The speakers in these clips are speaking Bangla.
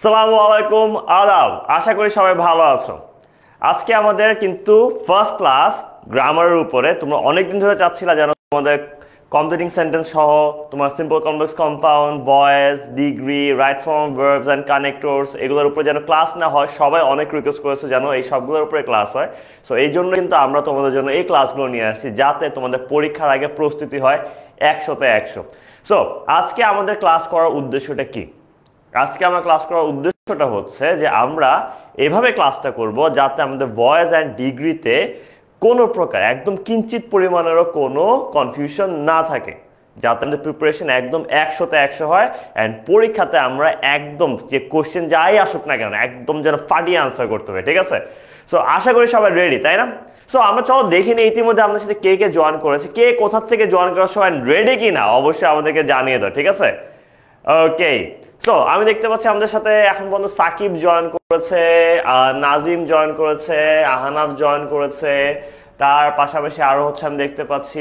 আসসালামু আলাইকুম আদাব, আশা করি সবাই ভালো আছো। আজকে আমাদের কিন্তু ফার্স্ট ক্লাস গ্রামারের উপরে। তোমরা অনেকদিন ধরে চাচ্ছিলা যেন তোমাদের কমপ্লিটিং সেন্টেন্স সহ তোমার simple complex compound, voice, degree, right form, verbs and connectors এগুলোর উপরে যেন ক্লাস না হয়। সবাই অনেক রিকোয়েস্ট করেছে যেন এই সবগুলোর উপরে ক্লাস হয়। সো এই জন্য কিন্তু আমরা তোমাদের জন্য এই ক্লাসগুলো নিয়ে আসছি, যাতে তোমাদের পরীক্ষার আগে প্রস্তুতি হয় 100তে 100। সো আজকে আমাদের ক্লাস করার উদ্দেশ্যটা কি? আজকে আমার ক্লাস করার উদ্দেশ্যটা হচ্ছে যে আমরা এভাবে ক্লাসটা করব যাতে আমাদের ভয়েস অ্যান্ড ডিগ্রিতে কোনো প্রকার একদম কিঞ্চিত পরিমাণেরও কোনো কনফিউশন না থাকে, যাতে আমাদের প্রিপারেশন একদম 100তে 100 হয় অ্যান্ড পরীক্ষাতে আমরা একদম যে কোশ্চেন যাই আসুক না কেন একদম যেন ফাটিয়ে আনসার করতে হবে। ঠিক আছে? সো আশা করি সবাই রেডি, তাই না? সো আমরা চলো দেখি নিই ইতিমধ্যে আমাদের সাথে কে কে জয়েন করেছে, কে কোথা থেকে জয়েন করার সময় রেডি কি না অবশ্যই আমাদেরকে জানিয়ে দাও। ঠিক আছে? ওকে, সো আমি দেখতে পাচ্ছি আমাদের সাথে এখন পর্যন্ত সাকিব জয়েন করেছে, নাজিম জয়েন করেছে, আহানাফ জয়েন করেছে, তার পাশাপাশি আরো হচ্ছে আমি দেখতে পাচ্ছি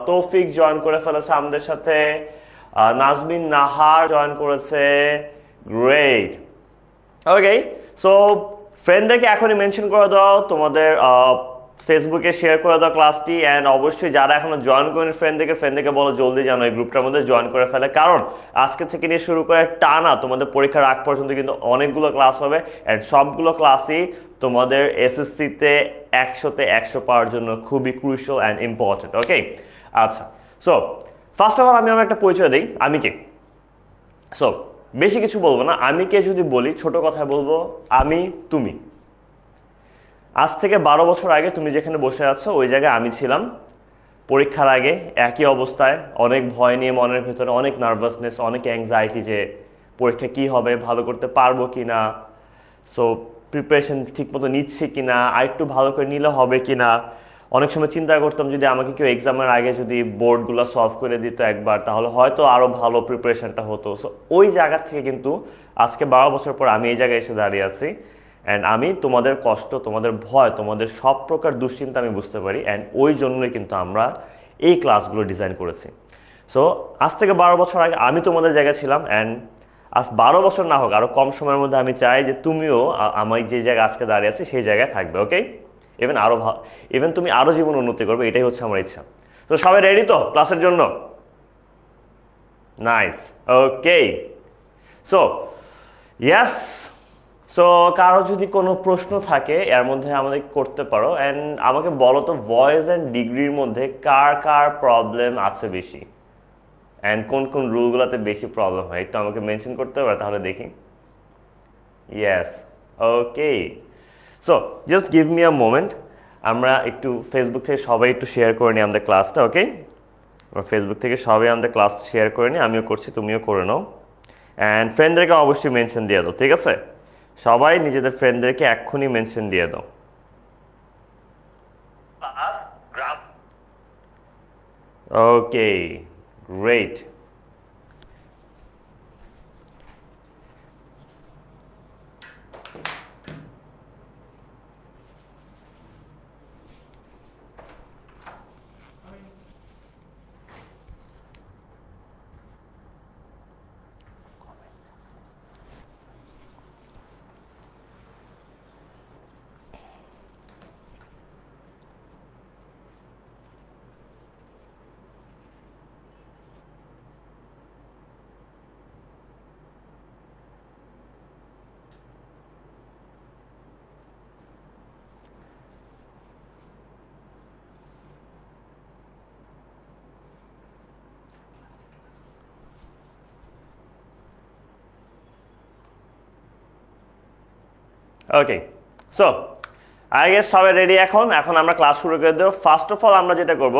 তৌফিক জয়েন করে ফেলেছে আমাদের সাথে, নাজমিন নাহার জয়েন করেছে। গ্রেট। ওকে, সো ফ্রেন্ডদেরকে এখনই মেনশন করে দাও, তোমাদের ফেসবুকে শেয়ার করে দাও ক্লাসটি, অ্যান্ড অবশ্যই যারা এখনো জয়েন করেন ফ্রেন্ডদেরকে বলো জলদি জানো এই গ্রুপটার মধ্যে জয়েন করে ফেলে, কারণ আজকে থেকে নিয়ে শুরু করে টানা তোমাদের পরীক্ষার আগ পর্যন্ত কিন্তু অনেকগুলো ক্লাস হবে অ্যান্ড সবগুলো ক্লাসই তোমাদের এসএসসিতে 100তে 100 পাওয়ার জন্য খুবই ক্রুশিয়াল অ্যান্ড ইম্পর্টেন্ট। ওকে, আচ্ছা, সো ফার্স্ট অফ অল আমার একটা পরিচয় দিই, আমি কে। সো বেশি কিছু বলবো না, আমি কে যদি বলি ছোট কথায় বলবো আমি তুমি। আজ থেকে 12 বছর আগে তুমি যেখানে বসে আছো ওই জায়গায় আমি ছিলাম। পরীক্ষার আগে একই অবস্থায়, অনেক ভয় নিয়ে মনের ভেতরে, অনেক নার্ভাসনেস, অনেক অ্যাংজাইটি যে পরীক্ষা কি হবে, ভালো করতে পারবো কি না, সো প্রিপারেশন ঠিকমতো নিচ্ছি কি না, আর একটু ভালো করে নিলে হবে কি না। অনেক সময় চিন্তা করতাম যদি আমাকে কেউ এক্সামের আগে যদি বোর্ডগুলো সলভ করে দিত একবার, তাহলে হয়তো আরও ভালো প্রিপারেশনটা হতো। সো ওই জায়গা থেকে কিন্তু আজকে 12 বছর পর আমি এই জায়গায় এসে দাঁড়িয়ে আছি অ্যান্ড আমি তোমাদের কষ্ট, তোমাদের ভয়, তোমাদের সব প্রকার দুশ্চিন্তা আমি বুঝতে পারি অ্যান্ড ওই জন্যই কিন্তু আমরা এই ক্লাসগুলো ডিজাইন করেছি। সো আজ থেকে 12 বছর আগে আমি তোমাদের জায়গায় ছিলাম অ্যান্ড আজ 12 বছর না হোক আরও কম সময়ের মধ্যে আমি চাই যে তুমিও আমি যে জায়গায় আজকে দাঁড়িয়ে আছি সেই জায়গায় থাকবে। ওকে, ইভেন তুমি আরও জীবন উন্নতি করবে, এটাই হচ্ছে আমার ইচ্ছা। তো সবাই রেডি তো ক্লাসের জন্য? নাইস। ওকে, সো ইয়েস, সো কারো যদি কোনো প্রশ্ন থাকে এর মধ্যে আমাদের করতে পারো অ্যান্ড আমাকে বলো তো ভয়েস অ্যান্ড ডিগ্রির মধ্যে কার কার প্রবলেম আছে বেশি অ্যান্ড কোন কোন রুলগুলোতে বেশি প্রবলেম হয়, একটু আমাকে মেনশন করতে পারো তাহলে দেখি। Yes, okay, so just give me a moment. আমরা একটু ফেসবুক থেকে সবাই একটু শেয়ার করে নিই আমাদের ক্লাসটা। ওকে, ফেসবুক থেকে সবাই আমাদের ক্লাস শেয়ার করে নিই, আমিও করছি, তুমিও করে নাও অ্যান্ড ফ্রেন্ডদেরকে অবশ্যই মেনশন দিয়ে দাও। ঠিক আছে? সবাই নিজেদের ফ্রেন্ডদেরকে এক্ষুনি মেনশন দিয়ে দাও। Okay, great. Okay, so I guess সবাই রেডি। এখন আমরা ক্লাস শুরু করে দেবো। ফার্স্ট অফ অল আমরা যেটা করব,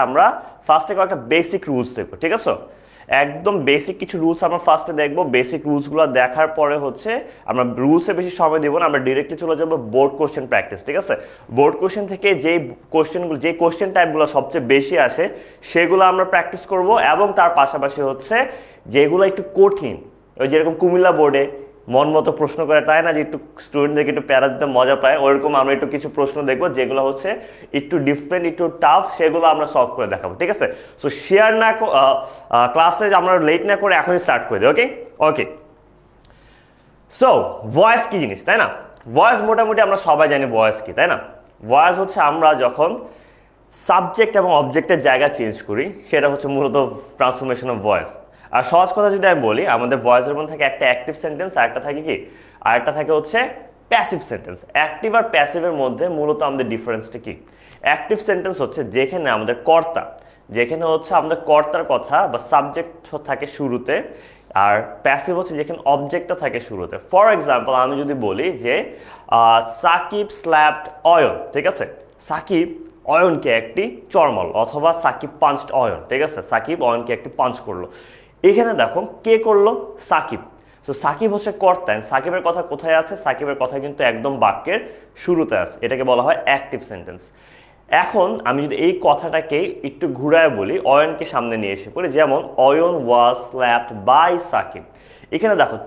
আমরা ফার্স্টে কয়েকটা বেসিক রুলস দেখবো। ঠিক আছে? একদম বেসিক কিছু রুলস আমরা ফার্স্টে দেখবো। বেসিক রুলসগুলো দেখার পরে হচ্ছে আমরা রুলসে বেশি সময় দিব না, আমরা ডিরেক্টলি চলে যাবো বোর্ড কোশ্চেন প্র্যাকটিস। ঠিক আছে? বোর্ড কোশ্চেন থেকে যে কোশ্চেন টাইপগুলো সবচেয়ে বেশি আসে সেগুলো আমরা প্র্যাকটিস করব এবং তার পাশাপাশি হচ্ছে যেগুলো একটু কঠিন, ওই যেরকম কুমিল্লা বোর্ডে মন মতো প্রশ্ন করে, তাই না, যে একটু স্টুডেন্টদেরকে একটু প্যারা দিতে মজা পায়, ওরকম আমরা একটু কিছু প্রশ্ন দেখবো যেগুলো হচ্ছে একটু ডিফারেন্ট, একটু টাফ, সেগুলো আমরা সলভ করে দেখাবো, ঠিক আছে? সো শেয়ার না ক্লাসে আমরা লেট না করে এখনই স্টার্ট করে দিই। ওকে ওকে। সো ভয়েস কি জিনিস, তাই না? ভয়েস মোটামুটি আমরা সবাই জানি ভয়েস কি, তাই না? ভয়েস হচ্ছে আমরা যখন সাবজেক্ট এবং অবজেক্টের জায়গা চেঞ্জ করি, সেটা হচ্ছে মূলত ট্রান্সফরমেশন অফ ভয়েস। আর সহজ কথা যদি আমি বলি, আমাদের ভয়েসের মধ্যে থাকে একটা অ্যাক্টিভ সেন্টেন্স, আর একটা থাকে কি, আর একটা থাকে হচ্ছে প্যাসিভ সেন্টেন্স। অ্যাক্টিভ আর প্যাসিভের মধ্যে মূলত আমাদের ডিফারেন্সটা কি? অ্যাক্টিভ সেন্টেন্স হচ্ছে যেখানে আমাদের কর্তা, যেখানে হচ্ছে আমাদের কর্তার কথা বা সাবজেক্ট থাকে শুরুতে, আর প্যাসিভ হচ্ছে যেখানে অবজেক্টটা থাকে শুরুতে। ফর এক্সাম্পল আমি যদি বলি যে সাকিব স্ল্যাপড অয়ন, ঠিক আছে? সাকিব অয়নকে একটি চড় মারল, অথবা সাকিব পাঞ্চড অয়ন, ঠিক আছে? সাকিব অয়নকে একটি পাঞ্চ করলো। এখানে দেখো কে করলো? সাকিব। সো সাকিব হচ্ছে কর্তা, সাকিবের কথা কোথায় আছে? সাকিবের কথা কিন্তু একদম বাক্যের শুরুতে আছে, এটাকে বলা হয় অ্যাক্টিভ সেন্টেন্স। এখন আমি যদি এই কথাটাকে একটু ঘুরায় বলি, অয়নকে সামনে নিয়ে এসে পড়ি, যেমন অয়ন ওয়াজ স্ল্যাপড বাই সাকিব। এখানে দেখো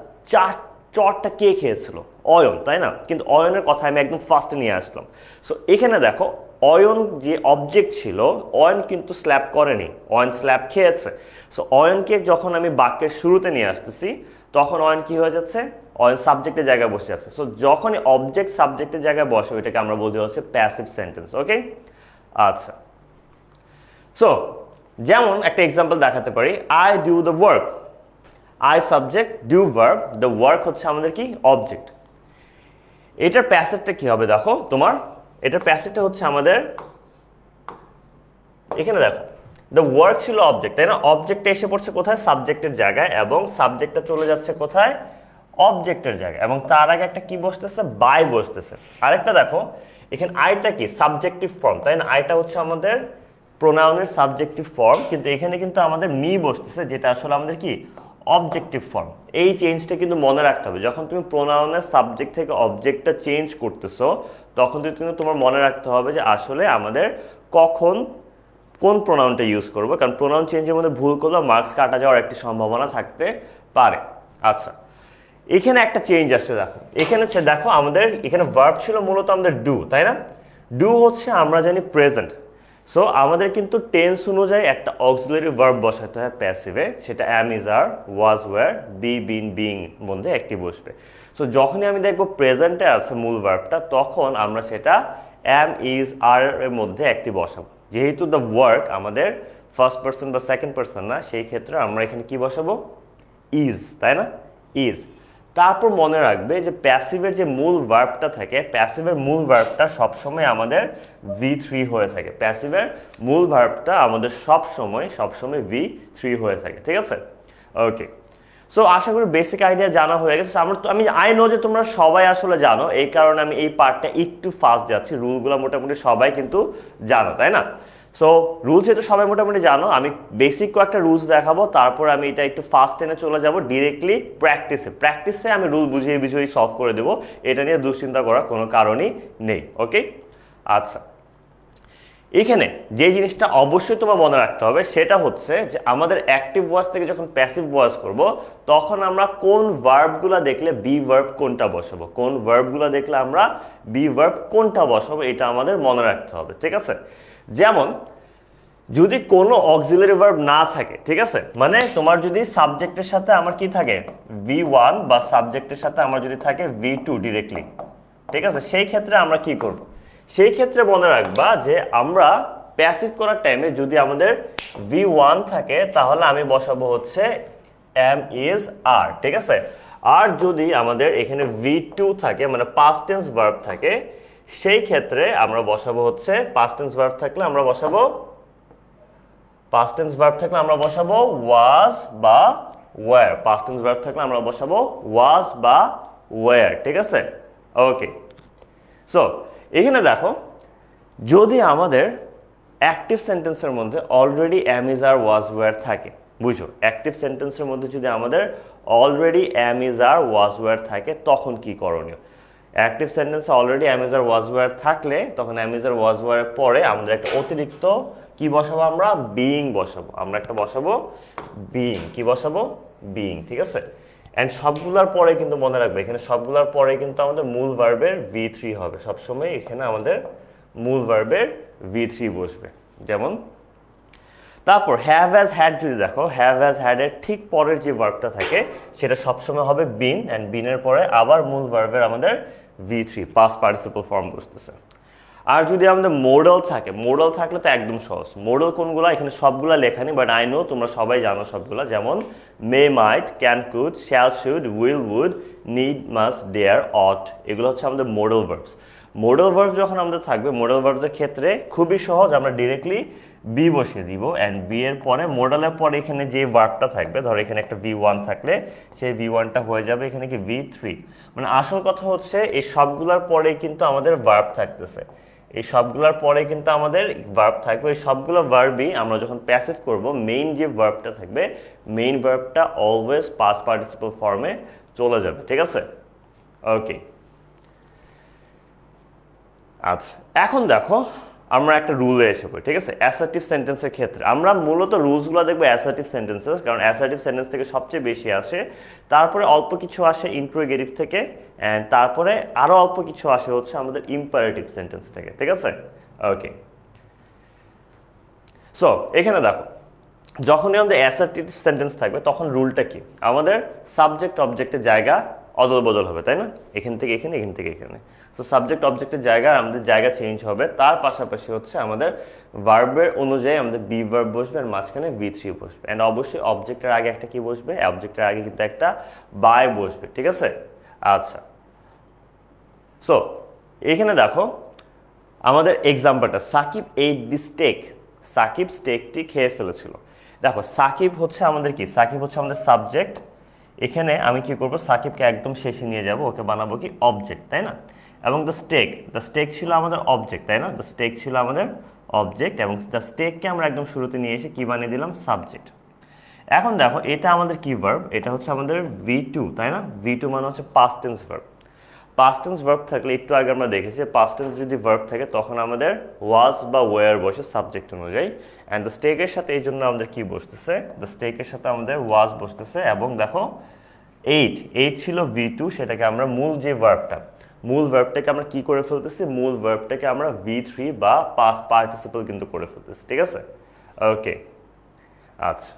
চটটা কে খেয়েছিল? অয়ন, তাই না? কিন্তু অয়নের কথা আমি একদম ফার্স্টে নিয়ে আসলাম। সো এখানে দেখো অয়ন যে অবজেক্ট ছিল, অয়ন কিন্তু স্ল্যাপ করেনি, অয়ন স্ল্যাপ খেয়েছে। সো অয়নকে যখন আমি বাক্যের শুরুতে নিয়ে আসতেছি, তখন অয়ন কি হয়ে যাচ্ছে? অয়ন সাবজেক্টের জায়গায় বসে যাচ্ছে। সো যখনই অবজেক্ট সাবজেক্টের জায়গায় বসে, ওইটাকে আমরা বলতে হচ্ছে প্যাসিভ সেন্টেন্স। ওকে, আচ্ছা। সো যেমন একটা এক্সাম্পল দেখাতে পারি, I do the work. I subject, do verb, the work হচ্ছে আমাদের কি? অবজেক্ট। এটার প্যাসিভটা কি হবে দেখো তোমার, এটার প্যাসিভটা হচ্ছে আমাদের, এখানে দেখো দ্য ওয়ার্ক ছিল অবজেক্ট, তাই না? অবজেক্টটা এসে পড়ছে কোথায়? সাবজেক্টের জায়গায়, এবং সাবজেক্টটা চলে যাচ্ছে কোথায়? অবজেক্টের জায়গায়, এবং তার আগে একটা কি বসতেছে? বাই বসতেছে। আরেকটা দেখো এখানে আইটা কি? সাবজেক্টিভ ফর্ম, তাই না? আইটা হচ্ছে আমাদের প্রোনাউনের সাবজেক্টিভ ফর্ম, কিন্তু এখানে কিন্তু আমাদের মি বসতেছে, যেটা আসলে আমাদের কি? Objective form. এই চেঞ্জটা কিন্তু মনে রাখতে হবে, যখন তুমি প্রোনাউনের সাবজেক্ট থেকে অবজেক্টটা চেঞ্জ করতেছো, তখন কিন্তু তোমার মনে রাখতে হবে যে আসলে আমাদের কখন কোন প্রোনাউনটা ইউজ করবো, কারণ প্রোনাউন চেঞ্জের মধ্যে ভুল করলে মার্কস কাটা যাওয়ার একটি সম্ভাবনা থাকতে পারে। আচ্ছা, এখানে একটা চেঞ্জ আসছে দেখো, এখানে দেখো আমাদের এখানে ভার্ব ছিল মূলত আমাদের ডু, তাই না? ডু হচ্ছে আমরা জানি প্রেজেন্ট। সো আমাদের কিন্তু টেন্স অনুযায়ী একটা অক্সিলারি ভার্ব বসাতে হয় প্যাসিভে, সেটা am, is, are, was, were, be, been, being মধ্যে একটি বসবে। সো যখনই আমি দেখবো প্রেজেন্টে আছে মূল ভার্বটা, তখন আমরা সেটা অ্যাম, ইজ, আর এর মধ্যে একটি বসাবো। যেহেতু দ্য ওয়ার্ক আমাদের ফার্স্ট পার্সন বা সেকেন্ড পার্সন না, সেই ক্ষেত্রে আমরা এখানে কি বসাবো? ইজ, তাই না? ইজ। তারপর মনে রাখবে যে প্যাসিভের যে মূল ভার্বটা থাকে, প্যাসিভের মূল ভার্বটা সবসময় আমাদের V3 হয়ে থাকে। প্যাসিভের মূল ভার্বটা আমাদের সবসময় V3 হয়ে থাকে, ঠিক আছে? ওকে, সো আশা করি বেসিক আইডিয়া জানা হয়ে গেছে। আমি আই নো যে তোমরা সবাই আসলে জানো, এই কারণে আমি এই পার্টটা একটু ফাস্ট যাচ্ছি। রুলগুলো মোটামুটি সবাই কিন্তু জানো, তাই না? সো রুলস যেহেতু সবাই মোটামুটি জানো, আমি বেসিক কয়েকটা রুলস দেখাবো, তারপর আমি এটা একটু ফাস্ট টেনে চলে যাব ডিরেক্টলি প্র্যাকটিসে আমি রুল বুঝিয়ে সলভ করে দেবো। এটা নিয়ে দুশ্চিন্তা করার কোনো কারণই নেই। ওকে, আচ্ছা। এখানে যে জিনিসটা অবশ্যই তোমার মনে রাখতে হবে, সেটা হচ্ছে যে আমাদের অ্যাক্টিভ ভয়েস থেকে যখন প্যাসিভ ভয়েস করব, তখন আমরা কোন ভার্বগুলো দেখলে বি ভার্ব কোনটা বসাবো, কোন ভার্বগুলো দেখলে আমরা বি ভার্ব কোনটা বসাবো, এটা আমাদের মনে রাখতে হবে, ঠিক আছে? যেমন যদি কোনো অক্সিলারি ভার্ব না থাকে, ঠিক আছে, মানে তোমার যদি সাবজেক্টের সাথে আমার কি থাকে? V1, বা সাবজেক্টের সাথে আমার যদি থাকে V2 ডিরেক্টলি, ঠিক আছে, সেই ক্ষেত্রে আমরা কি করব? সেই ক্ষেত্রে মনে রাখবা যে আমরা প্যাসিভ করার টাইমে যদি আমাদের V1 থাকে, তাহলে আমি বসাবো হচ্ছে am, is, are, ঠিক আছে? আর যদি আমাদের এখানে V2 থাকে, মানে পাস্ট টেন্স ভার্ব থাকে, সেই ক্ষেত্রে আমরা বসাবো হচ্ছে পাস্ট টেন্স ভার্ব থাকলে আমরা বসাবো was বা were। পাস্ট টেন্স ভার্ব থাকলে আমরা বসাবো was বা were, ঠিক আছে? ওকে, সো এখানে দেখো যদি আমাদের অ্যাক্টিভ সেন্টেন্সের মধ্যে already am, is, are, was, were থাকে, বুঝো, অ্যাক্টিভ সেন্টেন্সের মধ্যে যদি আমাদের already am, is, are, was, were থাকে, তখন কি করণীয়? অ্যাক্টিভ সেন্টেন্সে already am, is, are, was, were থাকলে তখন am, is, are, was, were এর পরে আমাদের একটা অতিরিক্ত কি বসাবো? আমরা বিইং বসাবো। আমরা একটা বসাবো বিইং। কি বসাবো? বিইং, ঠিক আছে? অ্যান্ড সবগুলোর পরে কিন্তু মনে রাখবে এখানে সবগুলোর পরে কিন্তু আমাদের মূল ভার্বের V3 হবে সবসময় এখানে আমাদের মূল ভার্বের V3 বসবে যেমন তারপর হ্যাভ হ্যাজ হ্যাড যদি দেখো হ্যাভ হ্যাজ হ্যাড এর ঠিক পরের যে ভার্বটা থাকে সেটা সবসময় হবে বিন অ্যান্ড বিনের পরে আবার মূল ভার্বের আমাদের V3 পাস্ট পার্টিসিপল ফর্ম বসতেছে আর যদি আমাদের মোডাল থাকে মোডাল থাকলে তো একদম সহজ মোডাল কোনগুলো এখানে সবগুলো লেখা নেই বাট আই নো তোমরা সবাই জানো সবগুলো যেমন may might can could shall should will would need must dare ought এগুলো হচ্ছে আমাদের মোডাল ভার্বস মোডাল ভার্ব যখন আমাদের থাকবে মোডাল ভার্বসের ক্ষেত্রে খুবই সহজ আমরা ডিরেক্টলি বি বসিয়ে দিব অ্যান্ড বি এর পরে মোডালের পরে এখানে যে ভার্বটা থাকবে ধরো এখানে একটা V1 থাকলে সেই V1টা হয়ে যাবে এখানে কি V3 মানে আসল কথা হচ্ছে এই সবগুলোর পরে কিন্তু আমাদের ভার্ব থাকতেছে এই সবগুলোর পরে কিন্তু আমাদের ভার্ব থাকবে এই সবগুলো ভার্বই আমরা যখন প্যাসিভ করব মেইন যে ভার্বটা থাকবে মেইন ভার্বটা অলওয়েজ পাস্ট পার্টিসিপল ফর্মে চলে যাবে ঠিক আছে ওকে আচ্ছা এখন দেখো আমরা একটা রুলে এসে পড়ি ঠিক আছে অ্যাসার্টিভ সেন্টেন্সের ক্ষেত্রে আমরা মূলত রুলসগুলো দেখবো অ্যাসার্টিভ সেন্টেন্সেস কারণ অ্যাসার্টিভ সেন্টেন্স থেকে সবচেয়ে বেশি আসে তারপরে অল্প কিছু আসে ইন্ট্রোগেটিভ থেকে অ্যান্ড তারপরে আরো অল্প কিছু আসে হচ্ছে আমাদের ইম্পারেটিভ সেন্টেন্স থেকে ঠিক আছে ওকে সো এখানে দেখো যখনই আমাদের অ্যাসার্টিভ সেন্টেন্স থাকবে তখন রুলটা কি আমাদের সাবজেক্ট অবজেক্টের জায়গা অদল বদল হবে তাই না এখান থেকে এখানে এখান থেকে এখানে তো সাবজেক্ট অবজেক্টের জায়গা আমাদের জায়গা চেঞ্জ হবে তার পাশাপাশি হচ্ছে আমাদের ভার্বের অনুযায়ী আমাদের বি ভার্ব বসবে আর মাঝখানে V3 বসবে অ্যান্ড অবশ্যই অবজেক্টের আগে একটা কি বসবে অবজেক্টের আগে কিন্তু একটা বাই বসবে ঠিক আছে আচ্ছা সো এখানে দেখো আমাদের এক্সাম্পলটা সাকিব এইট দি স্টেক সাকিব স্টেকটি খেয়ে ফেলেছিল দেখো সাকিব হচ্ছে আমাদের কি সাকিব হচ্ছে আমাদের সাবজেক্ট এখানে আমি কি করব সাকিবকে একদম শেষে নিয়ে যাব ওকে বানাবো কি অবজেক্ট তাই না এবং দ্য স্টেক ছিল আমাদের অবজেক্ট তাই না দ্য স্টেক ছিল আমাদের অবজেক্ট এবং দ্য স্টেককে আমরা একদম শুরুতে নিয়ে এসে কি বানিয়ে দিলাম সাবজেক্ট এখন দেখো এটা আমাদের কি ভার্ব এটা হচ্ছে আমাদের V2 তাই না V2 মানে হচ্ছে past tense verb past tense verb থাকলে একটু আগে আমরা দেখেছি পাস্ট টেন্স যদি ভার্ব থাকে তখন আমাদের ওয়াজ বা ওয়ার বসে সাবজেক্ট অনুযায়ী অ্যান্ড দ্য স্টেকের সাথে এই জন্য আমাদের কি বসতেছে দ্য স্টেকের সাথে আমাদের ওয়াজ বসতেছে এবং দেখো এইট ছিল V2 সেটাকে আমরা মূল যে ভার্বটা মূল ভার্বটাকে আমরা কি করে ফেলতেছি মূল ভার্বটাকে আমরা V3 বা পাস্ট পার্টিসিপল কিন্তু করে ফেলতেছি ঠিক আছে ওকে আচ্ছা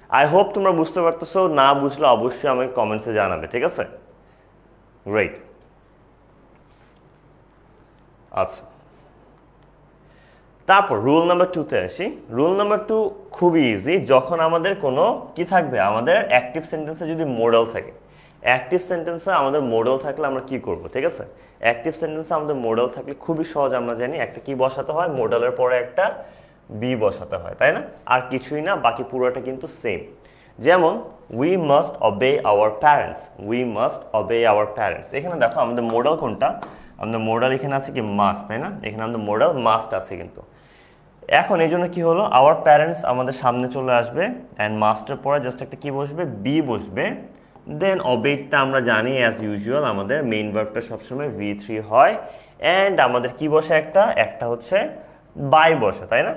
আই হোপ তোমরা বুঝতে পারতেছো না বুঝলে অবশ্যই আমাকে কমেন্টসে জানাবে ঠিক আছে গ্রেট আচ্ছা তারপর রুল নাম্বার 2 তে আসি রুল নাম্বার 2 খুবই ইজি যখন আমাদের কোনো কি থাকবে আমাদের অ্যাক্টিভ সেন্টেন্সে যদি মোডাল থাকে অ্যাক্টিভ সেন্টেন্সে আমাদের মোডাল থাকলে আমরা কি করব ঠিক আছে অ্যাক্টিভ সেন্টেন্সে আমাদের মোডাল থাকলে খুবই সহজ আমরা জানি একটা কি বসাতে হয় মোডালের পরে একটা বি বসাতে হয় তাই না আর কিছুই না বাকি পুরোটা কিন্তু সেম যেমন we must অবে our parents we must অবে our parents এখানে দেখো আমাদের মোডাল কোনটা আমাদের মোডাল এখানে আছে কি মাস্ট তাই না এখানে আমাদের মোডাল মাস্ট আছে কিন্তু এখন এই জন্য কি হলো আওয়ার প্যারেন্টস আমাদের সামনে চলে আসবে অ্যান্ড মাস্টের পরে জাস্ট একটা কি বসবে বি বসবে দেন অবেটটা আমরা জানি অ্যাজ ইউজুয়াল আমাদের মেইন ভার্বটা সবসময় V3 হয় অ্যান্ড আমাদের কি বসে একটা হচ্ছে বাই বসে তাই না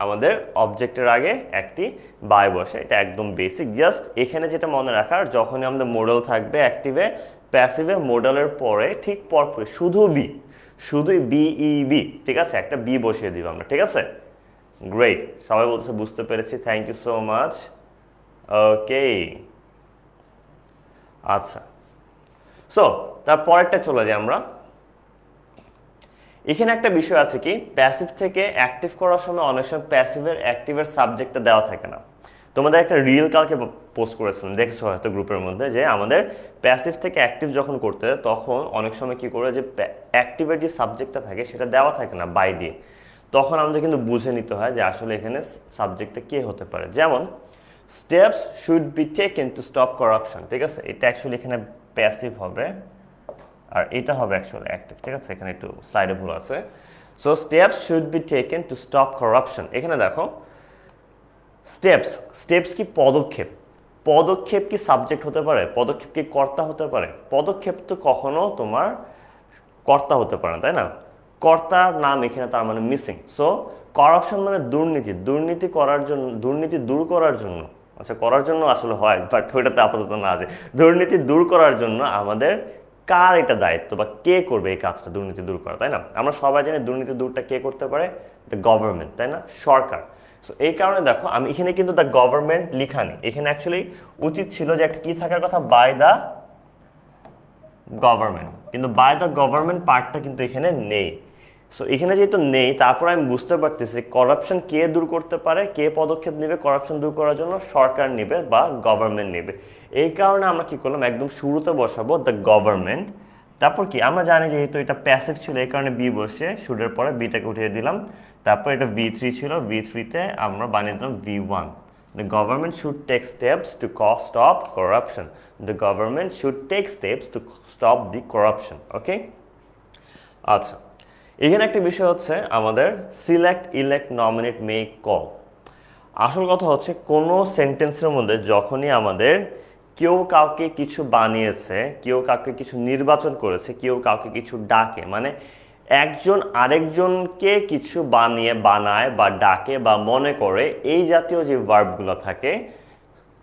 আমাদের অবজেক্টের আগে একটি বাই বসে এটা একদম বেসিক জাস্ট এখানে যেটা মনে রাখার যখনই আমাদের মোডাল থাকবে অ্যাক্টিভে প্যাসিভে মোডালের পরে ঠিক পরপর শুধুই বি ঠিক আছে একটা বি বসিয়ে দিব আমরা ঠিক আছে গ্রেট সবাই বলছে বুঝতে পেরেছি thank you so much okay আচ্ছা সো তারপরেরটা চলে যাই আমরা এখানে একটা বিষয় আছে কি প্যাসিভ থেকে অ্যাক্টিভ করার সময় অনেক সময় প্যাসিভের অ্যাক্টিভের সাবজেক্টটা দেওয়া থাকে না তোমাদের একটা রিল কালকে পোস্ট করেছিলাম দেখছো হয়তো গ্রুপের মধ্যে যে আমাদের প্যাসিভ থেকে অ্যাক্টিভ যখন করতে হয় তখন অনেক সময় কি করে যে অ্যাক্টিভের যে সাবজেক্টটা থাকে সেটা দেওয়া থাকে না বাই দিয়ে তখন আমাদের কিন্তু বুঝে নিতে হয় যে আসলে এখানে সাবজেক্টটা কে হতে পারে যেমন steps should be taken to stop corruption ঠিক আছে এটা অ্যাকচুয়ালি এখানে প্যাসিভ হবে আর এটা হবে অ্যাকচুয়ালি অ্যাক্টিভ ঠিক আছে এখানে একটু স্লাইডে ভুল আছে so steps should be taken to stop corruption এখানে দেখো স্টেপস কি পদক্ষেপ কি সাবজেক্ট হতে পারে পদক্ষেপ কি কর্তা হতে পারে পদক্ষেপ তো কখনো তোমার কর্তা হতে পারে না তাই না কর্তার নাম এখানে তার মানে মিসিং সো করাপশন মানে দুর্নীতি দূর করার জন্য আচ্ছা, করার জন্য আসলে হয়, বাট ওইটাতে আপাতত না আছে। দুর্নীতি দূর করার জন্য আমাদের কার এটা দায়িত্ব বা কে করবে এই কাজটা, দুর্নীতি দূর করা, তাই না? আমরা সবাই জানি দুর্নীতি দূরটা কে করতে পারে? দ্য গভর্নমেন্ট, তাই না? সরকার। সো এই কারণে দেখো আমি এখানে কিন্তু দ্য গভর্নমেন্ট লিখা নেই, এখানে অ্যাকচুয়ালি উচিত ছিল যে একটা কি থাকার কথা, বাই দ্য গভর্নমেন্ট, কিন্তু বাই দ্য গভর্নমেন্ট পার্টটা কিন্তু এখানে নেই। সো এখানে যেহেতু নেই, তারপর আমি বুঝতে পারতেছি করাপশন কে দূর করতে পারে, কে পদক্ষেপ নেবে করাপশন দূর করার জন্য? সরকার নেবে বা গভর্নমেন্ট নেবে। এই কারণে আমরা কি করলাম, একদম শুরুতে বসাবো দ্য গভর্নমেন্ট। তারপর কি আমরা জানি যেহেতু এটা প্যাসিভ ছিল, এই কারণে বি বসে শুডের পরে বিটাকে উঠিয়ে দিলাম। তারপর এটা V3 ছিল, V3-তে আমরা বানিয়ে দিলাম V1। The government should take steps to stop corruption. The government should take steps to stop the corruption. Okay? আচ্ছা, এখানে একটা বিষয় হচ্ছে আমাদের select, elect, nominate, make, call. আসল কথা হচ্ছে কোনো সেন্টেন্সের মধ্যে যখনই আমাদের কেউ কাউকে কিছু বানিয়েছে, কেউ কাউকে কিছু নির্বাচন করেছে, কেউ কাউকে কিছু ডাকে, মানে একজন আরেকজনকে কিছু বানায় বা ডাকে বা মনে করে, এই জাতীয় যে ভার্বগুলো থাকে,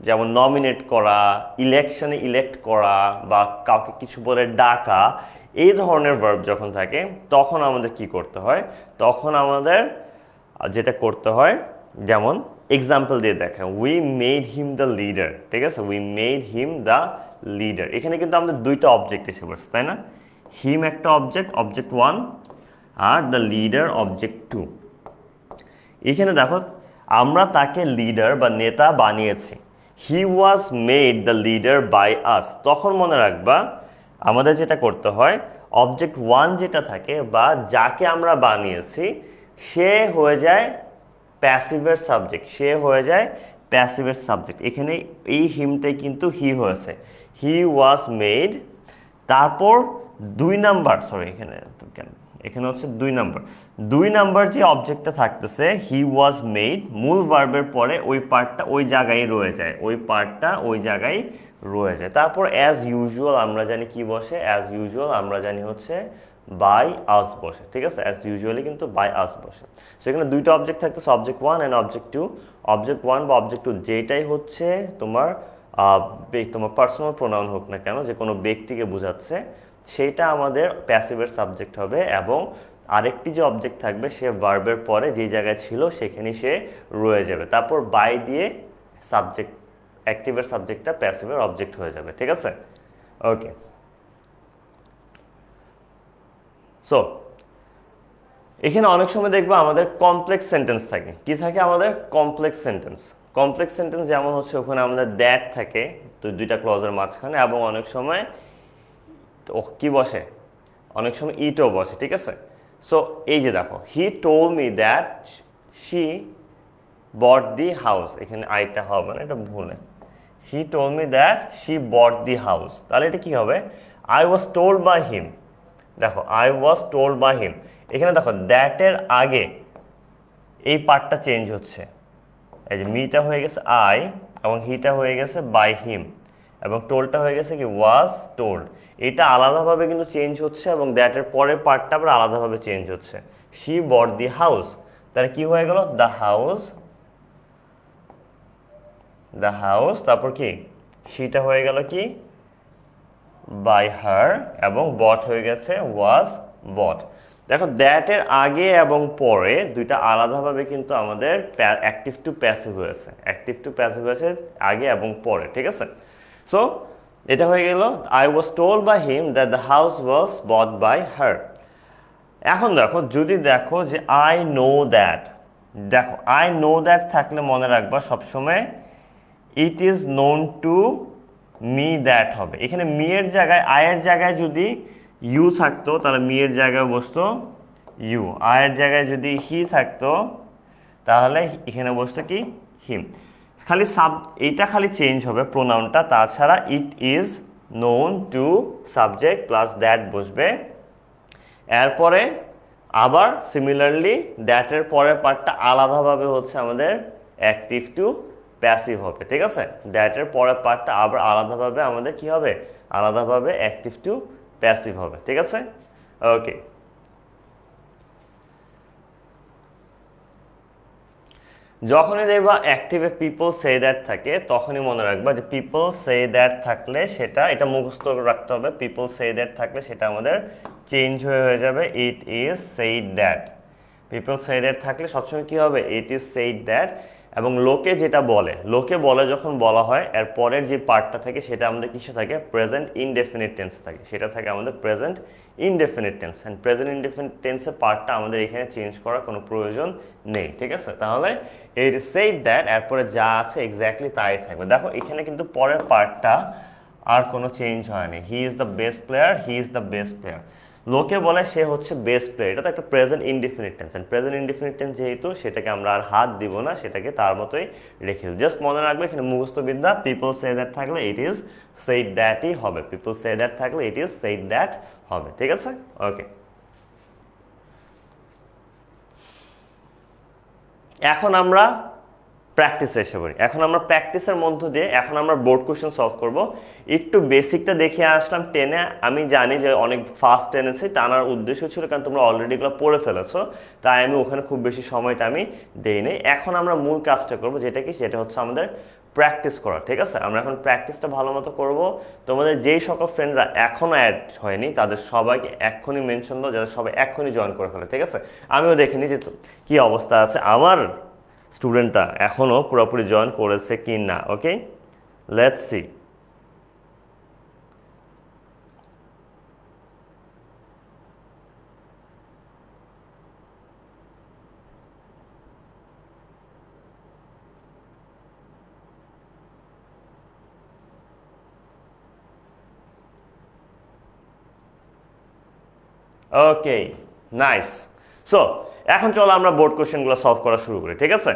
যেমন নমিনেট করা, ইলেকশনে ইলেক্ট করা বা কাউকে কিছু বলে ডাকা, এই ধরনের ভার্ব যখন থাকে তখন আমাদের কি করতে হয়? তখন আমাদের যেটা করতে হয়, যেমন এক্সাম্পল দিয়ে দেখেন, we made him the leader, ঠিক আছে? We made him the leader. এখানে কিন্তু আমাদের দুইটা অবজেক্ট এসে পড়ছে, তাই না? হিম একটা অবজেক্ট, অবজেক্ট 1, আর দ্য লিডার অবজেক্ট 2। এখানে দেখো আমরা তাকে লিডার বা নেতা বানিয়েছি। He was made the leader by us. তখন মনে রাখবা আমাদের যেটা করতে হয়, অবজেক্ট 1 যেটা থাকে বা যাকে আমরা বানিয়েছি সে হয়ে যায় প্যাসিভের সাবজেক্ট, সে হয়ে যায় প্যাসিভের সাবজেক্ট। এখানে এই হিমটাই কিন্তু হি হয়েছে, হি ওয়াজ মেড। তারপর 2 নাম্বার, সরি এখানে হচ্ছে 2 নাম্বার যে অবজেক্টটা থাকতেছে, হি ওয়াজ মেড, মূল ভার্বের পরে ওই পার্টটা ওই জায়গায় রয়ে যায়, ওই পার্টটা ওই জায়গায় রয়ে যায়। তারপর অ্যাজ ইউজুয়াল আমরা জানি কি বসে, অ্যাজ ইউজুয়াল আমরা জানি হচ্ছে বাই আস বসে, ঠিক আছে? অ্যাজ ইউজুয়ালি কিন্তু বাই আস বসে। সো এখানে দুইটা অবজেক্ট থাকতেছে, অবজেক্ট 1 অ্যান্ড অবজেক্ট 2। অবজেক্ট 1 বা অবজেক্ট 2 যেটাই হচ্ছে তোমার পার্সোনাল প্রোনাউন হোক না কেন, যে কোনো ব্যক্তিকে বোঝাচ্ছে, সেইটা আমাদের প্যাসিভের সাবজেক্ট হবে। এবং আরেকটি যে অবজেক্ট থাকবে সে ভার্বের পরে যে জায়গায় ছিল সেখানে সে রয়ে যাবে। তারপর বাই দিয়ে সাবজেক্ট, অ্যাক্টিভের সাবজেক্টটা প্যাসিভের অবজেক্ট হয়ে যাবে, ঠিক আছে? ওকে। সো এখানে অনেক সময় দেখবো আমাদের কমপ্লেক্স সেন্টেন্স থাকে। কি থাকে আমাদের? Complex sentence. কমপ্লেক্স সেন্টেন্স যেমন হচ্ছে ওখানে আমাদের দ্যাট থাকে তো দুইটা ক্লজের মাঝখানে, এবং অনেক সময় কি বসে, অনেক সময় ইটও বসে, ঠিক আছে? সো এই যে দেখো, he told me that she bought the house, এখানে আইটা হবে না, এটা ভুলে, he told me that she bought the house. তাহলে এটা কি হবে? I was told by him. দেখো, I was told by him, এখানে দেখো দ্যাটের আগে এই পার্টটা চেঞ্জ হচ্ছে, এই যে মিটা হয়ে গেছে আই, এবং হিটা হয়ে গেছে বাই হিম, এবং টোল্ডটা হয়ে গেছে কি ওয়াজ টোল্ড। এটা আলাদাভাবে কিন্তু চেঞ্জ হচ্ছে, এবং দ্যাটের পরের পার্টটা আবার আলাদাভাবে চেঞ্জ হচ্ছে। শি বট দি হাউস, তাহলে কি হয়ে গেল? The house, the house. তারপর কি শিটা হয়ে গেল কি বাই হার, এবং বট হয়ে গেছে ওয়াজ বট। দেখো দ্যাটের আগে এবং পরে দুইটা আলাদাভাবে কিন্তু আমাদের অ্যাক্টিভ টু প্যাসিভ হয়েছে, অ্যাক্টিভ টু প্যাসিভ হয়েছে আগে এবং পরে, ঠিক আছে? সো এটা হয়ে গেল I was told by him that the house was bought by her. এখন দেখো যদি দেখো যে আই নো দ্যাট, দেখো আই নো দ্যাট থাকলে মনে রাখবা সবসময় it is known to me that হবে। এখানে মি এর জায়গায়, আয়ের জায়গায় যদি ইউ থাকতো তাহলে মি এর জায়গায় বসতো ইউ, আয়ের জায়গায় যদি হি থাকতো তাহলে এখানে বসতো কি হিম। খালি এইটা খালি চেঞ্জ হবে প্রোনাউনটা, তাছাড়া ইট is known two subject plus that বসবে। এরপরে আবার সিমিলারলি দ্যাটের পরের পার্টটা আলাদাভাবে হচ্ছে আমাদের অ্যাক্টিভ টু প্যাসিভ হবে, ঠিক আছে? দ্যাটের পরের পার্টটা আবার আলাদাভাবে আমাদের কি হবে? আলাদাভাবে অ্যাক্টিভ টু প্যাসিভ হবে, ঠিক আছে? ওকে। যখনই দেখবা অ্যাক্টিভে পিপল সে দ্যাট থাকে তখনই মনে রাখবা যে পিপল সে দ্যাট থাকলে সেটা এটা মুখস্থ রাখতে হবে। পিপল সে দ্যাট থাকলে সেটা আমাদের চেঞ্জ হয়ে যাবে it is said that. People say that থাকলে সবসময় কি হবে ইট ইজ সেইড দ্যাট। এবং লোকে যেটা বলে, লোকে বলে যখন বলা হয় এর পরের যে পার্টটা থাকে সেটা আমাদের কিসে থাকে প্রেজেন্ট ইনডেফিনিট টেন্স থাকে, সেটা থাকে আমাদের present indefinite tense. And present indefinite টেন্সের পার্টটা আমাদের এখানে চেঞ্জ করার কোনো প্রয়োজন নেই, ঠিক আছে। তাহলে ইট ইজ সেইড দ্যাট এরপরে যা আছে এক্স্যাক্টলি তাই থাকবে। দেখো এখানে কিন্তু পরের পার্টটা আর কোনো চেঞ্জ হয়নি। He is the best player, he is the best player. লোকে বলে সে হচ্ছে বেস্ট প্লেয়ার, এটা তো একটা present indefinite tense. And present indefinite tense যেহেতু সেটাকে আমরা আর হাত দিব না, সেটাকে তার মতোই রেখে দিই। জাস্ট মনে রাখবে এখানে মুখস্থ বিদ্যা পিপল সে দ্যাট থাকলে ইট ইজ সেইড দ্যাটই হবে। পিপল সে দ্যাট থাকলে ইট ইজ সেইড দ্যাট হবে, ঠিক আছে। ওকে, এখন আমরা প্র্যাকটিসে এসে পড়ি। এখন আমরা প্র্যাকটিসের মধ্য দিয়ে এখন আমরা বোর্ড কোশ্চেন সলভ করব। একটু বেসিকটা দেখিয়ে আসলাম টেনে। আমি জানি যে অনেক ফাস্ট টেনেছি, টানার উদ্দেশ্য ছিল কারণ তোমরা অলরেডি এগুলো পড়ে ফেলেছো, তাই আমি ওখানে খুব বেশি সময়টা আমি দেই নাই। এখন আমরা মূল কাজটা করব, যেটা কি সেটা হচ্ছে আমাদের প্র্যাকটিস করা, ঠিক আছে। আমরা এখন প্র্যাকটিসটা ভালো মতো করবো। তোমাদের যেই সকল ফ্রেন্ডরা এখনও অ্যাড হয়নি তাদের সবাইকে এক্ষুনি মেনশন দাও, যাতে সবাই এক্ষুনি জয়েন করে ফেলে, ঠিক আছে। আমিও দেখিনি যে কী অবস্থা আছে আমার স্টুডেন্টটা এখনও পুরোপুরি জয়েন করেছে কি না। Okay, let's see. Okay, nice. So এখন চলো আমরা বোর্ড কোশ্চেনগুলো সলভ করা শুরু করি, ঠিক আছে।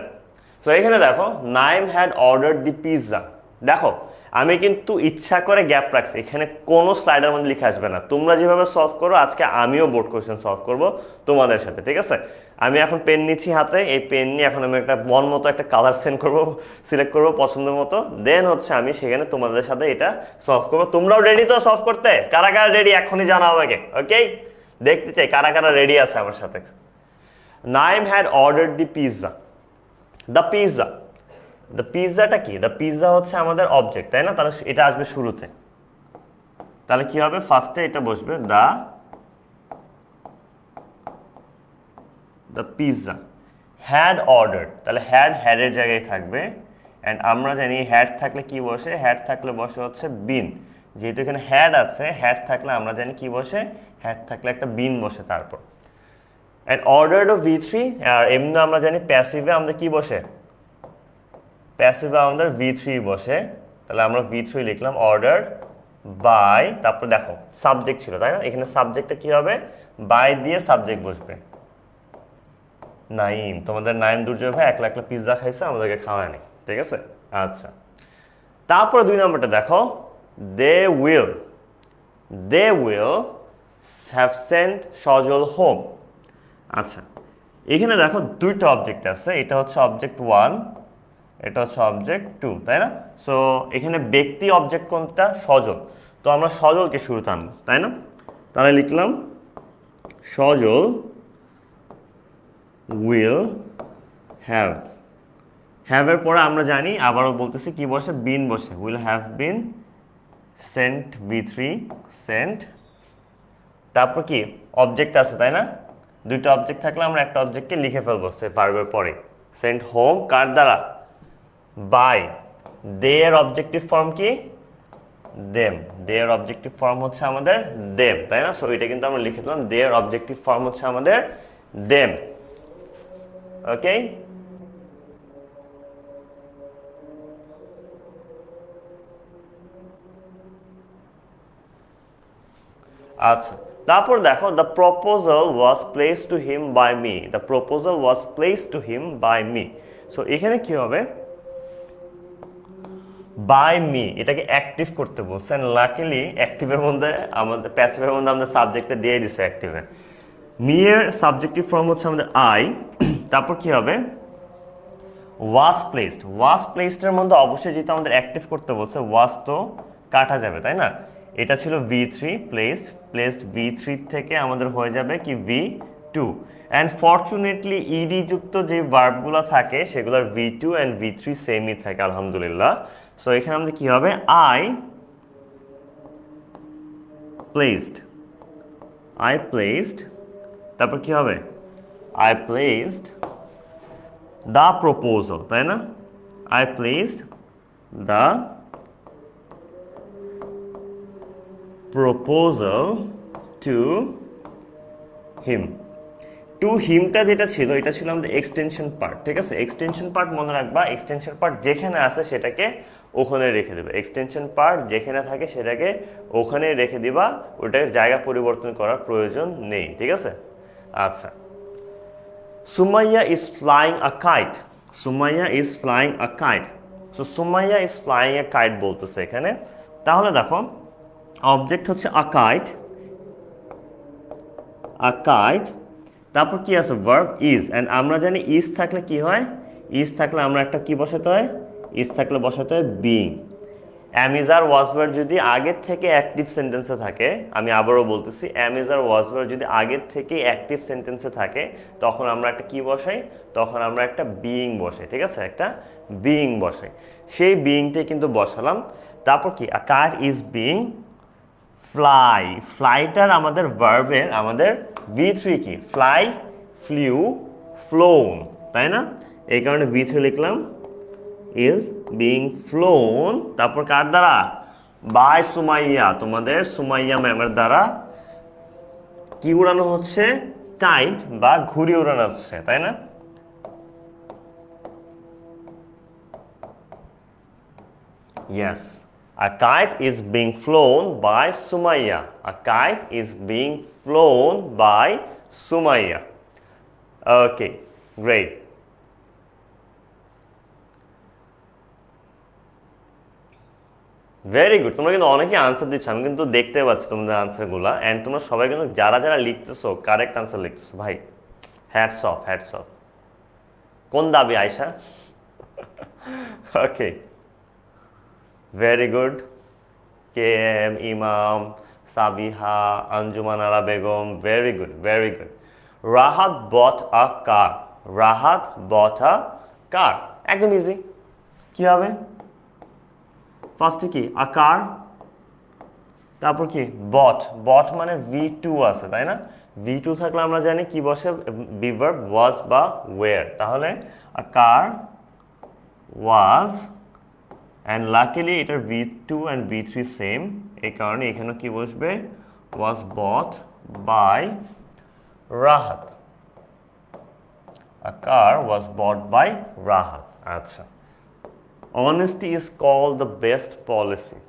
সো এখানে দেখো Naim had order the pizza. দেখো আমি কিন্তু ইচ্ছা করে গ্যাপ রাখছি, এখানে কোনো স্লাইডের মধ্যে লিখে আসবে না। তোমরা যেভাবে সলভ করো আজকে আমিও বোর্ড কোশ্চেন সলভ করব তোমাদের সাথে, ঠিক আছে। আমি এখন পেন নিচ্ছি হাতে, এই পেন নিয়ে এখন আমি একটা মন মতো একটা কালার সিলেক্ট করবো পছন্দ মতো, দেন হচ্ছে আমি সেখানে তোমাদের সাথে এটা সলভ করবো। তোমরাও রেডি তো সলভ করতে? কারা কারা রেডি এখনই জানাও আমাকে। ওকে, দেখতে চাই কারা কারা রেডি আছে আমার সাথে। Naim had order the pizza. The pizza, the পিৎজাটা কি? দ্য পিৎজা হচ্ছে আমাদের অবজেক্ট, তাই না? তাহলে এটা আসবে শুরুতে, তাহলে কি হবে ফার্স্টে এটা বসবে দ্য পিৎজা। হ্যাড অর্ডার্ড, তাহলে হ্যাডের জায়গায় থাকবে। অ্যান্ড আমরা জানি হ্যাড থাকলে কি বসে, হ্যাড থাকলে বসে হচ্ছে বিন। যেহেতু এখানে হ্যাড আছে, হ্যাড থাকলে আমরা জানি কি বসে, হ্যাড থাকলে একটা বিন বসে তারপর। অ্যান্ড অর্ডার্ড অফ V3, আর এমনি আমরা জানি প্যাসিভে আমাদের কি বসে, প্যাসিভে আমাদের V3 বসে। তাহলে আমরা V3 লিখলাম অর্ডার বাই, তারপর দেখো সাবজেক্ট ছিল তাই না, এখানে সাবজেক্টটা কি হবে বাই দিয়ে সাবজেক্ট বসবে নাইম। তোমাদের নাইম দুর্জয় ভাই একলা একলা পিৎজা খাইছে, আমাদেরকে খাওয়ায়নি, ঠিক আছে। আচ্ছা, তারপর 2 নম্বরটা দেখো they will have sent Sajal home. আচ্ছা, এখানে দেখো দুইটা অবজেক্ট আছে, এটা হচ্ছে অবজেক্ট 1, এটা হচ্ছে অবজেক্ট 2, তাই না। সো এখানে ব্যক্তি অবজেক্ট কোনটা, সজল। তো আমরা সজলকে শুরুতে আনবো, তাই না। তাহলে লিখলাম সজল উইল হ্যাভের পরে আমরা জানি আবারও বলতেছি কি বসে, বিন বসে। Will have been sent V3 sent, তারপর কি অবজেক্ট আছে তাই না। দুইটা অবজেক্ট থাকলে আমরা একটা অবজেক্টকে লিখে ফেলবো সে ভার্বের পরে। সেন্ট হোম কার দ্বারা, বাই। দে এর অবজেক্টিভ ফর্ম কি, দেম। দে এর অবজেক্টিভ ফর্ম হচ্ছে আমাদের দেম, তাই না। সো এটা কিন্তু আমরা লিখে দিলাম দে এর অবজেক্টিভ ফর্ম হচ্ছে আমাদের দেম। ওকে, আচ্ছা, তারপর দেখো the proposal was placed to him by me. The proposal was placed to him by me. So এখানে কি হবে, বাই মি এটাকে অ্যাক্টিভ করতে বলছেন। লাকিলি অ্যাক্টিভের মধ্যে আমাদের প্যাসিভের মধ্যে আমাদের সাবজেক্টটা দিয়ে দিছে অ্যাক্টিভে। মি এর সাবজেক্টিভ ফর্ম হচ্ছে আমাদের আই, তারপর কি হবে ওয়াজ প্লেসড। ওয়াজ প্লেসডের মধ্যে অবশ্যই যেহেতু আমাদের অ্যাক্টিভ করতে বলছে, ওয়াজ তো কাটা যাবে তাই না। এটা ছিল V3 প্লেসড V3 থেকে আমাদের হয়ে যাবে কি টু অ্যান্ড ফরচুনেটলি ইডি যুক্ত যে ভার্বগুলো থাকে সেগুলোর V2 অ্যান্ড V3 সেমই থাকে আলহামদুলিল্লাহ। সো এখানে আমাদের কি হবে, আই প্লেসড, তারপর কি হবে, আই প্লেসড দ্য প্রপোজাল, তাই না? I placed the proposal to him. To হিমটা যেটা ছিল এটা ছিল আমাদের এক্সটেনশন পার্ট, ঠিক আছে? এক্সটেনশন পার্ট মনে রাখবা, এক্সটেনশন পার্ট যেখানে আছে সেটাকে ওখানে রেখে দেবে। এক্সটেনশন পার্ট যেখানে থাকে সেটাকে ওখানে রেখে দিবা, ওটার জায়গা পরিবর্তন করার প্রয়োজন নেই, ঠিক আছে? আচ্ছা, Sumaiya is flying a kite, Sumaiya is flying a kite. So Sumaiya is flying a kite বলতেছে এখানে। তাহলে দেখো অবজেক্ট হচ্ছে আ কাইট, তারপর কি আছে, ভার্ব ইজ, অ্যান্ড আমরা জানি ইজ থাকলে কি হয়, ইজ থাকলে আমরা একটা কি বসাতে হয়, ইজ থাকলে বসাতে হয় being. Am is are was verb যদি আগের থেকে অ্যাক্টিভ সেন্টেন্সে থাকে, আমি আবারও বলতেছি, অ্যাম ইজ আর ওয়াজ ভার্ব যদি আগের থেকে অ্যাক্টিভ সেন্টেন্সে থাকে তখন আমরা একটা কি বসাই, তখন আমরা একটা বিইং বসাই, ঠিক আছে? একটা বিইং বসাই, সেই বিইংটাই কিন্তু বসালাম। তারপর কি, আ কাইট ইজ বিইং ফ্লাই, ফ্লাইটার আমাদের ভার্বের আমাদের V3 কি, ফ্লাই, ফ্লিউ, ফ্লোন, তাই না? এই কারণে V3 লিখলাম, ইজ বিং ফ্লোন। তারপর কার দ্বারা, বাই সুমাইয়া, তোমাদের সুমাইয়া ম্যামের দ্বারা কি উড়ানো হচ্ছে, কাইট বা ঘুড়ি উড়ানো হচ্ছে, তাই না? Yes, a kite is being flown by Sumaya. A kite is being flown by Sumaya. Okay, great. Very good, তোমরা কিন্তু অনেকে আনসার দিচ্ছ, আমি কিন্তু দেখতে পাচ্ছি তোমাদের আনসারগুলো, অ্যান্ড তোমরা সবাই কিন্তু যারা যারা লিখতেছো কারেক্ট আনসার লিখতেছো, ভাই হ্যাটস অফ, হ্যাটস অফ। কোন দাবি Ayesha? Okay, very good. KM, Imam, Sabiha, Anjuman Ara Begum, very good, very good. Rahat bought a car, Rahat bought a car, একদম ইজি। কি হবে, ফার্স্টে কি, আ কার, তারপর কি, বট মানে V2 আছে, তাই না? V2 থাকলে আমরা জানি কি বসে, বি ভার্ব ওয়াজ বা ওয়্যার। তাহলে আ কার ওয়াজ, অ্যান্ড লাকিলি এটার V2 অ্যান্ড V3 সেম, এই কারণে এখানে কি বসবে, was bought by Rahat, a car was bought by Rahat. আচ্ছা, honesty is called the best policy.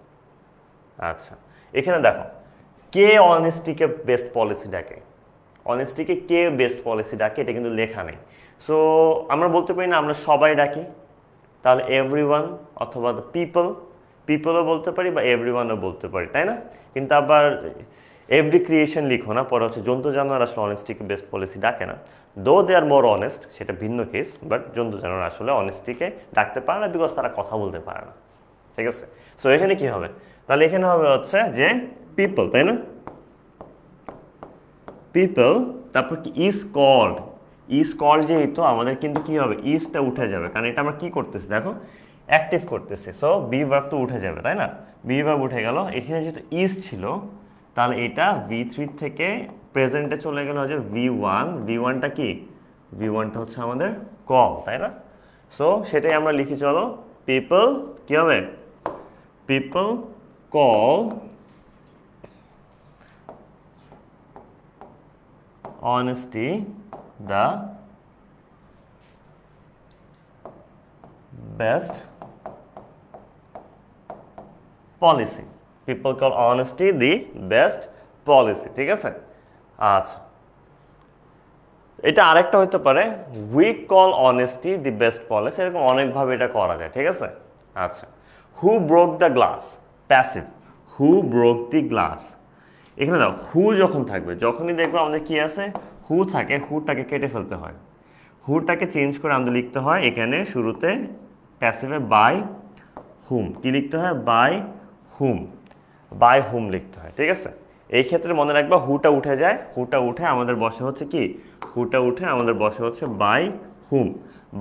আচ্ছা, এখানে দেখো কে অনেস্টিকে বেস্ট পলিসি ডাকে, অনেস্টিকে কে বেস্ট পলিসি ডাকে এটা কিন্তু লেখা নেই। সো আমরা বলতে পারি না আমরা সবাই ডাকি, তাহলে এভরিওয়ান অথবা দ্য পিপলও বলতে পারি বা এভরিওয়ানও বলতে পারি, তাই না? কিন্তু আবার এভরি ক্রিয়েশন লিখো না, পরে হচ্ছে জন্তু জানোয়ার আসলে অনেস্টিকে বেস্ট পলিসি ডাকে না, দো দে আর মোর অনেস্ট, সেটা ভিন্ন কেস, বাট জন্তু জানোয়ার আসলে অনেস্টিকে ডাকতে পারে না বিকজ তারা কথা বলতে পারে না, ঠিক আছে? সো এখানে কি হবে, তাহলে এখানে হবে হচ্ছে যে পিপল, তাই না? পিপল, তারপর কি, ইজ কল্ড যেহেতু আমাদের কিন্তু কি হবে, ইজটা উঠে যাবে, কারণ এটা আমরা কি করতেছি দেখো, অ্যাক্টিভ করতেছি। সো বি ভার্ব তো উঠে যাবে, তাই না? বি ভার্ব উঠে গেল, এখানে যেহেতু ইজ ছিল তাহলে এটা V3 থেকে প্রেজেন্টে চলে গেল হচ্ছে V1, V1টা কি, V1টা হচ্ছে আমাদের কল, তাই না? সো সেটাই আমরা লিখি, চলো, পিপল কি হবে, people call honesty the best policy. People call honesty the best policy, ঠিক আছে? আচ্ছা, এটা আরেকটা হতে পারে, we call honesty the best policy, এরকম অনেকভাবে এটা করা যায়, ঠিক আছে? আচ্ছা, who broke the glass, passive, who broke the glass। এখানে দাও হু যখন থাকবে, যখনই দেখবো আমাদের কি আছে, হু থাকে, হুটাকে কেটে ফেলতে হয়, হুটাকে চেঞ্জ করে আমাদের লিখতে হয় এখানে শুরুতে প্যাসিভে বাই হুম, কি লিখতে হয়, বাই হুম লিখতে হয়, ঠিক আছে? এই ক্ষেত্রে মনে রাখবা হুটা উঠে যায়, হুটা উঠে আমাদের বসে হচ্ছে কি, হুটা উঠে আমাদের বসে হচ্ছে বাই হুম।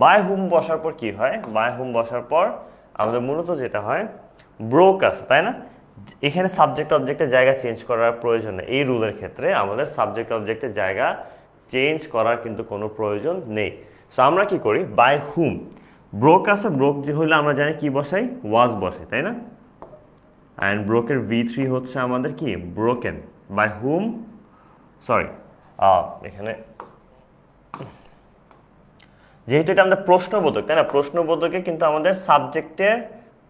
বাই হুম বসার পর কি হয়, বাই হুম বসার পর আমাদের মূলত যেটা হয় ব্রোক আছে, তাই না? এখানে সাবজেক্ট অবজেক্টের জায়গা চেঞ্জ করার প্রয়োজন নেই। এই রুলের ক্ষেত্রে আমাদের সাবজেক্ট অবজেক্টের জায়গা চেঞ্জ করার কিন্তু কোনো প্রয়োজন নেই। সো আমরা কি করি, বাই হুম ব্রোক আছে, ব্রোক যে হইলে আমরা জানি কি বসাই, ওয়াজ বসাই, তাই না? অ্যান্ড ব্রোকের V3 হচ্ছে আমাদের কি, ব্রোকেন। বাই হুম, সরি এখানে যেহেতু এটা আমাদের প্রশ্নবোধক, তাই না? প্রশ্নবোধকে কিন্তু আমাদের সাবজেক্টের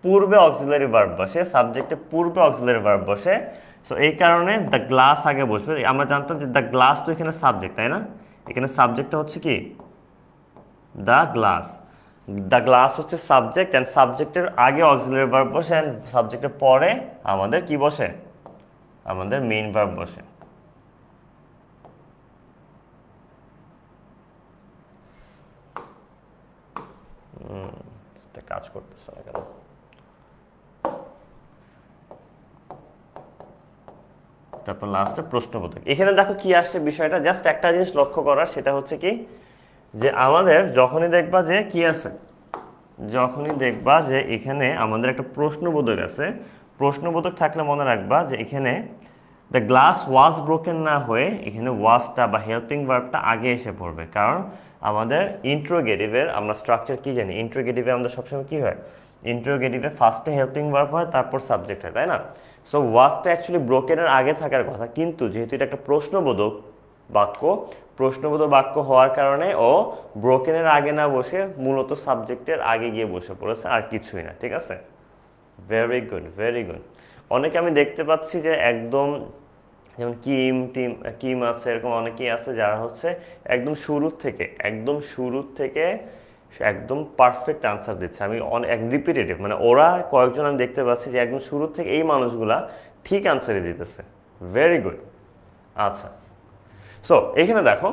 পূর্বে অক্সিলারি ভার্ব বসে, সাবজেক্টের পূর্বে অক্সিলারি ভার্ব বসে। সো এই কারণে দ্য গ্লাস আগে বসবে। আমরা জানতাম যে দ্য গ্লাস তো এখানে সাবজেক্ট, তাই না? এখানে সাবজেক্টটা হচ্ছে কি দ্য গ্লাস। দ্য গ্লাস হচ্ছে সাবজেক্ট, অ্যান্ড সাবজেক্টের আগে অক্সিলারি ভার্ব বসে, অ্যান্ড সাবজেক্টের পরে আমাদের কি বসে, আমাদের মেইন ভার্ব বসে। কাজ করতেছে না কেন? তারপর লাস্টে প্রশ্নবোধক। এখানে দেখো কি আসছে বিষয়টা, জাস্ট একটা জিনিস লক্ষ্য করার, সেটা হচ্ছে কি যে আমাদের যখনই দেখবা যে কি আছে, যখনই দেখবা যে এখানে আমাদের একটা প্রশ্নবোধক আছে, প্রশ্নবোধক থাকলে মনে রাখবা যে এখানে দ্য গ্লাস ওয়াজ ব্রোকেন না হয়ে এখানে ওয়াজটা বা হেল্পিং ভার্বটা আগে এসে পড়বে। কারণ আমাদের ইন্ট্রোগেটিভের আমরা স্ট্রাকচার কি জানি, ইন্ট্রোগেটিভে আমাদের সবসময় কি হয়, ইন্ট্রোগেটিভে ফার্স্টে হেল্পিং ভার্ব হয়, তারপর সাবজেক্ট হয়, তাই না? সো ওয়াজটা অ্যাকচুয়ালি ব্রোকেনের আগে থাকার কথা, কিন্তু যেহেতু এটা একটা প্রশ্নবোধক বাক্য, প্রশ্নবোধক বাক্য হওয়ার কারণে ও ব্রোকেনের আগে না বসে মূলত সাবজেক্টের আগে গিয়ে বসে পড়েছে, আর কিছুই না। ঠিক আছে, ভেরি গুড, ভেরি গুড। অনেকে আমি দেখতে পাচ্ছি যে একদম, যেমন কিম আছে, এরকম অনেকেই আছে যারা হচ্ছে একদম শুরুর থেকে একদম পারফেক্ট আনসার দিচ্ছে। আমি অনেক রিপিটেটিভ, মানে ওরা কয়েকজন আমি দেখতে পাচ্ছি যে একদম শুরুর থেকে এই মানুষগুলা ঠিক আনসারই দিতেছে। Very good. আচ্ছা, সো এখানে দেখো,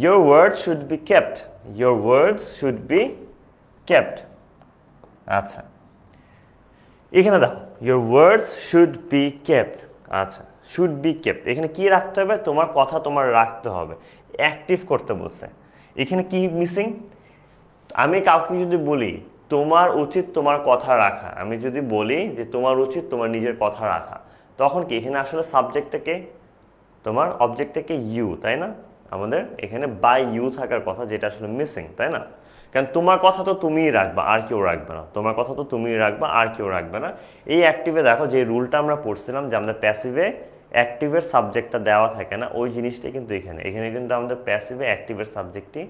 your words should be kept, your words should be kept। আচ্ছা, এখানে দেখো your words should be kept। আচ্ছা, should be kept, এখানে কি রাখতে হবে, তোমার কথা তোমার রাখতে হবে, অ্যাক্টিভ করতে বলছে। এখানে কি মিসিং, আমি কাউকে যদি বলি তোমার উচিত তোমার কথা রাখা, আমি যদি বলি যে তোমার উচিত তোমার নিজের কথা রাখা, তখন কি এখানে আসলে সাবজেক্টটাকে, তোমার অবজেক্টটাকে ইউ, তাই না? আমাদের এখানে বাই ইউ থাকার কথা, যেটা আসলে মিসিং, তাই না? কারণ তোমার কথা তো তুমিই রাখবা, আর কেউ রাখবে না। তোমার কথা তো তুমিই রাখবা, আর কেউ রাখবে না। এই অ্যাক্টিভে দেখো যে রুলটা আমরা পড়ছিলাম যে আমাদের প্যাসিভে অ্যাক্টিভের সাবজেক্টটা দেওয়া থাকে না, ওই জিনিসটাই কিন্তু এখানে কিন্তু আমাদের প্যাসিভে অ্যাক্টিভের সাবজেক্টটি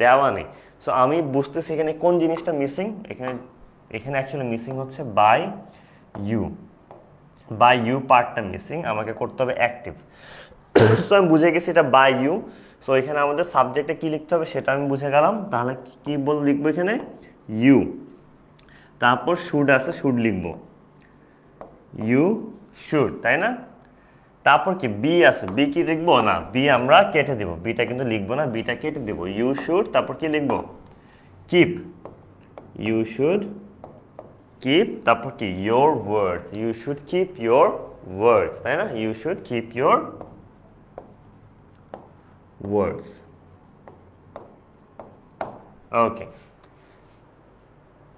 দেওয়া নেই। সো আমি বুঝতেছি এখানে কোন জিনিসটা মিসিং, এখানে অ্যাকচুয়ালি মিসিং হচ্ছে বাই ইউ, বাই ইউ পার্টটা মিসিং, আমাকে করতে হবে অ্যাক্টিভ। সো আমি বুঝে গেছি এটা বাই ইউ। সো এখানে আমাদের সাবজেক্টে কি লিখতে হবে সেটা আমি বুঝে গেলাম। তাহলে কি লিখবো এখানে, ইউ, তারপর শুড আছে, শুড লিখবো, ইউ শুড, তাই না? তারপর কি বি আছে, বি কি লিখবো না, বি আমরা কেটে দেবো, বিটা কিন্তু লিখবো না, বিটা কেটে দেবো। ইউ শুড, তারপর কি লিখবো, কিপ, ইউ শুড কিপ, তারপর কি your words, you should keep your words, তাই না? You should keep your words. Okay,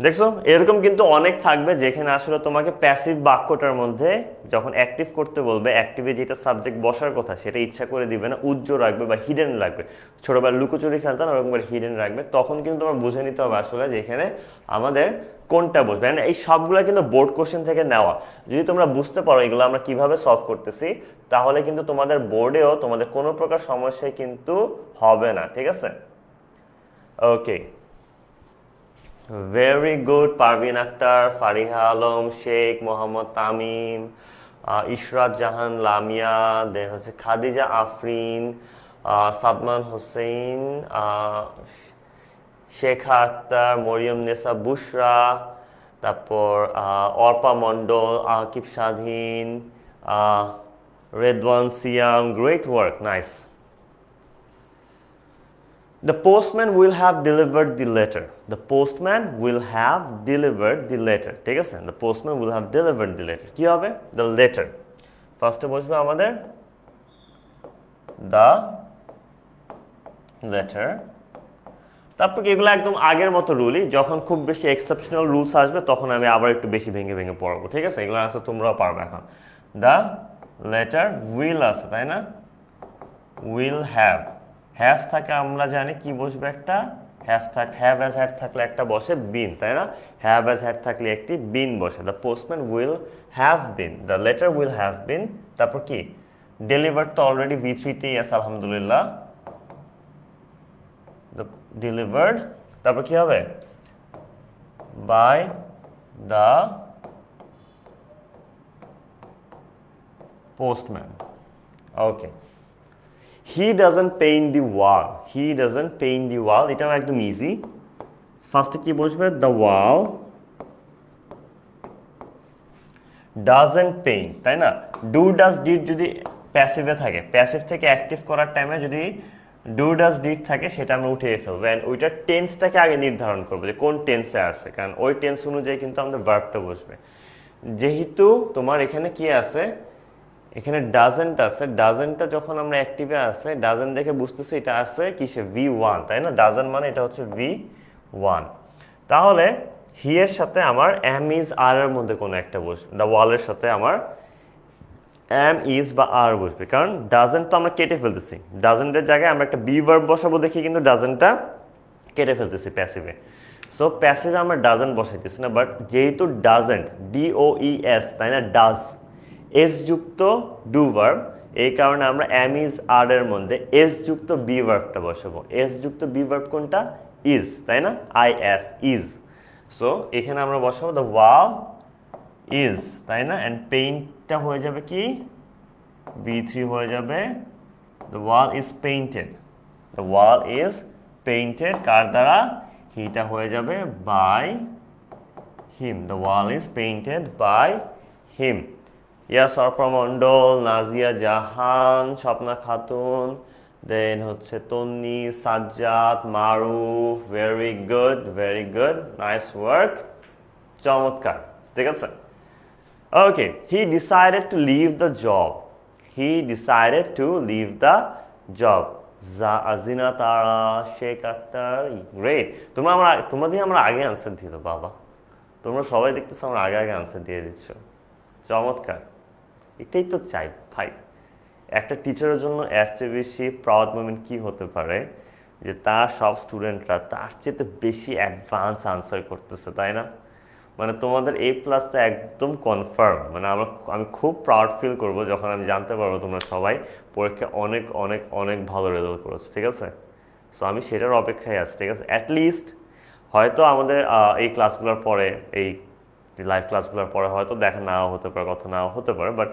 দেখছো এরকম কিন্তু অনেক থাকবে যেখানে আসলে তোমাকে প্যাসিভ বাক্যটার মধ্যে যখন অ্যাক্টিভ করতে বলবে, অ্যাক্টিভে যেটা সাবজেক্ট বসার কথা সেটা ইচ্ছা করে দিবে না, উজ্জ্বল রাখবে বা হিডেন রাখবে। ছোটবেলায় লুকোচুরি খেলতাম, ওরকম করে হিডেন রাখবে। তখন কিন্তু তোমার বুঝে নিতে হবে আসলে যে এখানে আমাদের কোনটা বসবে। এই সবগুলো কিন্তু বোর্ড কোশ্চেন থেকে নেওয়া। যদি তোমরা বুঝতে পারো এগুলো আমরা কিভাবে সলভ করতেছি, তাহলে কিন্তু তোমাদের বোর্ডেও তোমাদের কোনো প্রকার সমস্যায় কিন্তু হবে না। ঠিক আছে, ওকে, ভেরি গুড। পারভিন আক্তার, ফারিহা আলম শেখ, মোহাম্মদ তামিম, ইশরাত জাহান লামিয়া, দেন হচ্ছে খাদিজা আফরিন, সাদমান হোসেন, শেখা আক্তার, মরিয়ম নেসা বুশরা, তারপর Arpa Mondal, Akib Swadhin, Redwan Siam, great work, nice. The postman will have delivered the letter. The postman will have delivered the letter. ঠিক আছে, the postman will have delivered the letter. কি হবে, the letter ফার্স্টে বসবে আমাদের দ্য লেটার। তারপর এগুলো একদম আগের মতো রুলই, যখন খুব বেশি এক্সেপশনাল রুলস আসবে তখন আমি আবার একটু বেশি ভেঙে ভেঙে পড়বো, ঠিক আছে? এগুলো আছে তোমরাও পারবে এখন। দ্য লেটার উইল আছে, তাই না? উইল হ্যাভ, হ্যাভ থাকে আমরা জানি কি বসবে একটা, হ্যাভ অ্যাজ হ্যাড থাকলে একটা বসে বিন, তাই না? হ্যাভ অ্যাজ হ্যাড থাকলে একটি বিন বসে। The postman will have bin, the letter will have বিন। তারপর কি ডেলিভার তো অলরেডি V3তেই আছে আলহামদুলিল্লাহ, delivered। তারপর কি হবে? by the postman। Okay, he doesn't paint the wall, he doesn't paint the wall, এটাও একদম ইজি। ফার্স্টে কি বসবে? the wall doesn't paint, তাই না? do does did যদি প্যাসিভে থাকে, প্যাসিভ থেকে অ্যাক্টিভ করার টাইমে যদি ডু ডাজ ডিড থাকে সেটা আমরা উঠিয়ে ফেলবো, অ্যান্ড ওইটার টেন্সটাকে আগে নির্ধারণ করবো যে কোন টেন্সে আছে, কারণ ওই টেন্স অনুযায়ী কিন্তু আমাদের ভার্বটা বসবে। যেহেতু তোমার এখানে কি আছে, এখানে ডাজেন্ট আছে, ডাজেন্টটা যখন আমরা অ্যাক্টিভে আছে, ডাজেন্ট দেখে বুঝতেছি এটা আছে কিসে? V1, তাই না? ডাজেন্ট মানে এটা হচ্ছে V1। তাহলে হি এর সাথে আমার এম ইজ আর এর মধ্যে কোনো একটা বসবে, দ্য ওয়ালের সাথে আমার এম ইজ বা আর বসবে, কারণ ডাজেন্ট তো আমরা কেটে ফেলতেছি, ডাজেন্টের জায়গায় আমরা একটা বি ভার্ব বসাবো দেখি, কিন্তু ডাজেন্টটা কেটে ফেলতেছি প্যাসিভে। সো প্যাসিভে আমরা ডাজেন্ট বসাইতেছি না, বাট যেহেতু ডাজেন্ট DOES, তাই না? ডাজ এস যুক্ত ডু ভার্ব, এই কারণে আমরা এম ইজ আর এর মধ্যে এস যুক্ত বি ভার্বটা বসাবো। এস যুক্ত বি ভার্ব কোনটা? ইজ, তাই না? IS, is. সো এখানে আমরা বসাবো দ্য ওয়াল ইজ, তাই না? অ্যান্ড পেইন্টটা হয়ে যাবে কি? V3 হয়ে যাবে the wall is painted, the wall is painted কার দ্বারা? হিটা হয়ে যাবে by him, the wall is painted by him. Yes Arpa Mondal, Nazia Jahan, Swapna Khatun, then হচ্ছে Tonni, Sajjad, Maruf, very good, nice work, চমৎকার, ঠিক আছে। Okay, he decided to leave the job. He decided to leave the job. Azina Tara, Sheikh Akhtar, great. তোমাদের আমরা আগে আনসার দিল বাবা, তোমরা সবাই দেখতেছো আমরা আগে আনসার দিয়ে দিচ্ছ, চমৎকার। এটাই তো চাই ভাই, একটা টিচারের জন্য এর চেয়ে বেশি প্রাউড মোমেন্ট কি হতে পারে যে তার সব স্টুডেন্টরা তার চেয়ে বেশি অ্যাডভান্স আনসার করতেছে, তাই না? মানে তোমাদের A+ তো একদম কনফার্ম, মানে আমি খুব প্রাউড ফিল করব যখন আমি জানতে পারবো তোমরা সবাই পরীক্ষায় অনেক অনেক অনেক ভালো রেজাল্ট করেছো, ঠিক আছে? সো আমি সেটার অপেক্ষায় আছি, ঠিক আছে? অ্যাটলিস্ট হয়তো আমাদের এই ক্লাসগুলোর পরে, এই লাইভ ক্লাসগুলোর পরে হয়তো দেখা নাও হতে পারে, কথা নাও হতে পারে, বাট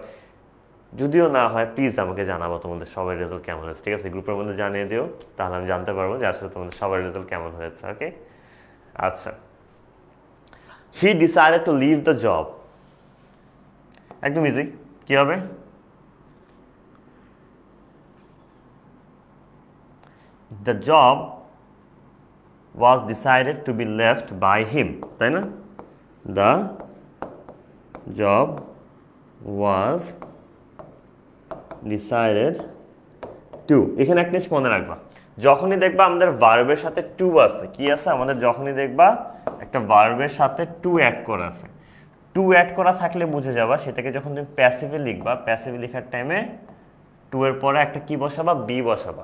যদিও না হয় প্লিজ আমাকে জানাবো তোমাদের সবার রেজাল্ট কেমন হয়েছে, ঠিক আছে? গ্রুপের মধ্যে জানিয়ে দিও, তাহলে আমি জানতে পারবো যে আসলে তোমাদের সবার রেজাল্ট কেমন হয়েছে। ওকে, আচ্ছা। He decided to leave the job, একদম ইজি। কি হবে? The job was decided to be left by him, তাই না? The job was decided to, এখানে একটা জিনিস মনে রাখবা, যখনই দেখবা আমাদের ভার্বের সাথে টু আছে, কি আছে আমাদের? যখনই দেখবা একটা ভার্বের সাথে টু অ্যাড করা আছে, টু অ্যাড করা থাকলে বুঝে যাবা সেটাকে যখন তুমি প্যাসিভে লিখবা, প্যাসিভে লেখার টাইমে টু এর পরে একটা কি বসাবা? বি বসাবা।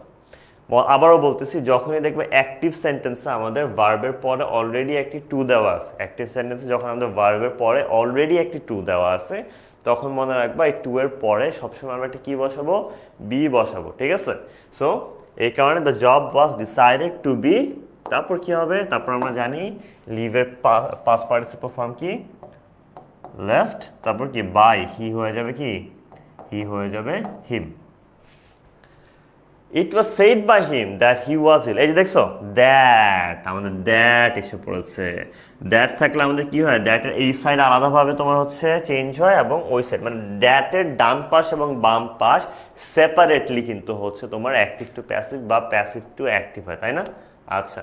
আবারও বলতেছি, যখনই দেখবে অ্যাক্টিভ সেন্টেন্সে আমাদের ভার্বের পরে অলরেডি একটি টু দেওয়া আছে, অ্যাক্টিভ সেন্টেন্সে যখন আমাদের ভার্বের পরে অলরেডি একটি টু দেওয়া আছে, তখন মনে রাখবা এই টু এর পরে সবসময় আমরা একটা কি বসাবো? বি বসাবো, ঠিক আছে? সো এই কারণে the job was decided to be, তারপর কি হবে? তারপর আমরা জানি লিভের পাস্ট পার্টিসিপল ফর্ম কি? লেফট, তারপর কি? বাই, হি হয়ে যাবে কি? হি হয়ে যাবে হিম। It was said by him that he was ill, এই যে দেখছো দ্যাট, আমাদের দ্যাট এসে পড়েছে। দ্যাট থাকলে আমাদের কি হয়? দ্যাটের এই সাইড আলাদাভাবে তোমার হচ্ছে চেঞ্জ হয়, এবং ওই সাইড মানে দ্যাটের ডান পাশ এবং বাম পাশ সেপারেটলি কিন্তু হচ্ছে তোমার অ্যাক্টিভ টু প্যাসিভ বা প্যাসিভ টু অ্যাক্টিভ হয়, তাই না? আচ্ছা,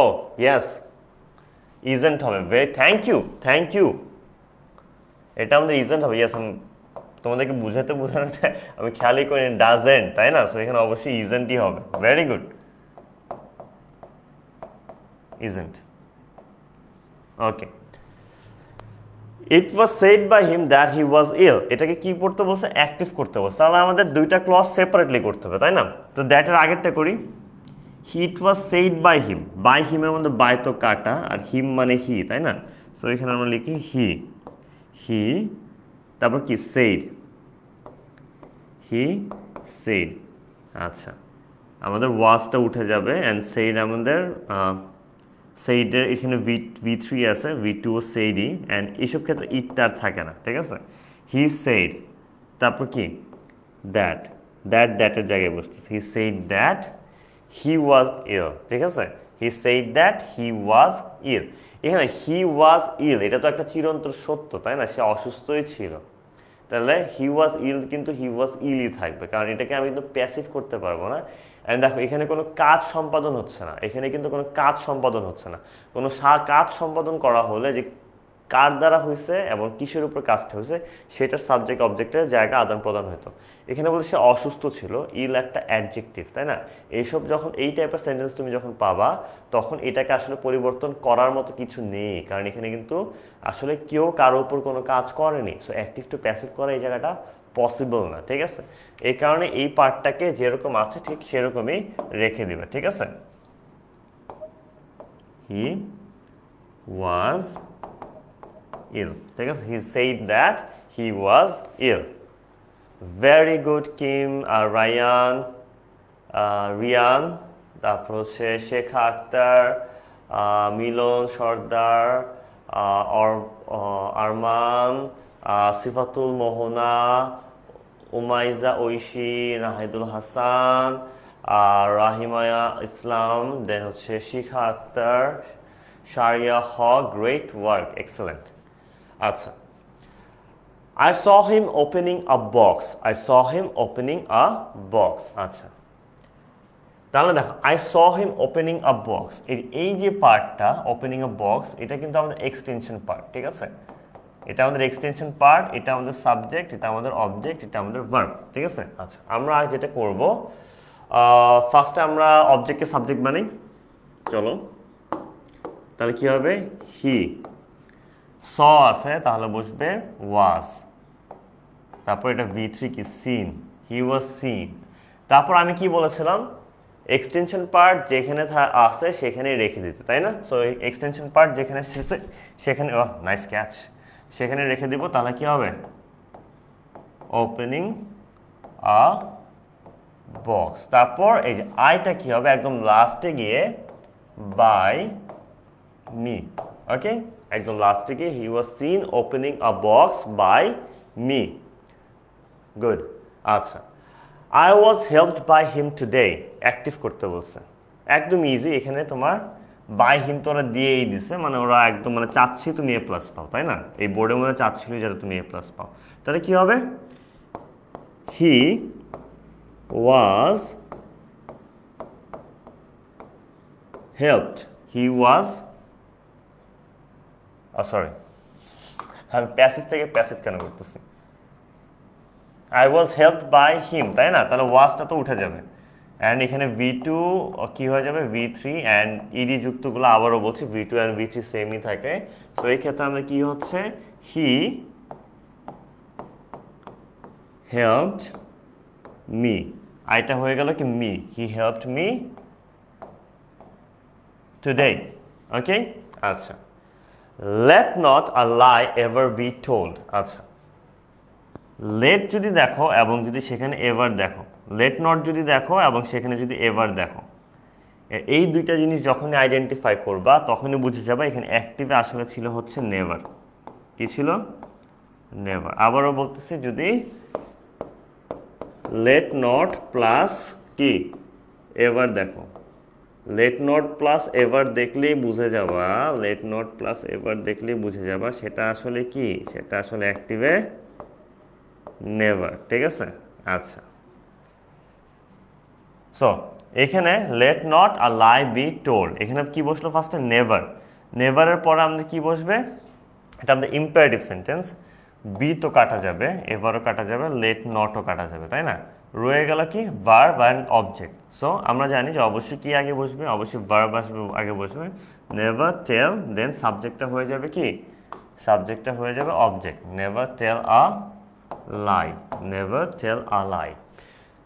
ও ইয়েস, ইজেন্ট হবে। Thank you, thank you. এটা আমাদের ইজেন্ট হবে। ইয়েস, তোমাদেরকে বোঝানোটা আমি খেয়ালই করি ডাজেন্ট, তাই না? সো এখানে অবশ্যই ইজেন্টই হবে। Very good, isn't. Okay, it was said by him that he was ill. এটাকে কি করতে বলছে? অ্যাক্টিভ করতে বলছে। তাহলে আমাদের দুইটা ক্লজ সেপারেটলি করতে হবে, তাই না? তো দ্যাটের আগেরটা করি। It was said by him. By হিমের মধ্যে বাই তো কাটা, আর হিম মানে হি, তাই না? সো এখানে আমরা লিখি হি, তারপর কি সেড, হি সেড। আচ্ছা, আমাদের ওয়াজটা উঠে যাবে, অ্যান্ড সেইড আমাদের সেইডের এখানে V3 আছে, V2 ও সেইডই, অ্যান্ড এইসব ক্ষেত্রে ইটটা আর থাকে না, ঠিক আছে? হি সেইড, তারপর কি দ্যাটের জায়গায় বসতেছে। He said that he was ইল, ঠিক আছে? He said that he was ইল। এখানে হি ওয়াজ ইল, এটা তো একটা চিরন্তর সত্য, তাই না? সে অসুস্থই ছিল। তাহলে হি ওয়াজ ইল কিন্তু হি ওয়াজ ইলই থাকবে, কারণ এটাকে আমি কিন্তু প্যাসিভ করতে পারবো না। অ্যান্ড দেখো এখানে কোনো কাজ সম্পাদন হচ্ছে না, এখানে কিন্তু কোনো কাজ সম্পাদন হচ্ছে না। কোনো কাজ সম্পাদন করা হলে যে কার দ্বারা হয়েছে এবং কিসের উপর কাজটা হয়েছে সেটার সাবজেক্ট অবজেক্টের জায়গা আদান প্রদান হতো। এখানে বলতে সে অসুস্থ ছিল, ইল একটা অ্যাডজেক্টিভ, তাই না? এইসব যখন এই টাইপের সেন্টেন্স তুমি যখন পাবা তখন এটাকে আসলে পরিবর্তন করার মতো কিছু নেই, কারণ এখানে কিন্তু আসলে কেউ কারোর উপর কোনো কাজ করেনি। সো অ্যাক্টিভ টু প্যাসিভ করা এই জায়গাটা পসিবল না, ঠিক আছে? এই কারণে এই পার্টটাকে যেরকম আছে ঠিক সেরকমই রেখে দিবে, ঠিক আছে? হি ওয়াজ ill, ঠিক আছে? He said that he was ill. Very good, Kim, Riyan, তারপর হচ্ছে শেখা আক্তার, মিলন সর্দার, আরমান, সিফাতুল মোহনা, উমাইজা ঐশী, নাহিদুল হাসান, রাহিমায়া ইসলাম, দেন হচ্ছে শিখা আক্তার, শারিয়া হক, গ্রেট ওয়ার্ক, এক্সেলেন্ট। আচ্ছা, I saw him opening a box. I saw him opening a box. আচ্ছা, তাহলে দেখো I saw him opening a box, এই যে পার্টটা opening a box, এটা কিন্তু আমাদের এক্সটেনশন পার্ট, ঠিক আছে? এটা আমাদের এক্সটেনশন পার্ট, এটা আমাদের সাবজেক্ট, এটা আমাদের অবজেক্ট, এটা আমাদের ভার্ব, ঠিক আছে? আচ্ছা, আমরা আজ যেটা করব, ফার্স্টে আমরা অবজেক্টকে সাবজেক্ট বানাই। চলো, তাহলে কি হবে? হি স আছে, তাহলে বসবে ওয়াজ, তারপর এটা V3 কি সিন, হি ওয়াজ সিন। তারপর আমি কি বলেছিলাম? এক্সটেনশন পার্ট যেখানে আছে সেখানেই রেখে দিতে, তাই না? সো এক্সটেনশন পার্ট যেখানে সেখানে, নাইস ক্যাচ, সেখানে রেখে দিব। তাহলে কি হবে? Opening a box. তারপর এই যে আইটা কি হবে? একদম লাস্টে গিয়ে বাই মি। ওকে, একদম লাস্টে গিয়ে he was seen opening a box by me. Good. আচ্ছা, I was helped by him today, active করতে বলছে, একদম ইজি। এখানে তোমার বাই হিম তো ওরা দিয়েই দিছে, মানে ওরা একদম মানে চাচ্ছি তুমি A+ পাও, তাই না? এই বোর্ডের মধ্যে চাচ্ছিল যাতে তুমি A+ পাও। তাহলে কি হবে? হি ওয়াজ হেল্পড, হি ওয়াজ, সরি আমি প্যাসিভ থেকে প্যাসিভ কেন করতেছি? I was helped by him, তাই না? তাহলে ওয়াজটা তো উঠে যাবে, অ্যান্ড এখানে V2 কি হয়ে যাবে? V3, অ্যান্ড ইডি যুক্তগুলো আবারও বলছি V2 অ্যান্ড V3 সেমই থাকে। তো এই ক্ষেত্রে আমরা কি হচ্ছে? হি হেল্পড মি, আইটা হয়ে গেল কি মি, হি হেল্পড মি টুডে। ওকে, আচ্ছা, let not a lie ever be told। আচ্ছা, লেট যদি দেখো এবং যদি সেখানে এভার দেখো, লেট নট যদি দেখো এবং সেখানে যদি এভার দেখো, এই দুইটা জিনিস যখনই আইডেন্টিফাই করবা তখনই বুঝে যাবে এখানে অ্যাক্টিভে আসলে ছিল হচ্ছে নেভার। কি ছিল? নেভার। আবারও বলতেছি, যদি লেট নট প্লাস কি এভার দেখো, লেট নট প্লাস এভার দেখলেই বুঝে যাবা, লেট নট প্লাস এভার দেখলেই বুঝে যাবা সেটা আসলে কি, সেটা আসলে অ্যাক্টিভে নেভার, ঠিক আছে? আচ্ছা, সো এখানে let not a lie be told, এখানে কি বসলো ফার্স্টে? নেভার। নেভারের পরে আমাদের কি বসবে? এটা আমাদের ইম্পারেটিভ সেন্টেন্স, বি তো কাটা যাবে, এভারও কাটা যাবে, লেট নটও কাটা যাবে, তাই না? রয়ে গেল কি ভার্ব অ্যান্ড অবজেক্ট। সো আমরা জানি যে অবশ্যই কি আগে বসবে, অবশ্যই ভার্ব আসবে আগে বসবে, নেভার টেল, দেন সাবজেক্টটা হয়ে যাবে কি, সাবজেক্টটা হয়ে যাবে অবজেক্ট, নেভার টেল আ লাই, নেভার টেল আ লাই।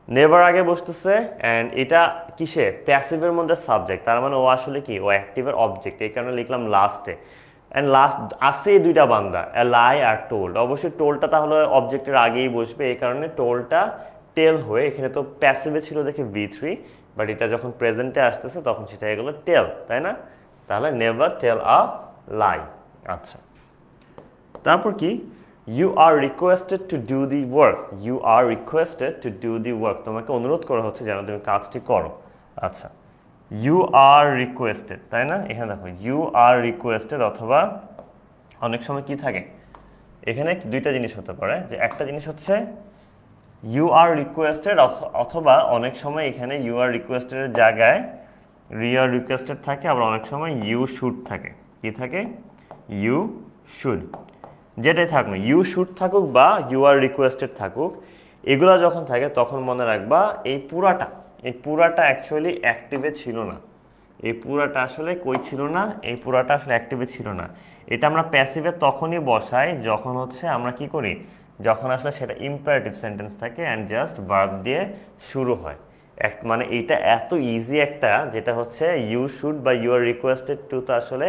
নেভার আগে বসতেছে অ্যান্ড এটা কিসে, প্যাসিভের মধ্যে সাবজেক্ট, তার মানে ও আসলে কি, ও অ্যাক্টিভের অবজেক্ট, এই কারণে লিখলাম লাস্টে। অ্যান্ড লাস্ট আসছে এই দুইটা বান্দা, লাই আর টোল্ড, অবশ্যই টোলটা তাহলে অবজেক্টের আগেই বসবে, এই কারণে টোলটা টেল হয়ে, এখানে তো প্যাসিভে ছিল দেখে V3, বাট এটা যখন প্রেজেন্টে আসতেছে তখন সেটা হয়ে গেল টেল, তাই না? তাহলে নেভার টেল আ লাই। আচ্ছা, তারপর কি, you are requested to do the work, you are requested to do the work, তোমাকে অনুরোধ করা হচ্ছে যেন তুমি কাজটি করো। আচ্ছা, ইউ আর রিকোয়েস্টেড, তাই না? এখানে দেখো ইউ আর রিকোয়েস্টেড, অথবা অনেক সময় কি থাকে এখানে, দুইটা জিনিস হতে পারে, যে একটা জিনিস হচ্ছে ইউ আর রিকোয়েস্টেড, অথবা অনেক সময় এখানে ইউ আর রিকোয়েস্টেডের জায়গায় রিয়ার রিকোয়েস্টেড থাকে, আবার অনেক সময় ইউ শুড থাকে। কি থাকে? ইউ শুড, যেটাই থাকুক না, ইউ শুড থাকুক বা ইউ আর রিকোয়েস্টেড থাকুক, এগুলা যখন থাকে তখন মনে রাখবা এই পুরাটা অ্যাকচুয়ালি অ্যাক্টিভে ছিল না, এই পুরাটা আসলে কই ছিল না, এই পুরাটা আসলে অ্যাক্টিভে ছিল না। এটা আমরা প্যাসিভে তখনই বসাই যখন হচ্ছে আমরা কি করি, যখন আসলে সেটা ইম্পারেটিভ সেন্টেন্স থাকে অ্যান্ড জাস্ট ভার্ব দিয়ে শুরু হয়। মানে এটা এত ইজি একটা, যেটা হচ্ছে ইউ শুড বা ইউ আর রিকোয়েস্টেড টু, তো আসলে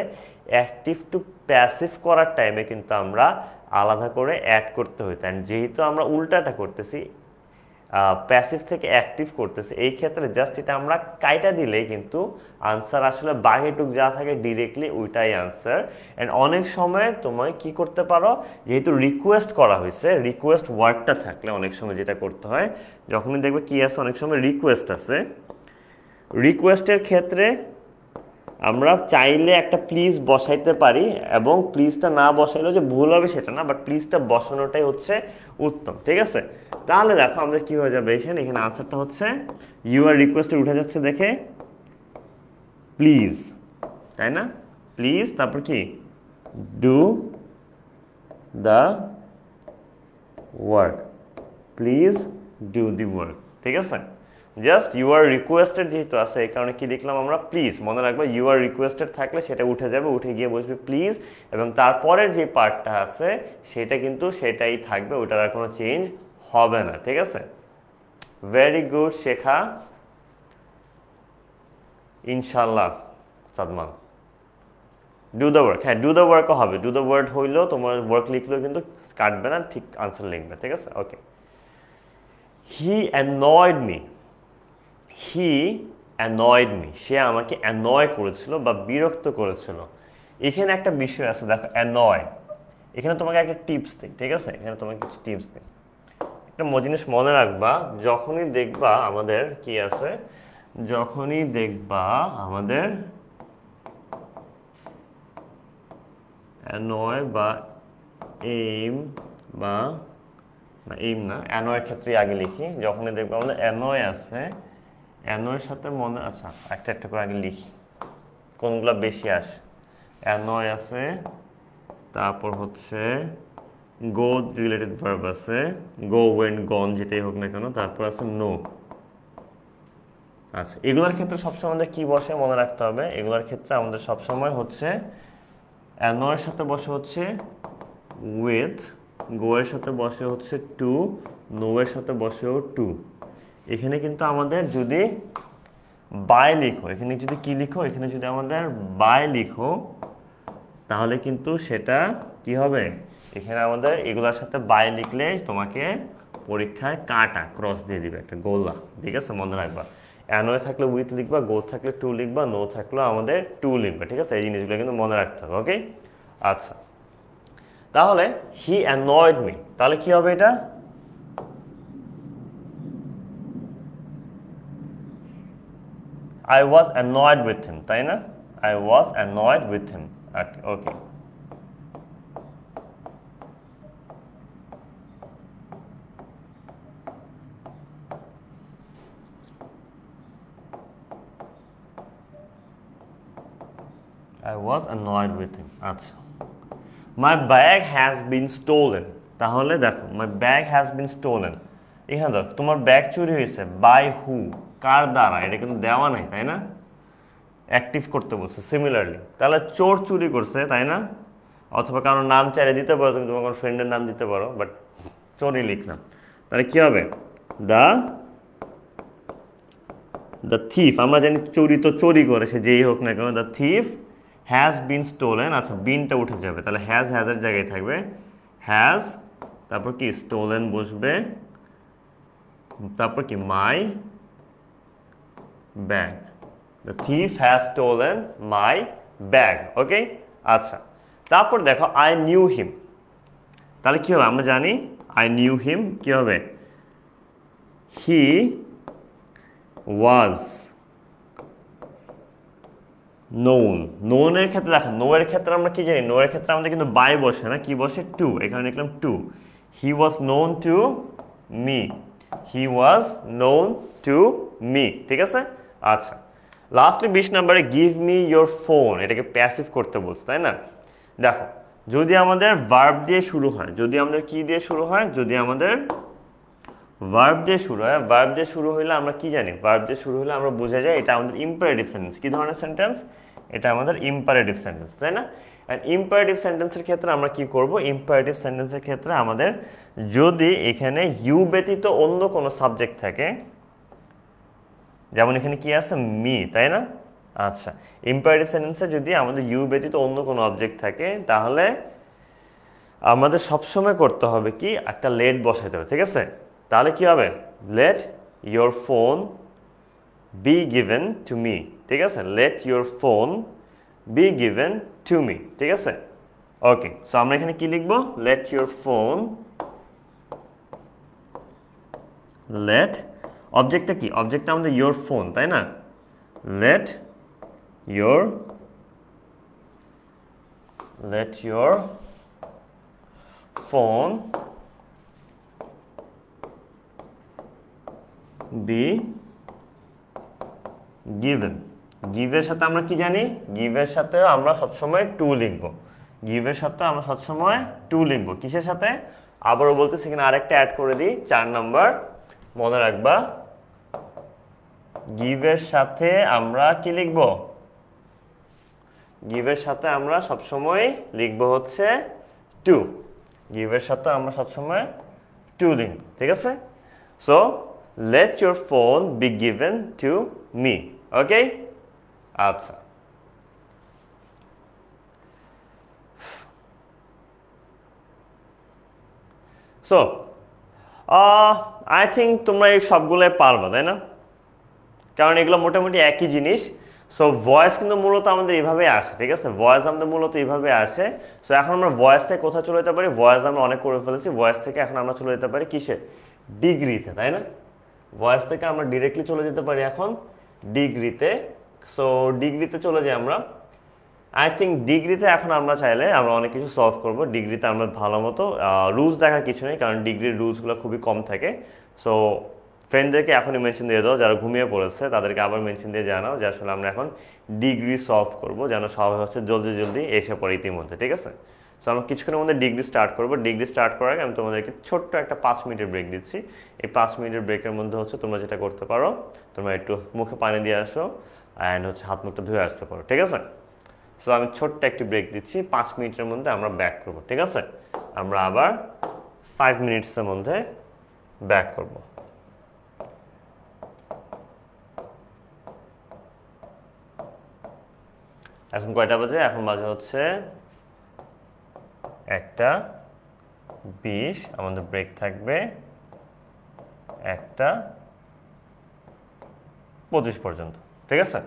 অ্যাক্টিভ টু প্যাসিভ করার টাইমে কিন্তু আমরা আলাদা করে অ্যাড করতে হইতো, অ্যান্ড যেহেতু আমরা উল্টাটা করতেছি, প্যাসিভ থেকে অ্যাক্টিভ করতেছে, এই ক্ষেত্রে জাস্ট এটা আমরা কাইটা দিলেই কিন্তু আনসার আসলে বাকিটুক যা থাকে ডিরেক্টলি ওইটাই আনসার। অ্যান্ড অনেক সময় তোমায় কি করতে পারো, যেহেতু রিকোয়েস্ট করা হয়েছে, রিকোয়েস্ট ওয়ার্ডটা থাকলে অনেক সময় যেটা করতে হয়, যখনই দেখবে কি আছে, অনেক সময় রিকোয়েস্ট আছে, রিকোয়েস্টের ক্ষেত্রে আমরা চাইলে একটা প্লিজ বসাইতে পারি, এবং প্লিজটা না বসাইলেও যে ভুল হবে সেটা না, বাট প্লিজটা বসানোটাই হচ্ছে উত্তম, ঠিক আছে? তাহলে দেখো আমাদের কি হয়ে যাবে, এখানে আনসারটা হচ্ছে ইউ আর রিকোয়েস্টে উঠে যাচ্ছে দেখে প্লিজ, তাই না? প্লিজ, তারপর কি, do the work, please do the work, ঠিক আছে? জাস্ট ইউ আর রিকোয়েস্টেড যেহেতু আছে, এই কারণে কি লিখলাম আমরা, প্লিজ। মনে রাখবে ইউ আর রিকোয়েস্টেড থাকলে সেটা উঠে যাবে, উঠে গিয়ে বসবে প্লিজ, এবং তারপরের যে পার্টটা আছে সেটা কিন্তু সেটাই থাকবে, ওটার আর কোনো চেঞ্জ হবে না, ঠিক আছে? ভেরি গুড শেখা, ইনশাল্লাহ সাদমান। ডু দ্য ওয়ার্ক, হ্যাঁ ডু দ্য ওয়ার্কও হবে, ডু দ্য ওয়ার্ড হইলেও তোমার ওয়ার্ক লিখলেও কিন্তু কাটবে না, ঠিক আনসার লিখবে, ঠিক আছে? ওকে, হি অ্যানয়েড মি, হি অ্যানয়েড মি, সে আমাকে অ্যানয় করেছিল বা বিরক্ত করেছিল। এখানে একটা বিষয় আছে দেখো, অ্যানয়, এখানে তোমাকে একটা টিপস দিই, ঠিক আছে? এখানে তোমাকে কিছু টিপস দিই, একটা জিনিস মনে রাখবা, যখনই দেখবা আমাদের কি আছে, যখনই দেখবা আমাদের অ্যানয় বা এইম, বা না এইম না, অ্যানয়ের ক্ষেত্রে আগে লিখি, যখনই দেখবা আমাদের অ্যানয় আছে, অ্যানয়ের সাথে মনে, আচ্ছা একটা একটা করে আগে লিখি কোনগুলো বেশি আসে। অ্যানয় আছে, তারপর হচ্ছে গো রিলেটেড ভার্ব আছে, গো, ওয়েন্ট, গন, যেটাই হোক না কেন, তারপর আছে নো। আচ্ছা, এগুলোর ক্ষেত্রে সবসময় আমাদের কি বসে মনে রাখতে হবে, এগুলোর ক্ষেত্রে আমাদের সবসময় হচ্ছে অ্যানয়ের সাথে বসে হচ্ছে উইথ, গো এর সাথে বসে হচ্ছে টু, নো এর সাথে বসেও টু। এখানে কিন্তু আমাদের যদি বাই লিখো, এখানে যদি কি লিখো, এখানে যদি আমাদের বাই লিখো, তাহলে কিন্তু সেটা কি হবে, এখানে আমাদের এগুলোর সাথে বাই লিখলে তোমাকে পরীক্ষায় কাটা ক্রস দিয়ে দিবে, একটা গোলা, ঠিক আছে? মনে রাখবা, অ্যানয় থাকলে উইথ লিখবা, গো থাকলে টু লিখবা, নো থাকলেও আমাদের টু লিখবা, ঠিক আছে? এই জিনিসগুলো কিন্তু মনে রাখতে হবে, ওকে? আচ্ছা, তাহলে হি অ্যানয়েড মি, তাহলে কি হবে এটা, I was annoyed with him, তাই না? I was annoyed with him. Okay. I was annoyed with him. আচ্ছা, my bag has been stolen. তাহলে দেখো my bag has been stolen, এখানে দেখো তোমার ব্যাগ চুরি হয়েছে, বাই হু, কার দ্বারা, এটা কিন্তু দেওয়া নাই তাই না, অ্যাক্টিভ করতে বলছে। সিমিলারলি তাহলে চোর চুরি করছে তাই না, অথবা কারোর নাম চাইলে দিতে পারো, তুমি তোমার কোনো ফ্রেন্ডের নাম দিতে পারো, বাট চোরই লিখলাম। তাহলে কি হবে, দ্য দ্য থিফ, আমরা জানি চুরি তো চুরি করে সে যেই হোক না কেন, the thief has been stolen, আচ্ছা বিনটা উঠে যাবে, তাহলে হ্যাজের জায়গায় থাকবে হ্যাজ, তারপর কি স্টোলেন বসবে, তারপর কি my bag, the thief has stolen my bag. Okay, আচ্ছা তারপর দেখো আই নিউ হিম, তাহলে কি হবে, আমরা জানি আই নিউ হিম কি হবে, হি ওয়াজ নোন, নোনের ক্ষেত্রে দেখো, নো এর ক্ষেত্রে আমরা কি জানি, নো এর ক্ষেত্রে আমাদের কিন্তু বাই বসে না, কি বসে, টু, এখানে লিখলাম to, he was known to me, he was known to me, ঠিক আছে। আচ্ছা লাস্টলি 20 নম্বরে গিভ মি ইয়োর ফোন, এটাকে প্যাসিভ করতে বলছে তাই না। দেখো যদি আমাদের ভার্ব দিয়ে শুরু হয়, যদি আমাদের কি দিয়ে শুরু হয়, যদি আমাদের ভার্ব দিয়ে শুরু হয়, ভার্ব দিয়ে শুরু হইলে আমরা কি জানি, ভার্ব দিয়ে শুরু হলে আমরা বুঝে যাই এটা আমাদের ইম্পারেটিভ সেন্টেন্স। কি ধরনের সেন্টেন্স, এটা আমাদের ইম্পারেটিভ সেন্টেন্স তাই না। অ্যান্ড ইম্পারেটিভ সেন্টেন্সের ক্ষেত্রে আমরা কি করব, ইম্পারেটিভ সেন্টেন্সের ক্ষেত্রে আমাদের যদি এখানে ইউ ব্যতীত অন্য কোনো সাবজেক্ট থাকে, যেমন এখানে কি আছে, মি তাই না। আচ্ছা ইম্পারেটিভ সেন্টেন্সে যদি আমাদের ইউ ব্যতীত অন্য কোনো অবজেক্ট থাকে, তাহলে আমাদের সবসময় করতে হবে কি, একটা লেট বসাইতে হবে, ঠিক আছে। তাহলে কি হবে, let your phone be given to me, ঠিক আছে, let your phone be given to me, ঠিক আছে। ওকে, সো আমরা এখানে কি লিখবো, লেট ইয়োর ফোন, লেট, অবজেক্টটা কি, অবজেক্টটা আমাদের ইয়োর ফোন তাই না, let your phone be given, গিভের সাথে আমরা কি জানি, গিভের সাথে আমরা সবসময় টু লিখবো, গিভের সাথে আমরা সবসময় টু লিখবো, কিসের সাথে, আবারও বলতেছি এখানে আরেকটা অ্যাড করে দিই, 4 নাম্বার মনে রাখবা, গিভের সাথে আমরা কি লিখবো, গিভের সাথে আমরা সবসময় লিখবো হচ্ছে টু, গিভের সাথে আমরা সবসময় টু লিখব, ঠিক আছে। So let your phone be given to me, okay. আচ্ছা সো আই থিঙ্ক তোমরা এই সবগুলোই পারবা তাই না, কারণ এগুলো মোটামুটি একই জিনিস। সো ভয়েস কিন্তু মূলত আমাদের এইভাবে আসে, ঠিক আছে, ভয়েস আমাদের মূলত এইভাবে আসে। সো এখন আমরা ভয়েস থেকে কোথায় চলে যেতে পারি, ভয়েস আমরা অনেক করে ফেলেছি, ভয়েস থেকে এখন আমরা চলে যেতে পারি কিসে, ডিগ্রিতে তাই না। ভয়েস থেকে আমরা ডিরেক্টলি চলে যেতে পারি এখন ডিগ্রিতে। সো ডিগ্রিতে চলে যাই আমরা, আই থিঙ্ক ডিগ্রিতে এখন আমরা চাইলে আমরা অনেক কিছু সলভ করব। ডিগ্রিতে আমরা ভালো মতো রুলস দেখার কিছু নেই, কারণ ডিগ্রির রুলসগুলো খুবই কম থাকে। সো ফ্রেন্ডদেরকে এখনই মেনশন দিয়ে দাও, যারা ঘুমিয়ে পড়েছে তাদেরকে আবার মেনশন দিয়ে জানাও যে আসলে আমরা এখন ডিগ্রি সলভ করব, যেন সবাই হচ্ছে জলদি জলদি এসে পড়ে ইতিমধ্যে, ঠিক আছে। সো আমরা কিছুক্ষণের মধ্যে ডিগ্রি স্টার্ট করবো। ডিগ্রি স্টার্ট করার আগে আমি তোমাদেরকে ছোট্ট একটা 5 মিনিটের ব্রেক দিচ্ছি। এই 5 মিনিটের ব্রেকের মধ্যে হচ্ছে তোমরা যেটা করতে পারো, তোমরা একটু মুখে পানি দিয়ে আসো অ্যান্ড হচ্ছে হাত মুখটা ধুয়ে আসতে পারো, ঠিক আছে। সো আমি ছোট্ট একটি ব্রেক দিচ্ছি, 5 মিনিটের মধ্যে আমরা ব্যাক করব, ঠিক আছে। আমরা আবার 5 মিনিটসের মধ্যে ব্যাক করব। এখন কয়টা বাজে, এখন বাজে হচ্ছে 1:20, আমাদের ব্রেক থাকবে 1:25 পর্যন্ত, ঠিক আছে।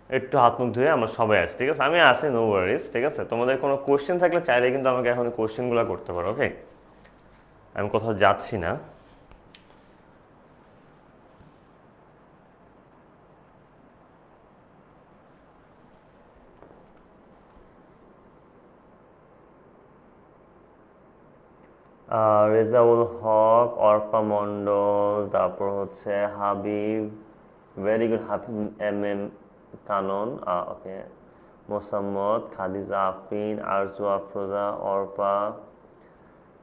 একটু হাত মুখ ধুয়ে আমরা সবাই আছি, ঠিক আছে, আমি আসি, নো ওয়ারিজ, ঠিক আছে। তোমাদের কোনো কোশ্চেন থাকলে চাইলে কিন্তু আমাকে এখন কোশ্চেনগুলো করতে পারো, ওকে। আমি কোথাও যাচ্ছি না। রেজাউল হক, অর্পা মন্ডল, তারপর হচ্ছে Habib, very good, Habib MM কানন, ওকে, মোসাম্মদ, খাদিজা আফরিন, আরজু আফরোজা, অর্পা,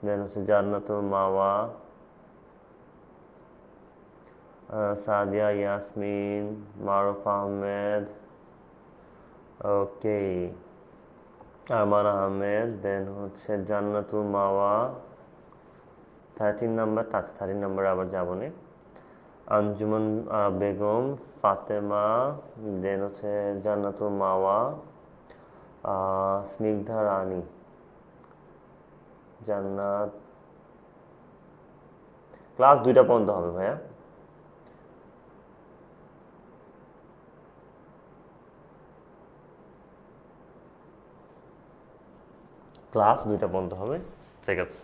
দেন হচ্ছে জান্নাতুল মাওয়া, সাদিয়া ইয়াসমিন, মারুফ আহমেদ, ওকে, আরমান আহমেদ, দেন হচ্ছে জান্নাতুল মাওয়া 13 নাম্বার, 13 নাম্বার আবার যাবো নে, আঞ্জুমান বেগম, ফাতেমা, দেন হচ্ছে জান্নাতুল মাওয়া, স্নিগ্ধা রানী, জান্নাত। ক্লাস 2টা পর্যন্ত হবে ভাইয়া। ক্লাস 2টা পর্যন্ত হবে। ঠিক আছে।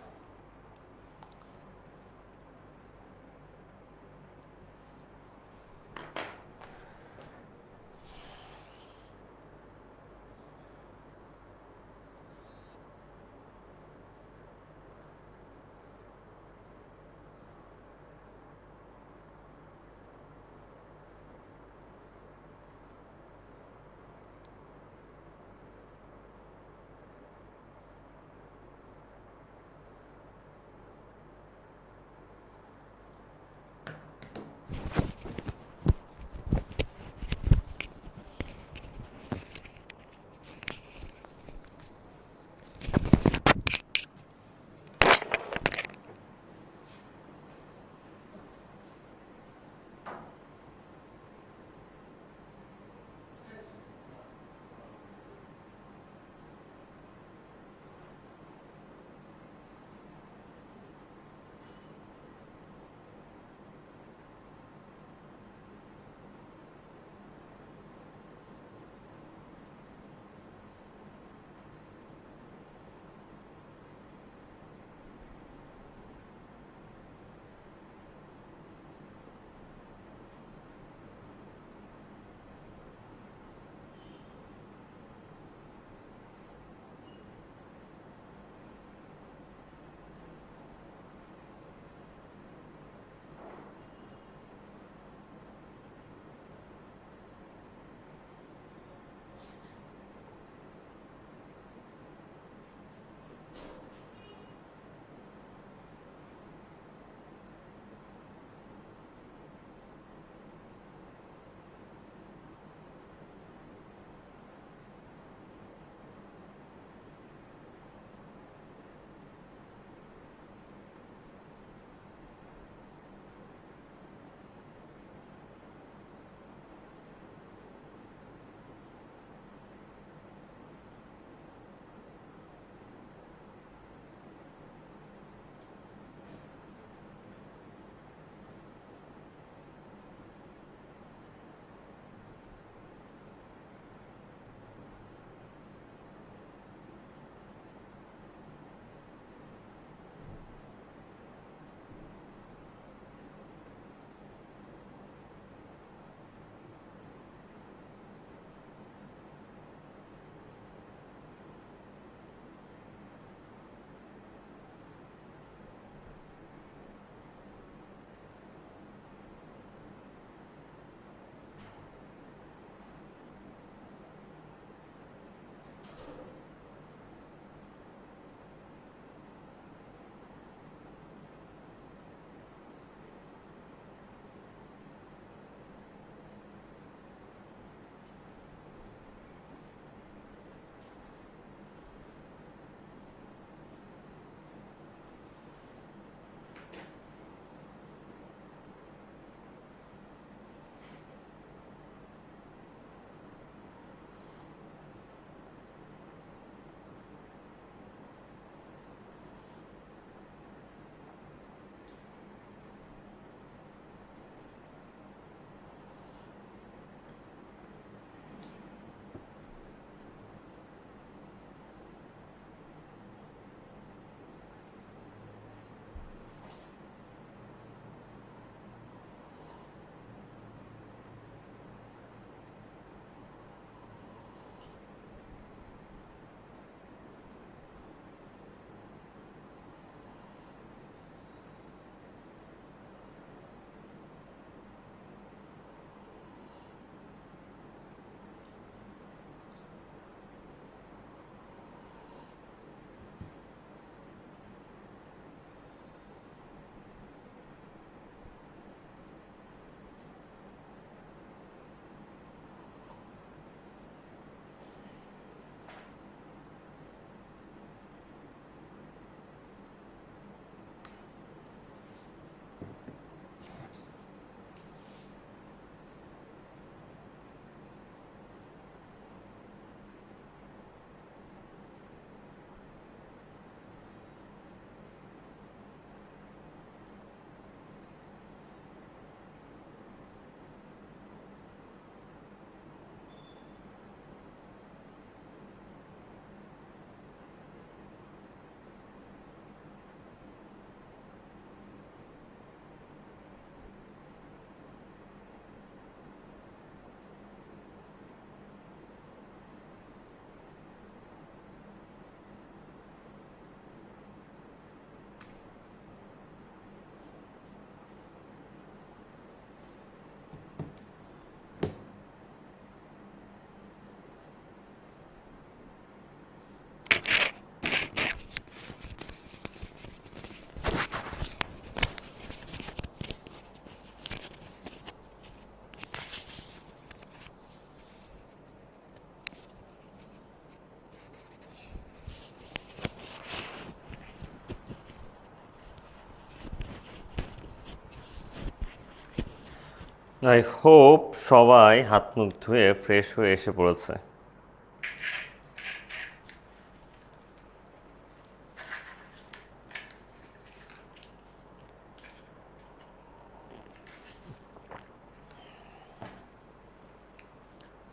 আই হোপ সবাই হাত মুখ ধুয়ে ফ্রেশ হয়ে এসে পড়েছে।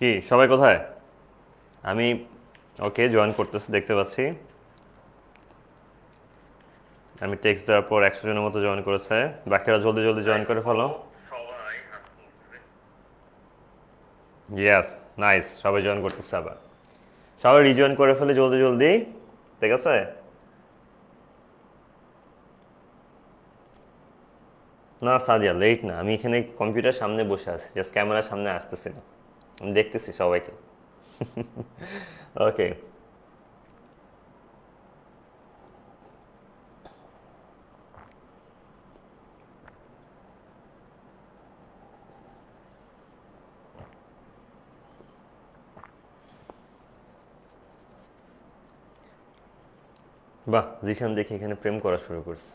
কি সবাই কোথায়? আমি ওকে জয়েন করতেছি, দেখতে পাচ্ছি। আমি টেক্সট দেওয়ার পর 100 জনের মতো জয়েন করেছে। বাকিরা জলদি জলদি জয়েন করে ফেলো। ইয়েস, নাইস, সবাই জয়েন করতেছে। আবার সবাই রিজয়েন করে ফেলে জলদি জলদি, ঠিক আছে? না সাদিয়া, লেট না, আমি এখানে কম্পিউটার সামনে বসে আছি, জাস্ট ক্যামেরার সামনে আসতেছি না, আমি দেখতেছি সবাইকে। ওকে, বাহ, জিশান দেখি এখানে প্রেম করা শুরু করছে।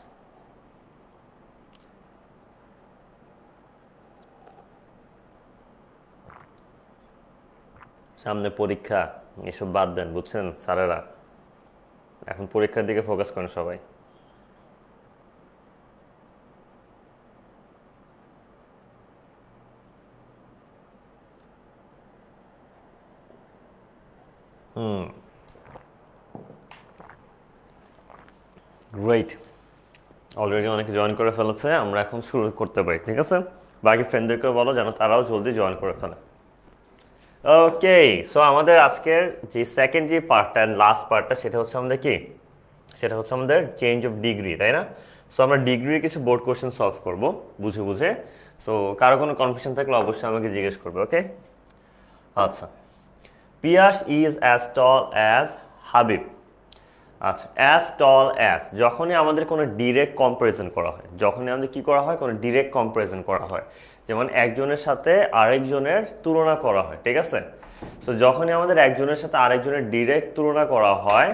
সামনে পরীক্ষা, এসব বাদ দেন, বুঝছেন স্যারেরা? এখন পরীক্ষার দিকে ফোকাস করেন সবাই। গ্রেট, অলরেডি অনেকে জয়েন করে ফেলেছে, আমরা এখন শুরু করতে পারি, ঠিক আছে? বাকি ফ্রেন্ডদেরকেও বলো যেন তারাও জলদি জয়েন করে ফেলে। ওকে, সো আমাদের আজকের যে সেকেন্ড যে পার্টটা অ্যান্ড লাস্ট পার্টটা, সেটা হচ্ছে আমাদের কি, সেটা হচ্ছে আমাদের চেঞ্জ অফ ডিগ্রি, তাই না? সো আমরা ডিগ্রির কিছু বোর্ড কোশ্চেন সলভ করবো বুঝে বুঝে। সো কারো কোনো কনফিউশন থাকলে অবশ্যই আমাকে জিজ্ঞেস করবে, ওকে? আচ্ছা, Piyas is as tall as Habib. আচ্ছা, অ্যাজ টল অ্যাজ, যখনই আমাদের কোনো ডিরেক্ট কম্পারিজন করা হয়, যখনই আমাদের কী করা হয়, কোনো ডিরেক্ট কম্পারিজন করা হয়, যেমন একজনের সাথে আরেকজনের তুলনা করা হয়, ঠিক আছে? সো যখনই আমাদের একজনের সাথে আরেকজনের ডিরেক্ট তুলনা করা হয়,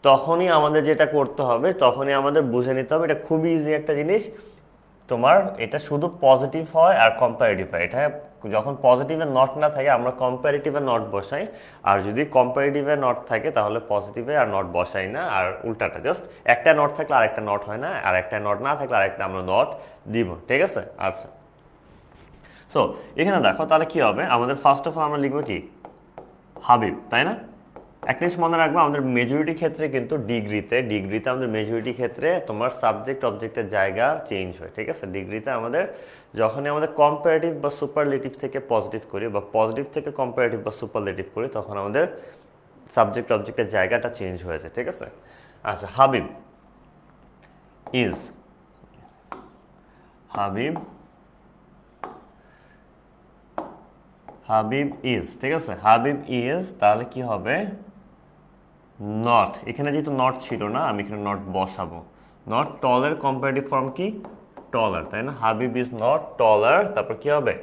তখনই আমাদের যেটা করতে হবে, তখনই আমাদের বুঝে নিতে হবে, এটা খুবই ইজি একটা জিনিস তোমার, এটা শুধু পজিটিভ হয় আর কম্পারেটিভ হয়। এটা যখন পজিটিভে নট না থাকে আমরা কম্পারেটিভে নট বসাই, আর যদি কম্পারেটিভে নট থাকে তাহলে পজিটিভে আর নট বসাই না, আর উল্টাটা, জাস্ট একটা নট থাকলে আরেকটা নট হয় না, আর একটা নট না থাকলে আরেকটা আমরা নট দিব, ঠিক আছে? আচ্ছা, সো এখানে দেখো তাহলে কি হবে, আমাদের ফার্স্ট অফ অল আমরা লিখবো কি, হাবিব, তাই না? একটা জিনিস মনে রাখবো, আমাদের মেজরিটি ক্ষেত্রে কিন্তু ডিগ্রিতে আমাদের মেজরিটি ক্ষেত্রে তোমার সাবজেক্ট অবজেক্টের জায়গা চেঞ্জ হয়, ঠিক আছে? ডিগ্রিতে আমাদের যখনই আমাদের কম্পারেটিভ বা সুপারলেটিভ থেকে পজিটিভ করি, বা পজিটিভ থেকে কম্পারেটিভ বা সুপারলেটিভ করি, তখন আমাদের সাবজেক্ট অবজেক্টের জায়গাটা চেঞ্জ হয়ে যায়, ঠিক আছে? আচ্ছা, হাবিব ইজ, হাবিব ইজ, ঠিক আছে? হাবিব ইজ, তাহলে কি হবে, নট, এখানে যেহেতু নট ছিল না আমি এখানে নট বসাবো। নট টলের কম্পারেটিভ ফর্ম কি, টলার, তাই না? হাবিব ইজ নট টলার, তারপর কি হবে,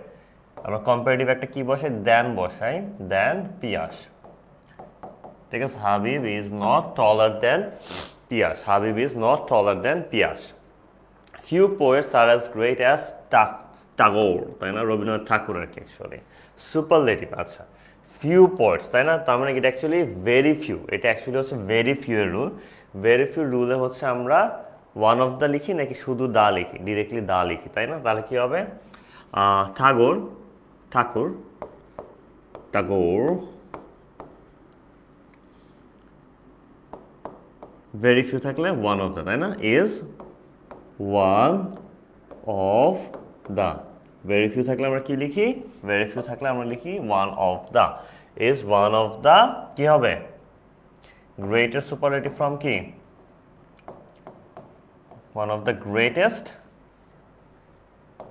আমরা কম্পারেটিভ একটা কি বসাই, দেন বসাই, দেন পিয়াস, ঠিক আছে? Habib is not taller than Piyas, Habib is not taller than Piyas. Few poets are as great as Tagore, তাই না? রবীন্দ্রনাথ ঠাকুর আর কি, অ্যাকচুয়ালি সুপারলেটিভ। আচ্ছা, ফিউ পোয়েটস, তাই না? তার মানে এটা অ্যাকচুয়ালি ভেরি ফিউ, এটা অ্যাকচুয়ালি হচ্ছে ভেরি ফিউ এর রুল। ভেরি ফিউ রুলে হচ্ছে আমরা ওয়ান অফ দ্য লিখি নাকি শুধু দা লিখি, ডিরেক্টলি দা লিখি, তাই না? তাহলে কি হবে, ঠাকুর ভেরি ফিউ থাকলে ওয়ান অফ দ্য, তাই না? Is one of the, very few থাকলে আমরা কি লিখি, ভেরি ফিউ থাকলে আমরা লিখি one of the, is one of the, কি হবে, গ্রেটেস্ট সুপারলেটিভ ফ্রম কি, one of the greatest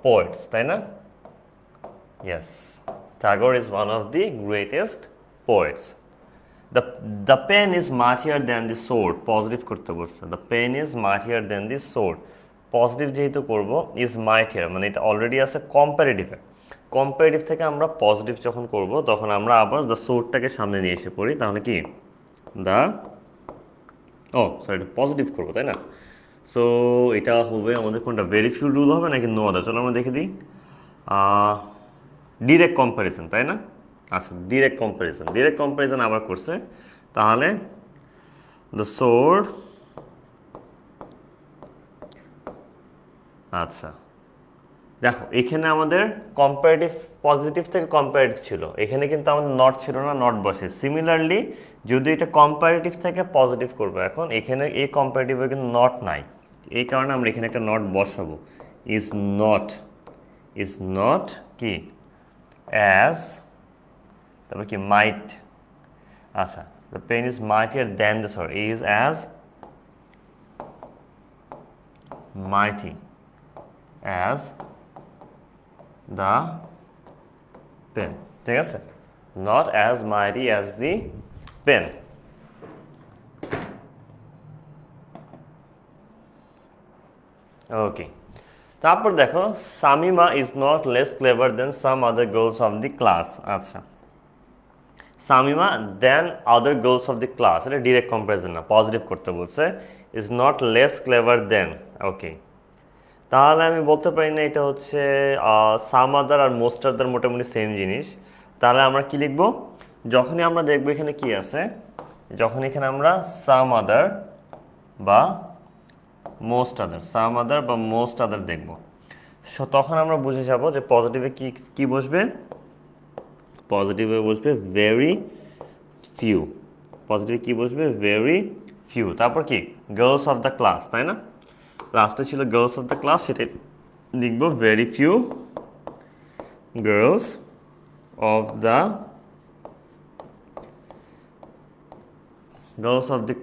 poets, তাই না? Yes, Tagore is one of the greatest poets. The pen is mightier than the sword, positive করতে বলছে, the pen is mightier than the sword, positive যেহেতু করব, ইজ মাইটিয়ার মানে এটা অলরেডি আছে কম্পারেটিভে, কম্পারেটিভ থেকে আমরা পজিটিভ যখন করব তখন আমরা আবার দ্য সোর্ডটাকে সামনে নিয়ে এসে পড়ি, তাহলে কি দ্য, ও সরি, এটা পজিটিভ করবো, তাই না? সো এটা হবে আমাদের কোনটা, ভেরি ফিউ রুল হবে নাকি নো আদার, চলো আমরা দেখে দিই। ডিরেক্ট কম্প্যারিজন, তাই না? আচ্ছা, ডিরেক্ট কম্প্যারিজন আবার করছে। তাহলে দ্য সোর্ড, আচ্ছা দেখো এখানে আমাদের কম্পারেটিভ পজিটিভ থেকে কম্পারেটিভ ছিল, এখানে কিন্তু আমাদের নট ছিল না, নট বসে। সিমিলারলি যদি এটা কম্পারেটিভ থেকে পজিটিভ করবো, এখন এখানে এই কম্পারেটিভে কিন্তু নট নাই, এই কারণে আমরা এখানে একটা নট বসাবো। ইজ নট কি অ্যাজ, তারপর কি মাইট, আচ্ছা the pen is mightier than the sword, is as mighty as the pen, ঠিক আছে? Not as mighty as the pen. Okay, তারপর দেখো Samima is not less clever then some other girls of the class. আচ্ছা, Samima then other girls of the class, এটা ডিরেক্ট কম্পারিজন না, পজিটিভ করতে বলছে। Is not less clever then, okay, তাহলে আমি বলতে পারি না এটা হচ্ছে সাম আদার আর মোস্ট আদার মোটামুটি সেম জিনিস। তাহলে আমরা কি লিখবো, যখনই আমরা দেখবো এখানে কি আছে, যখন এখানে আমরা সাম আদার বা মোস্ট আদার, সাম আদার বা মোস্ট আদার দেখবো, তখন আমরা বুঝে যাব যে পজিটিভে কি কি বসবে, পজিটিভে বসবে ভেরি ফিউ, পজিটিভে কি বসবে ভেরি ফিউ, তারপর কি গার্লস অফ দ্য ক্লাস, তাই না? লাস্টে ছিল গার্লস অফ দ্য ক্লাস, সেটা লিখবো very few girls of the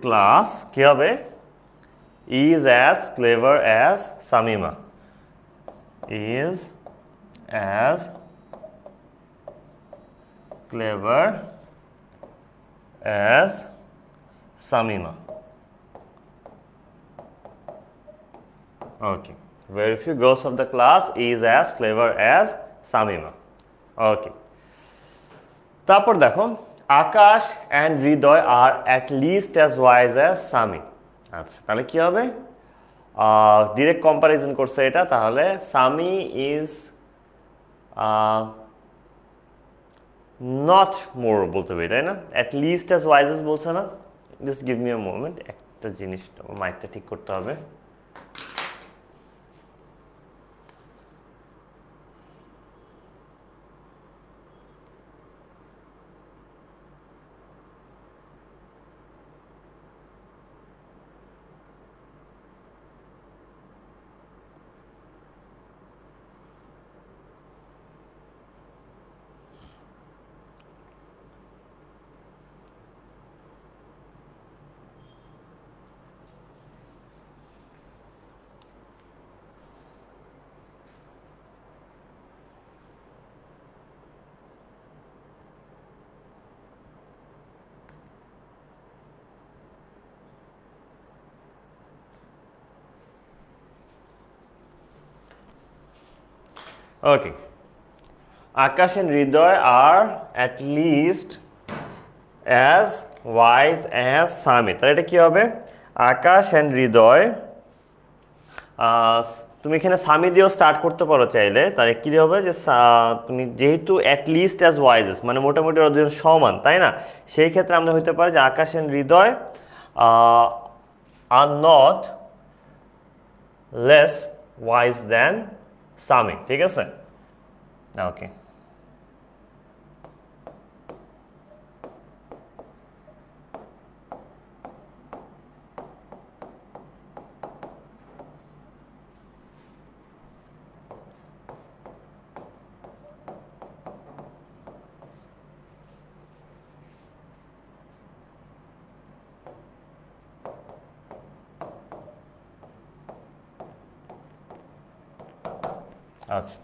class কি হবে, is as clever as Samima, is as clever as Samima. Okay, very few girls of the class is as clever as Samima. Okay, তারপর দেখো Akash and Hriday are at least as wise as Sami. আচ্ছা, তাহলে কি হবে, ডিরেক্ট কম্পারিজন করছে এটা, তাহলে সামি ইজ নট মোর বলতে পারি, তাই না? At least as wise as বলছে না? Just give me a moment, একটা জিনিস মাইকটা ঠিক করতে হবে। ওকে, আকাশ and Hridoy are at least as wise as Sami, তাহলে এটা কি হবে, আকাশ and হৃদয়, তুমি এখানে সামি দিয়েও স্টার্ট করতে পারো চাইলে, তাহলে কি হবে যে তুমি যেহেতু at least as wise as মানে মোটামুটি ওরা দুজন সমান, তাই না? সেই ক্ষেত্রে আমরা হইতে পারে যে আকাশ and Hridoy are not less wise than Sami, ঠিক আছে? ওকে, আচ্ছা,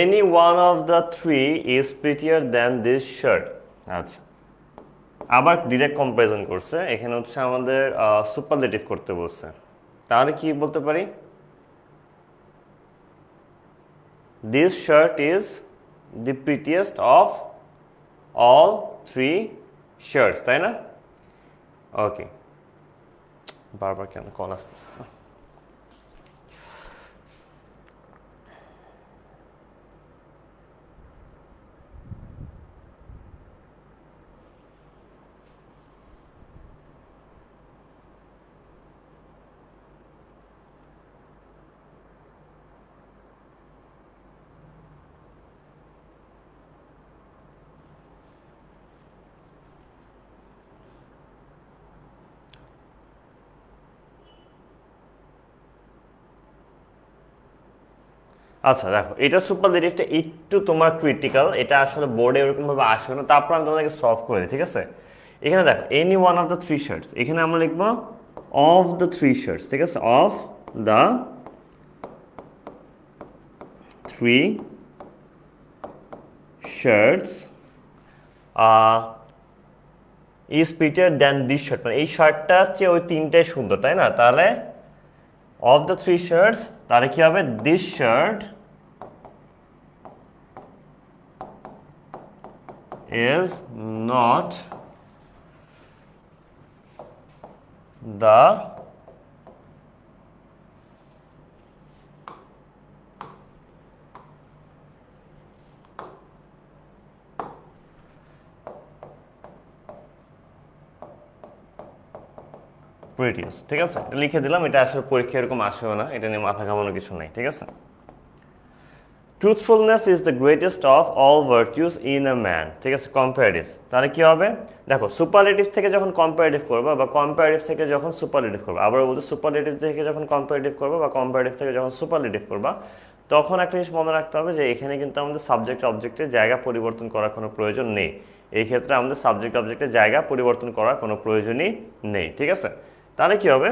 any one of the three is prettier than this shirt. আচ্ছা, আবার ডিরেক্ট কম্পারিজন করছে, এখানে হচ্ছে আমাদের সুপারলেটিভ করতে বলছে, তাহলে কি বলতে পারি, this shirt is the prettiest of all three shirts, তাই না? ওকে, বারবার কেন কল আসতেছে। আচ্ছা দেখো, এটা সুপারলেটিভটা একটু তোমার ক্রিটিক্যাল, এটা আসলে বোর্ডে এরকম ভাবে আসে না, তারপর আমি তোমাদেরকে সলভ করে দিই, ঠিক আছে? এখানে দেখো any one of the three shirts, এখানে আমরা লিখবো অফ দ্য থ্রি শার্টস, ঠিক আছে? Of the three shirts is better than this shirt, মানে এই শার্টটার চেয়ে ওই তিনটাই সুন্দর, তাই না? তাহলে অফ দ্য থ্রি শার্টস, তাহলে কি হবে? This shirt is not the prettiest, ঠিক আছে? এটা লিখে দিলাম, এটা আসলে পরীক্ষা এরকম আসেও না, এটা নিয়ে মাথা ঘামানোর কিছু নাই, ঠিক আছে? Truthfulness is the greatest of all virtues in a man, ঠিক আছে? কম্পারেটিভ, তাহলে কি হবে? দেখো সুপারলেটিভ থেকে যখন কম্পারেটিভ করবা বা কম্পারেটিভ থেকে যখন সুপারলেটিভ করবা, আবার বলতে সুপারলেটিভ থেকে যখন কম্পারেটিভ করবা বা কম্পারেটিভ থেকে যখন সুপারলেটিভ করবা, তখন একটা জিনিস মনে রাখতে হবে যে এখানে কিন্তু আমাদের সাবজেক্ট অবজেক্টের জায়গা পরিবর্তন করার কোনো প্রয়োজন নেই। এই ক্ষেত্রে আমাদের সাবজেক্ট অবজেক্টের জায়গা পরিবর্তন করার কোনো প্রয়োজনই নেই, ঠিক আছে? তাহলে কি হবে?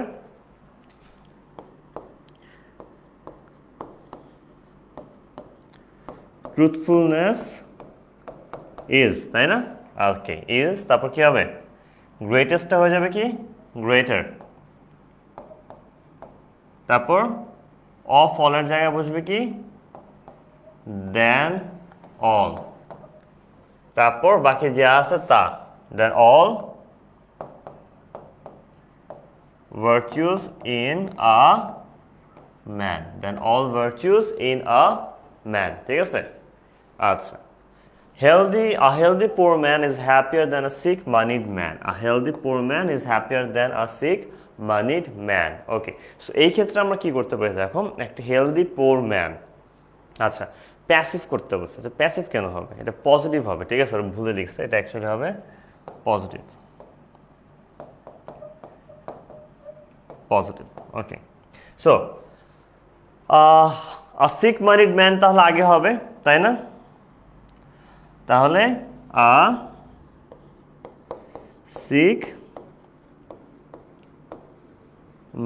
ট্রুথফুলনেস ইজ, তাই না? ওকে, ইজ, তারপর কি হবে? গ্রেটেস্টটা হয়ে যাবে কি? গ্রেটার। তারপর অফ অলের জায়গায় বসবে কি? Then all. তারপর বাকি যা আছে তা, then all virtues in a man, then all virtues in a man, ঠিক আছে? আচ্ছা, a healthy poor man is happier than a sick moneyed man. A healthy poor man is happier than a sick moneyed man. Okay, so এই ক্ষেত্রে আমরা কি করতে পারি? দেখো একটা হেলদি পোর ম্যান, আচ্ছা প্যাসিভ করতে বলছে। আচ্ছা প্যাসিভ কেন হবে? এটা পজিটিভ হবে, ঠিক আছে? ওরা ভুলে লিখছে, এটা অ্যাকচুয়ালি হবে পজিটিভ। পজিটিভ, ওকে। সো আ সিক মানিড ম্যান তাহলে আগে হবে, তাই না? তাহলে আ সিক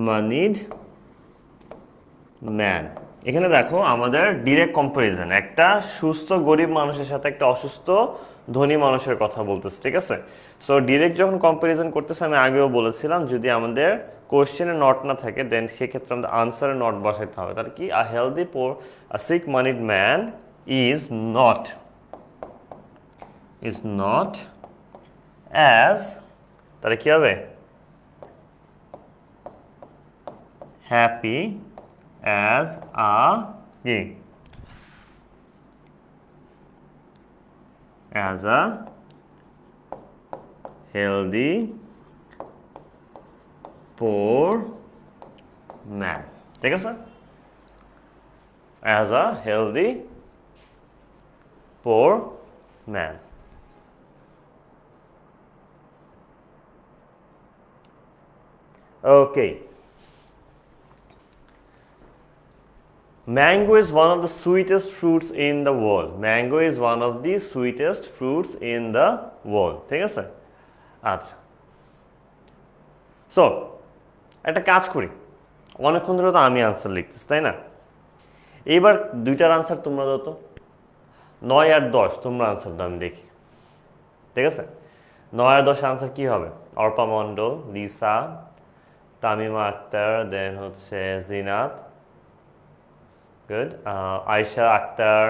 মানিড ম্যান। এখানে দেখো আমাদের ডিরেক্ট কম্পারিজন, একটা সুস্থ গরিব মানুষের সাথে একটা অসুস্থ ধনী মানুষের কথা বলতেছে, ঠিক আছে? সো ডিরেক্ট যখন কম্পারিজন করতেছে, আমি আগেও বলেছিলাম যদি আমাদের কোয়েশ্চেনে নট না থাকে দেন সেক্ষেত্রে আমাদের আনসারে নট বসাইতে হবে। তাহলে কি? A healthy poor, a sick moneyed man is not as, তাহলে কি হবে? হ্যাপি as a কি? as a healthy poor man, ঠিক আছে? as a healthy poor man. Okay. Mango is one of the sweetest fruits in the world. Mango is one of the sweetest fruits in the world. ঠিক আছে? আচ্ছা, সো একটা কাজ করি, অনেকক্ষণ ধরে তো আমি আনসার লিখতেছি, তাই না? এইবার দুইটার আনসার তোমরা দাও তো, 9 আর 10 তোমরা আনসার দাও, আমি দেখি, ঠিক আছে? 9 আর 10 আনসার কি হবে? অর্পা মণ্ডল, লিসা, তামিমা আক্তার, দেন হচ্ছে জিনাত, গুড, আয়শা আক্তার,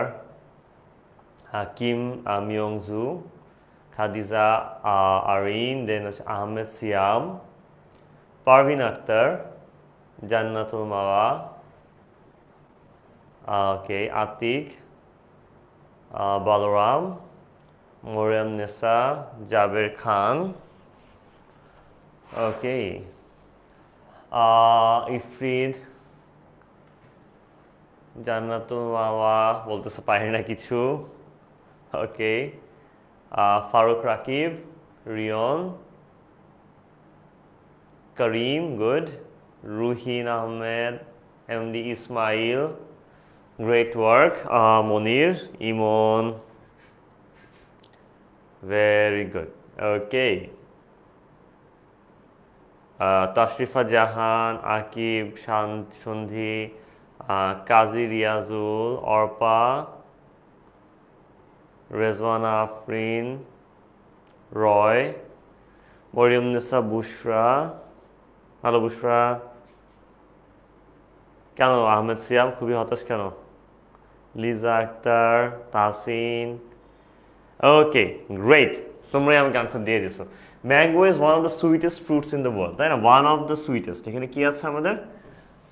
হাকিম মিয়ংজু, খাদিজা আরিন, দেন হচ্ছে আহমেদ সিয়াম, পারভিন আক্তার, জান্নাতুল মাওয়া, ওকে, আতিক, বলরাম, মরিয়াম নেসা, জাবের খান, ওকে, ইফরিদ, জান্নাতুল মাওয়া বলতেছে পারি না কিছু, okay, Faruk Rakib, Riyon, Karim, good, Ruhin Ahmed, MD Ismail, great work Monir Emon very good okay Tashrifa Jahan Akib Sandhi Kazi Riazul Arpa Rezwana Afrin রয় মরিয়ম নিসা বুশরা হ্যালো বুশরা কেন আহমেদ সিয়াম খুবই হতাশ কেন লিজা আক্তার তাসিন ওকে গ্রেট তোমরাই আমাকে আনসার দিয়ে দিছো mango is one of the sweetest fruits in the world তাই না ওয়ান অফ দ্য সুইটেস্ট এখানে কি আছে আমাদের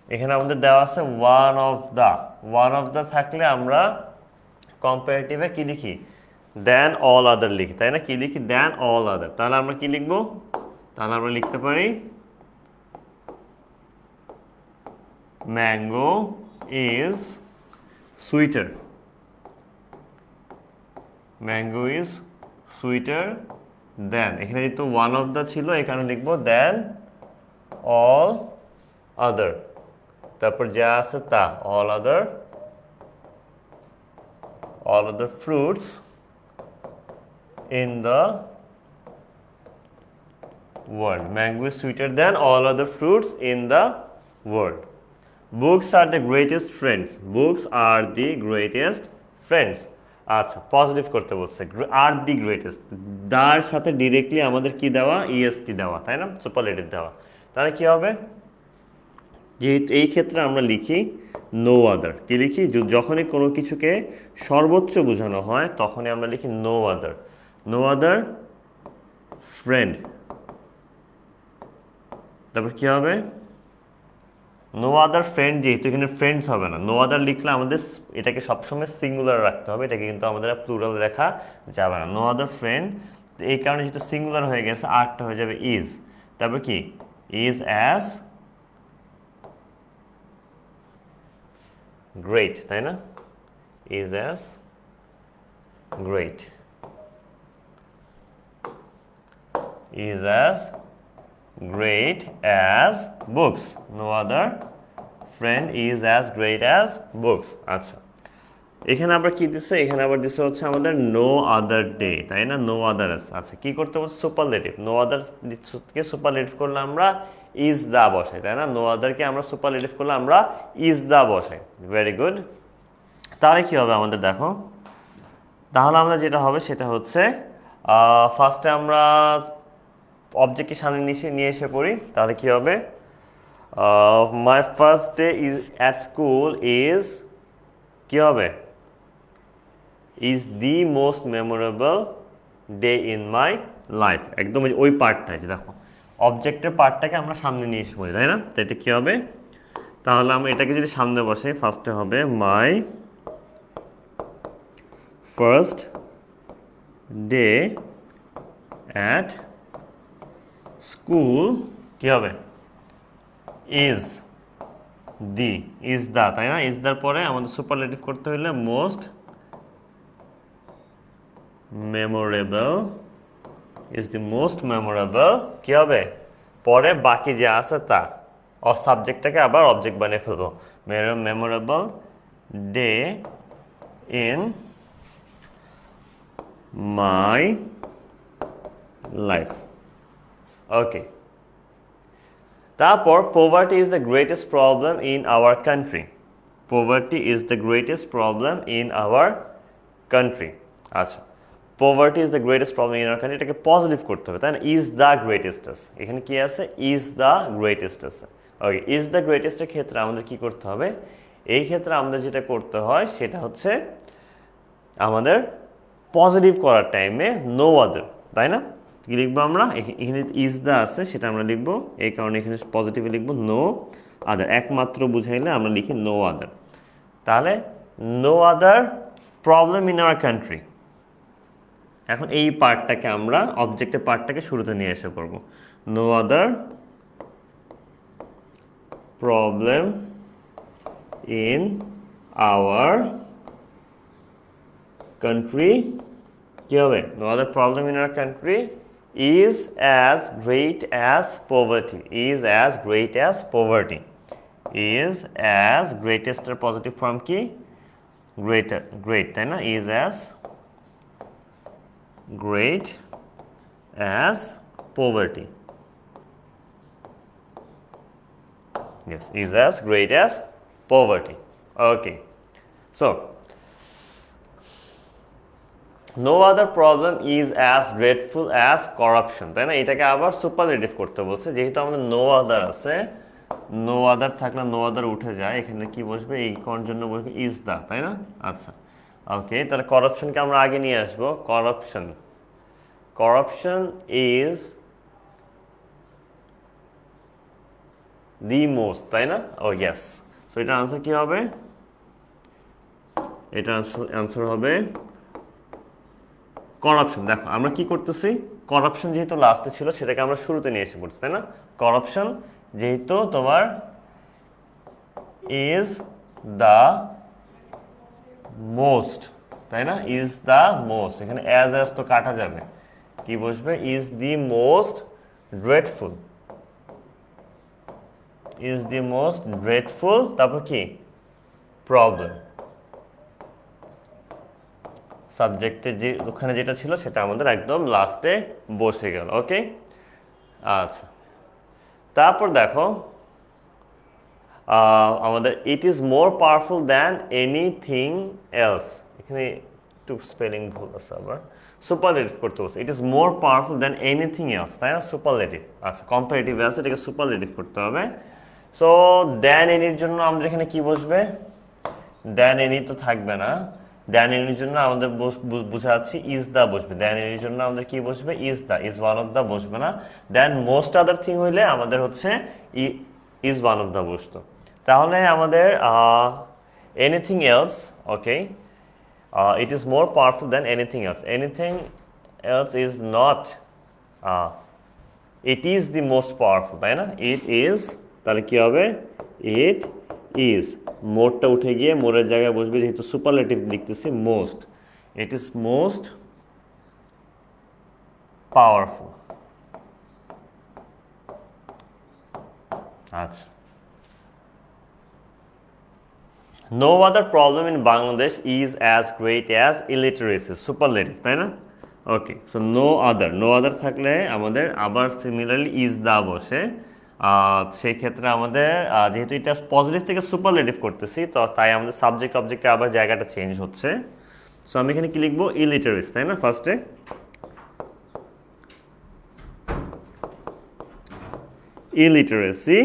এখানে আমাদের দেওয়া আছে ওয়ান অফ দ্য থাকলে আমরা কম্পারেটিভে কি লিখি দেন অল আদার লিখি তাই না কি লিখি দেন অল আদার তাহলে আমরা কি লিখবো তাহলে আমরা লিখতে পারি mango is sweater mango is sweater দেন এখানে যেহেতু ওয়ান অফ দ্য ছিল এখানে লিখবো দেন অল আদার তারপর যা আছে তা all other fruits in the world. Mango is sweeter than all other fruits in the world. Books are the greatest friends. Books are the greatest friends. আচ্ছা পজিটিভ করতে বলছে আর দি গ্রেটেস্ট দার সাথে ডিরেক্টলি আমাদের কি দেওয়া ইএসটি দেওয়া তাই না সুপারলেটিভ দেওয়া তাহলে কি হবে যেহেতু এই ক্ষেত্রে আমরা লিখি নো আদার কি লিখি যখনই কোনো কিছুকে সর্বোচ্চ বোঝানো হয় তখনই আমরা লিখি নো আদার ফ্রেন্ড তারপর কি হবে নো আদার ফ্রেন্ড যেহেতু এখানে ফ্রেন্ডস হবে না নো আদার লিখলে আমাদের এটাকে সবসময় সিঙ্গুলার রাখতে হবে এটাকে কিন্তু আমাদের প্লুরাল লেখা যাবে না নো আদার ফ্রেন্ড এই কারণে যেহেতু সিঙ্গুলার হয়ে গেছে আরটা হয়ে যাবে ইজ তারপর কি ইজ অ্যাজ গ্রেট তাই না is as great is as great as books no other friend is as great as books আচ্ছা এখানে আবার কি দিছে এখানে আবার দিছে হচ্ছে আমাদের নো আদার ডে তাই না নো আদারস আচ্ছা কি করতে বলছে সুপারলেটিভ নো আদার কে সুপারলেটিভ করলে আমরা ইজ দা বসাই তাই না নো আদার কে আমরা সুপারলেটিভ করলে আমরা ইজ দা বসাই ভেরি গুড তাহলে কি হবে আমাদের দেখো তাহলে আমরা যেটা হবে সেটা হচ্ছে ফার্স্টে আমরা অবজেক্টকে সামনে নিয়ে এসে পড়ি তাহলে কি হবে my first day is at school is কি হবে is the most memorable day in my life একদম ওই পার্টটা আছে দেখো অবজেক্টের পার্টটাকে আমরা সামনে নিয়ে এসে পড়ি তাই না তো এটা কি হবে তাহলে আমরা এটাকে যদি সামনে বসে ফার্স্টে হবে my first day at school কি হবে ইজ দা তাই না ইজ দার পরে আমাদের সুপারলেটিভ করতে হলে most memorable is the most memorable কি হবে পরে বাকি যে আছে তা সাবজেক্টটাকে আবার অবজেক্ট বানিয়ে ফেলবো memorable day in my life okay তারপর poverty is the greatest problem in our country poverty is the greatest problem in our country আচ্ছা poverty is the greatest problem in our country এটাকে পজিটিভ করতে হবে তাই না is the greatest এখানে কি আছে is the greatest আছে ওকে is the greatest এর ক্ষেত্রে আমাদের কি করতে হবে এই ক্ষেত্রে আমাদের যেটা করতে হয় সেটা হচ্ছে আমাদের পজিটিভ করার টাইমে নো আদার তাই না কি লিখবো আমরা এখানে ইজ দা আছে সেটা আমরা লিখবো এই কারণে এখানে পজিটিভে লিখবো নো আদার একমাত্র বুঝাইলে আমরা লিখি নো আদার তাহলে no other problem in our country এখন এই পার্টটাকে আমরা অবজেক্টের পার্টটাকে শুরুতে নিয়ে এসে করবো no other problem in our country কি হবে no other problem in our country is as great as poverty is as great as poverty is as greatest এর পজিটিভ ফর্ম কি great তাই না, is as great as poverty. Yes, is as great as poverty. Okay, so no other problem is as dreadful as corruption, তাই না? এটাকে আবার সুপারলেটিভ করতে বলছে, যেহেতু আমাদের no other আছে, no other থাকলে no other উঠে যায়, এখানে কি বসবে, এই কোন জন্য বসবে is the, তাই না? আচ্ছা, ওকে, তাহলে করাপশনকে আমরা আগে নিয়ে আসবো। corruption is the most, তাই না? ও ইয়েস, সো এটার আনসার কি হবে? এটার আনসার হবে করাপশন। দেখো আমরা কি করতেছি, করাপশন যেহেতু লাস্টে ছিল সেটাকে আমরা শুরুতে নিয়ে এসে পড়ছি, তাই না? করাপশন যেহেতু তোমার ইজ দ্য মোস্ট, তাই না? ইজ দ্য মোস্ট, এখানে অ্যাজ তো কাটা যাবে, কি বসবে? Is the most dreadful, is the most dreadful, তারপর কি প্রবলেম, সাবজেক্টে যে ওখানে যেটা ছিল সেটা আমাদের একদম লাস্টে বসে গেল। ওকে, আচ্ছা, তারপর দেখো আমাদের it is more powerful than anything else, এখানে একটু স্পেলিং ভুল আছে, আবার সুপারলেটিভ করতে বলছে। It is more powerful than anything else, তাই না? সুপারলেটিভ, আচ্ছা, কম্পারেটিভ আছে, এটাকে সুপারলেটিভ করতে হবে। সো দ্যান এনির জন্য আমাদের এখানে কি বসবে? দ্যান এনি তো থাকবে না, দ্যান এনির জন্য আমাদের বুঝাচ্ছি ইজ দা বসবে, দ্যান এনির জন্য আমাদের কি বসবে? Is the, is one of the বসবে না। দেন মোস্ট আদার থিং হইলে আমাদের হচ্ছে ইজ ওয়ান অফ দা বসতো। তাহলে আমাদের anything else, okay, it is more powerful than anything else, anything else is not, it is the most powerful, তাই না? ইট ইজ, তাহলে কি হবে? ইট ইজ, মোরটা উঠে গিয়ে মোরের জায়গায় বসবে, যেহেতু সুপারলেটিভ লিখতেছি most, it is most powerful. আচ্ছা, no other problem in Bangladesh is as great as illiteracy, superlative, তাই না? ওকে, সো no other থাকলে আমাদের আবার সিমিলারলি ইজ দা বসে। সেই ক্ষেত্রে আমাদের যেহেতু এটা পজিটিভ থেকে সুপারলেটিভ করতেছি, তো তাই আমাদের সাবজেক্ট অবজেক্টে আবার জায়গাটা চেঞ্জ হচ্ছে। সো আমি এখানে কি লিখবো? ইলিটারেসি, তাই না? ফার্স্টে ইলিটারেসি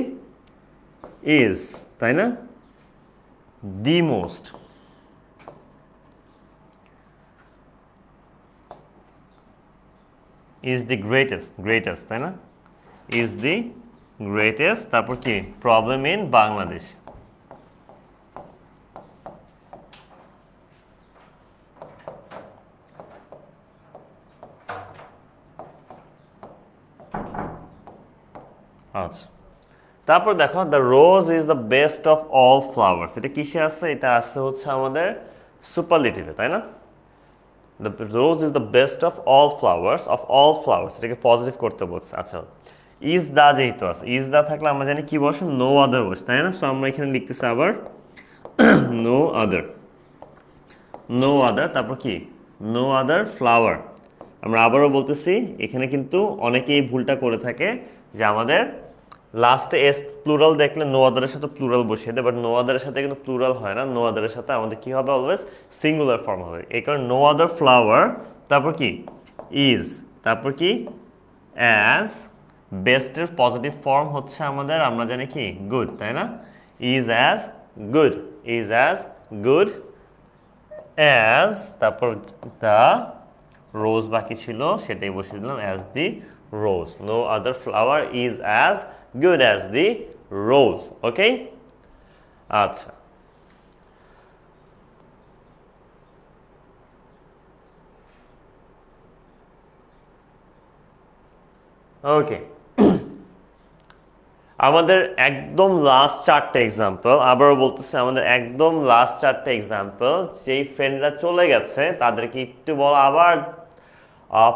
ইজ, তাই না, the most, is the greatest, তাই না? is the greatest, তারপর কি problem in Bangladesh, আচ্ছা, তারপর দেখো the rose is the best of all flowers, এটা কিসে আসছে? এটা আসছে হচ্ছে আমাদের সুপারলেটিভে, তাই না? The rose is the best of all flowers, এটাকে পজিটিভ করতে বলছে। আচ্ছা, ইজ দা যেহেতু আছে, ইজ দা থাকলে আমরা জানি কি বসে? নো আদার বসে, তাই না? সো আমরা এখানে লিখতেছি আবার নো আদার, তারপর কি নো আদার ফ্লাওয়ার। আমরা আবারও বলতেছি, এখানে কিন্তু অনেকেই ভুলটা করে থাকে যে আমাদের লাস্টে এস প্লুরাল দেখলে নো আদারের সাথে প্লুরাল বসিয়ে দেয়, বাট নো আদারের সাথে কিন্তু প্লুরাল হয় না, নো আদারের সাথে আমাদের কি হবে? অলওয়েজ সিঙ্গুলার ফর্ম হবে। এই কারণে নো আদার ফ্লাওয়ার, তারপর কি ইজ, তারপর কি অ্যাজ, বেস্টের পজিটিভ ফর্ম হচ্ছে আমাদের আমরা জানি কি গুড, তাই না? Is as good, is as good as, তারপর দ্য রোজ বাকি ছিল সেটাই বসিয়ে দিলাম as the rose. No other flower is as good as the rose. Okay, আচ্ছা, ওকে, আমাদের একদম লাস্ট চারটে এক্সাম্পল, আবারও বলতেছি আমাদের একদম লাস্ট চারটে এক্সাম্পল, যেই ফ্রেন্ডরা চলে গেছে তাদেরকে একটু বলো আবার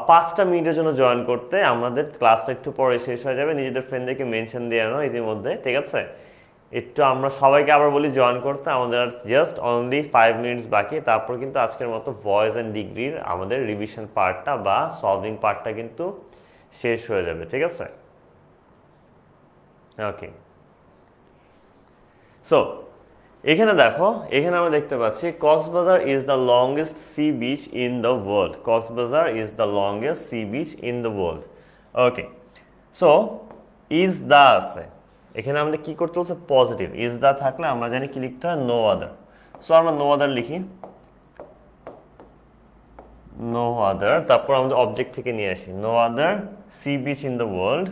5টা মিনিটের জন্য জয়েন করতে। আমাদের ক্লাসটা একটু পরে শেষ হয়ে যাবে, নিজেদের ফ্রেন্ডদেরকে মেনশন দিয়ে আনো ইতিমধ্যে, ঠিক আছে? একটু আমরা সবাইকে আবার বলি জয়েন করতে, আমাদের আর জাস্ট অনলি 5 মিনিটস বাকি, তারপর কিন্তু আজকের মতো ভয়েস অ্যান্ড ডিগ্রির আমাদের রিভিশন পার্টটা বা সলভিং পার্টটা কিন্তু শেষ হয়ে যাবে, ঠিক আছে? ওকে, সো এখানে দেখো, এখানে আমরা দেখতে পাচ্ছি Cox's Bazar is the longest sea beach in the world. Cox's Bazar is the longest sea beach in the world. Okay, so is the আছে, এখানে আমাদের কি করতে হচ্ছে? পজিটিভ। ইজ দ্য থাকলে আমরা জানি কি লিখতে হয়? No other. সো আমরা নো আদার লিখি, নো আদার, তারপর আমাদের অবজেক্ট থেকে নিয়ে আসি no other sea beach in the world.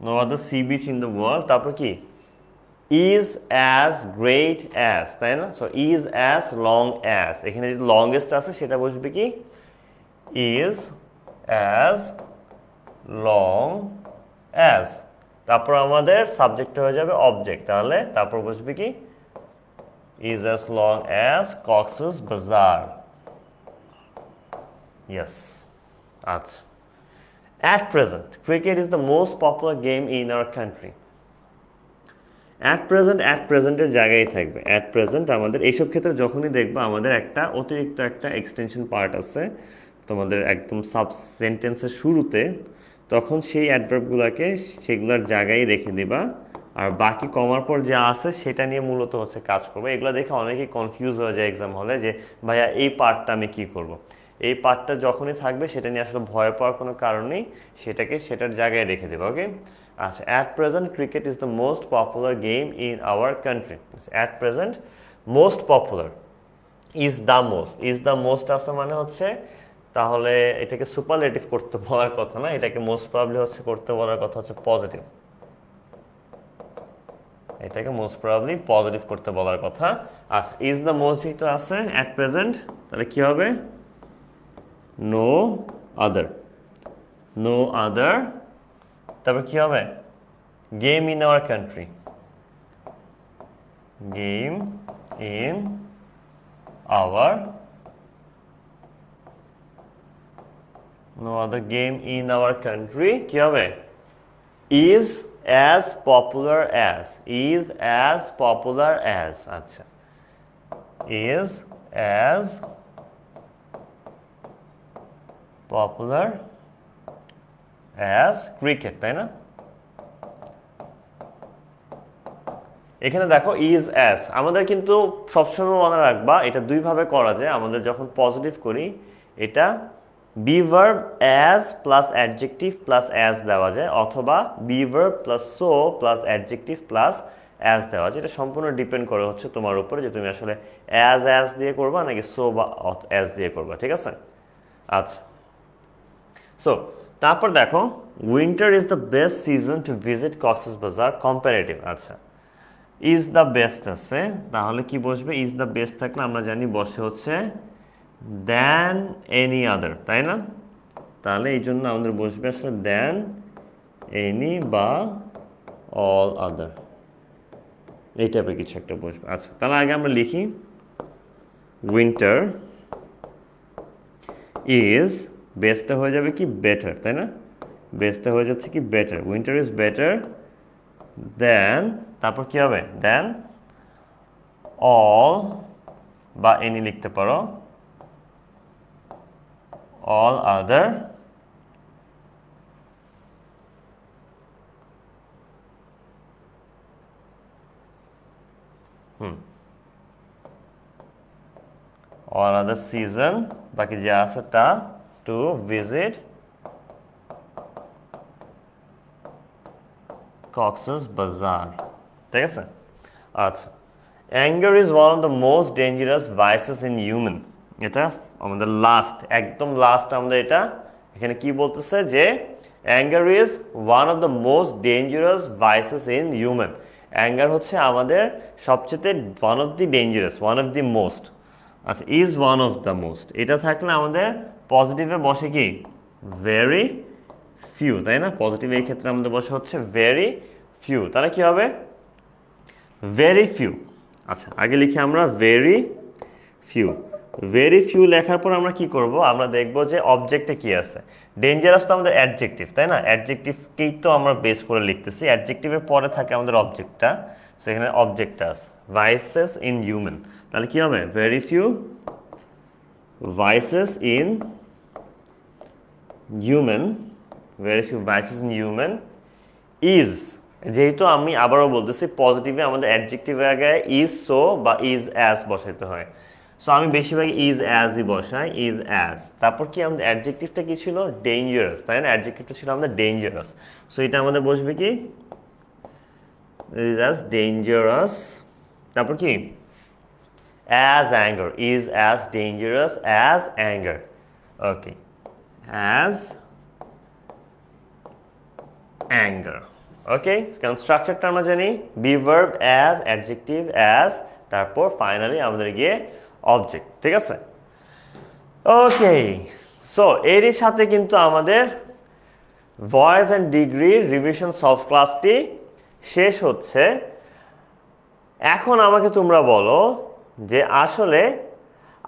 No other sea beach in the world, তারপর কি? Is as great as, তাই না? So is as long as, এখানে যে longest আছে সেটা বসবে কি? Is as long as, তারপর আমাদের সাবজেক্ট হয়ে যাবে অবজেক্ট, তাহলে তারপর বসবে কি? Is as long as Cox's Bazar. Yes, আচ্ছা। At present, cricket is the most popular game in our country. At present এর জায়গায় থাকবে। At present আমাদের এইসব ক্ষেত্রে যখনই দেখবো আমাদের একটা অতিরিক্ত একটা এক্সটেনশন পার্ট আছে তোমাদের একদম সাব সেন্টেন্সের শুরুতে, তখন সেই অ্যাডভার্বগুলোকে সেগুলোর জায়গায় রেখে দিবা, আর বাকি কমার পর যা আছে সেটা নিয়ে মূলত হচ্ছে কাজ করবে। এগুলো দেখে অনেকেই কনফিউজ হয়ে যায় এক্সাম হলে যে ভাইয়া এই পার্টটা আমি কি করব। এই পার্টটা যখনই থাকবে সেটা নিয়ে আসলে ভয় পাওয়ার কোনো কারণ নেই, সেটাকে সেটার জায়গায় রেখে দেবে। ওকে, আচ্ছা। At present cricket is the most popular game in our country. At present most popular, is the most আছে মানে হচ্ছে তাহলে এটাকে সুপারলেটিভ করতে বলার কথা না, এটাকে মোস্ট প্রবাবলি হচ্ছে করতে বলার কথা হচ্ছে পজিটিভ। এটাকে মোস্ট প্রবাবলি পজিটিভ করতে বলার কথা। আচ্ছা, ইজ দ্য মোস্ট যেহেতু আছে অ্যাট প্রেজেন্ট, তাহলে কি হবে? নো আদার, নো আদার, তারপর কি হবে? Game in our country, game in our, no other game in our country, কি হবে? Is as popular as, is as popular as, আচ্ছা, is as popular as cricket, তাই না? এখানে দেখো is as, আমাদের কিন্তু সবসময় মনে রাখবা এটা দুইভাবে করা যায়। আমাদের যখন পজিটিভ করি এটা be verb as plus adjective plus as দেওয়া যায়, অথবা be verb plus so plus adjective plus as দেওয়া যায়। এটা সম্পূর্ণ ডিপেন্ড করে হচ্ছে তোমার উপরে যে তুমি আসলে as দিয়ে করবা নাকি so বা as দিয়ে করবা, ঠিক আছে? আচ্ছা, সো তারপর দেখো winter is the best season to visit Cox's বাজার কম্পারেটিভ। আচ্ছা, ইজ দ্য বেস্ট আছে, তাহলে কি বসবে? ইজ দ্য বেস্ট থাকলে আমরা জানি বসে হচ্ছে দেন এনি আদার, তাই না? তাহলে এই জন্য আমাদের বসবে আসলে দেন এনি বা অল আদার, এই টাইপের কিছু একটা বসবে। আচ্ছা, তাহলে আগে আমরা লিখি উইন্টার ইজ, বেস্টটা হয়ে যাবে কি? বেটার, তাই না? বেস্টটা হয়ে যাচ্ছে কি? বেটার। উইন্টার ইজ বেটার দেন, তারপর কি হবে? দেন অল বা এনি লিখতে পারো, all other all other season, বাকি যে আছে তা to visit Cox's Bazar, ঠিক আছে? আচ্ছা, anger is one of the most dangerous vices in human, এটা আমাদের লাস্ট, একদম লাস্ট আমাদের এটা এখানে কি বলতেছে যে anger is one of the most dangerous vices in human. Anger হচ্ছে আমাদের সবচেয়ে one of the dangerous, one of the most. আচ্ছা, is one of the most, এটা থাকলে আমাদের পজিটিভে বসে কি? ভেরি ফিউ, তাই না? পজিটিভ এই ক্ষেত্রে আমাদের বসে হচ্ছে ভেরি ফিউ, তাহলে কি হবে? Very few. আচ্ছা, আগে লিখি আমরা ভেরি ফিউ। ভেরি ফিউ লেখার পর আমরা কি করব, আমরা দেখব যে অবজেক্টে কি আছে। ডেঞ্জারাস তো আমাদের অ্যাডজেক্টিভ, তাই না? অ্যাডজেক্টিভকেই তো আমরা বেস করে লিখতেছি, অ্যাডজেক্টিভের পরে থাকে আমাদের অবজেক্টটা, সেখানে অবজেক্টটা আছে ভাইসেস ইন হিউম্যান। তাহলে কি হবে, very few vices in human, very few vices in human is, যেহেতু আমি আবারও বলতেছি পজিটিভে আমাদের অ্যাডজেক্টিভের আগে ইজ সো বা ইজ অ্যাজ বসাইতে হয়। সো আমি বেশিরভাগ ইজ অ্যাজই বসাই, ইজ অ্যাজ। তারপর কি আমাদের অ্যাডজেক্টিভটা কি ছিল, ডেঞ্জারাস, তাই না? অ্যাডজেক্টিভটা ছিল আমাদের ডেঞ্জারাস। সো এটা আমাদের বসবে কি, ইজ অ্যাজ ডেঞ্জারাস। তারপর কি, as anger, is as dangerous as anger. Okay, as anger. Okay, কারণ স্ট্রাকচারটা আমরা জানি, be verb as, adjective as, তারপর ফাইনালি আমাদের গিয়ে অবজেক্ট। ঠিক আছে? ওকে, সো এরই সাথে কিন্তু আমাদের voice and degree revision soft ক্লাসটি শেষ হচ্ছে। এখন আমাকে তোমরা বলো যে আসলে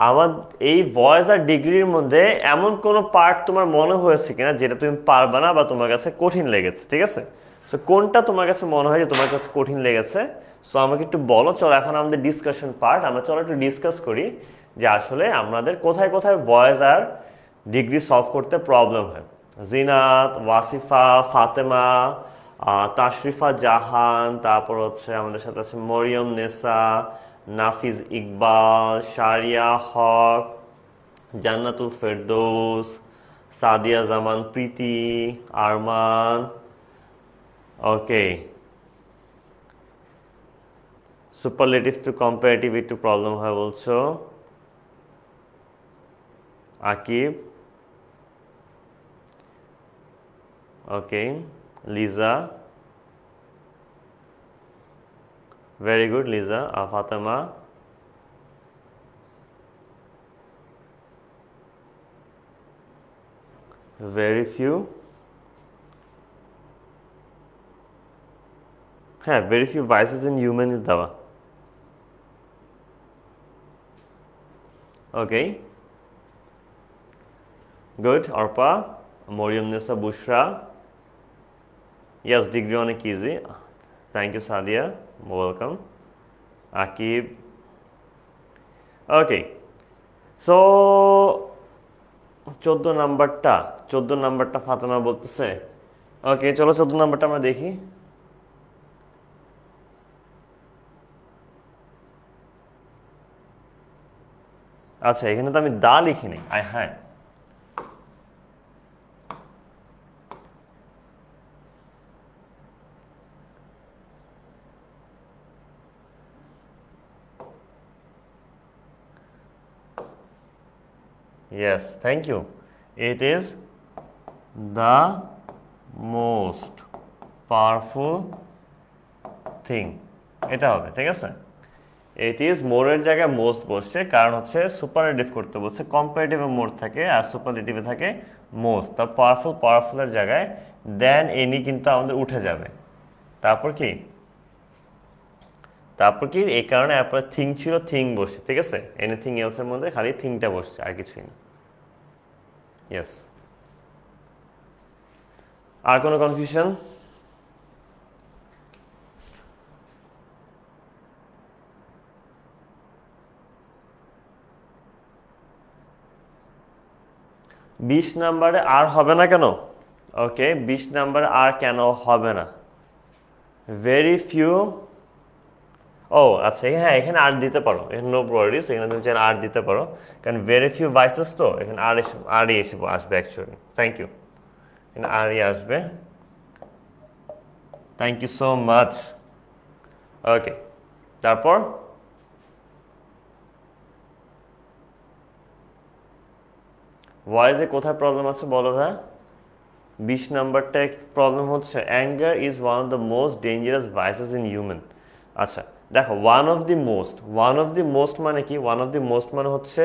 আমার এই ভয়েস আর ডিগ্রির মধ্যে এমন কোনো পার্ট তোমার মনে হয়েছে কিনা যেটা তুমি পারবে না বা তোমার কাছে কঠিন লেগেছে। ঠিক আছে? সো কোনটা তোমার কাছে মনে হয় যে তোমার কাছে কঠিন লেগেছে, সো আমাকে একটু বলো। চলো এখন আমাদের ডিসকাশন পার্ট, আমরা চলো একটু ডিসকাস করি যে আসলে আমাদের কোথায় কোথায় ভয়েস আর ডিগ্রি সলভ করতে প্রবলেম হয়। জিনাত, ওয়াসিফা, ফাতেমা, তাশরিফা জাহান, তারপর হচ্ছে আমাদের সাথে আছে Mariam Nesa, Nafiz Iqbal, Sharia Haque, Jannatul Ferdous, Sadia Zaman Preeti, Arman. Okay, superlative to comparative একটু প্রবলেম হয় বলছো। Akib, okay, Liza, very good Liza. Fatema, very few, হ্যাঁ very few vices in human দেওয়া। Okay, good. Arpa, Mariam Nesa, Bushra, yes degree অনেক easy, thank you Sadia, welcome. Akib, okay. So 14 নাম্বারটা ফাতেমা বলতেছে। ওকে, চলো 14 নাম্বারটা আমরা দেখি। আচ্ছা, এখানে তো আমি দা লিখিনি। হ্যাঁ, yes, thank you. It is the most powerful thing. এটা হবে, ঠিক আছে? ইট ইজ মোরের জায়গায় মোস্ট বসছে, কারণ হচ্ছে সুপারলেটিভ করতে বলছে। কম্পারেটিভে মোর থাকে আর সুপারলেটিভে থাকে মোস্ট। তার পাওয়ারফুলের জায়গায় দেন এনি কিন্তু আমাদের উঠে যাবে। তারপর কি এই কারণে আপনার থিং ছিল, থিং বসে, ঠিক আছে? এনিথিং এলসের মধ্যে খালি থিংটা বসছে, আর কিছুই না। ইয়েস, আর কোনো কনফিউশন? বিশ নাম্বারে আর হবে না কেন? ওকে, 20 নাম্বারে আর কেন হবে না? ভেরি ফিউ, ও আচ্ছা, হ্যাঁ এখানে আর দিতে পারো, এখানে নো প্রয়ারিটিস, এখানে তুমি চাইলে আর দিতে পারো, কারণ ভেরি ফিউ ভাইসেস তো এখানে আরই আসবে অ্যাকচুয়ালি। থ্যাংক ইউ, এখানে আরই আসবে। Thank you so much. Okay, তারপর ভয়েসে কোথায় প্রবলেম আছে বলো ভাই? 20 নাম্বারটা প্রবলেম হচ্ছে anger is one of the most dangerous vices in human. আচ্ছা দেখো, ওয়ান অফ দি মোস্ট মানে কি? ওয়ান অফ দি মোস্ট মানে হচ্ছে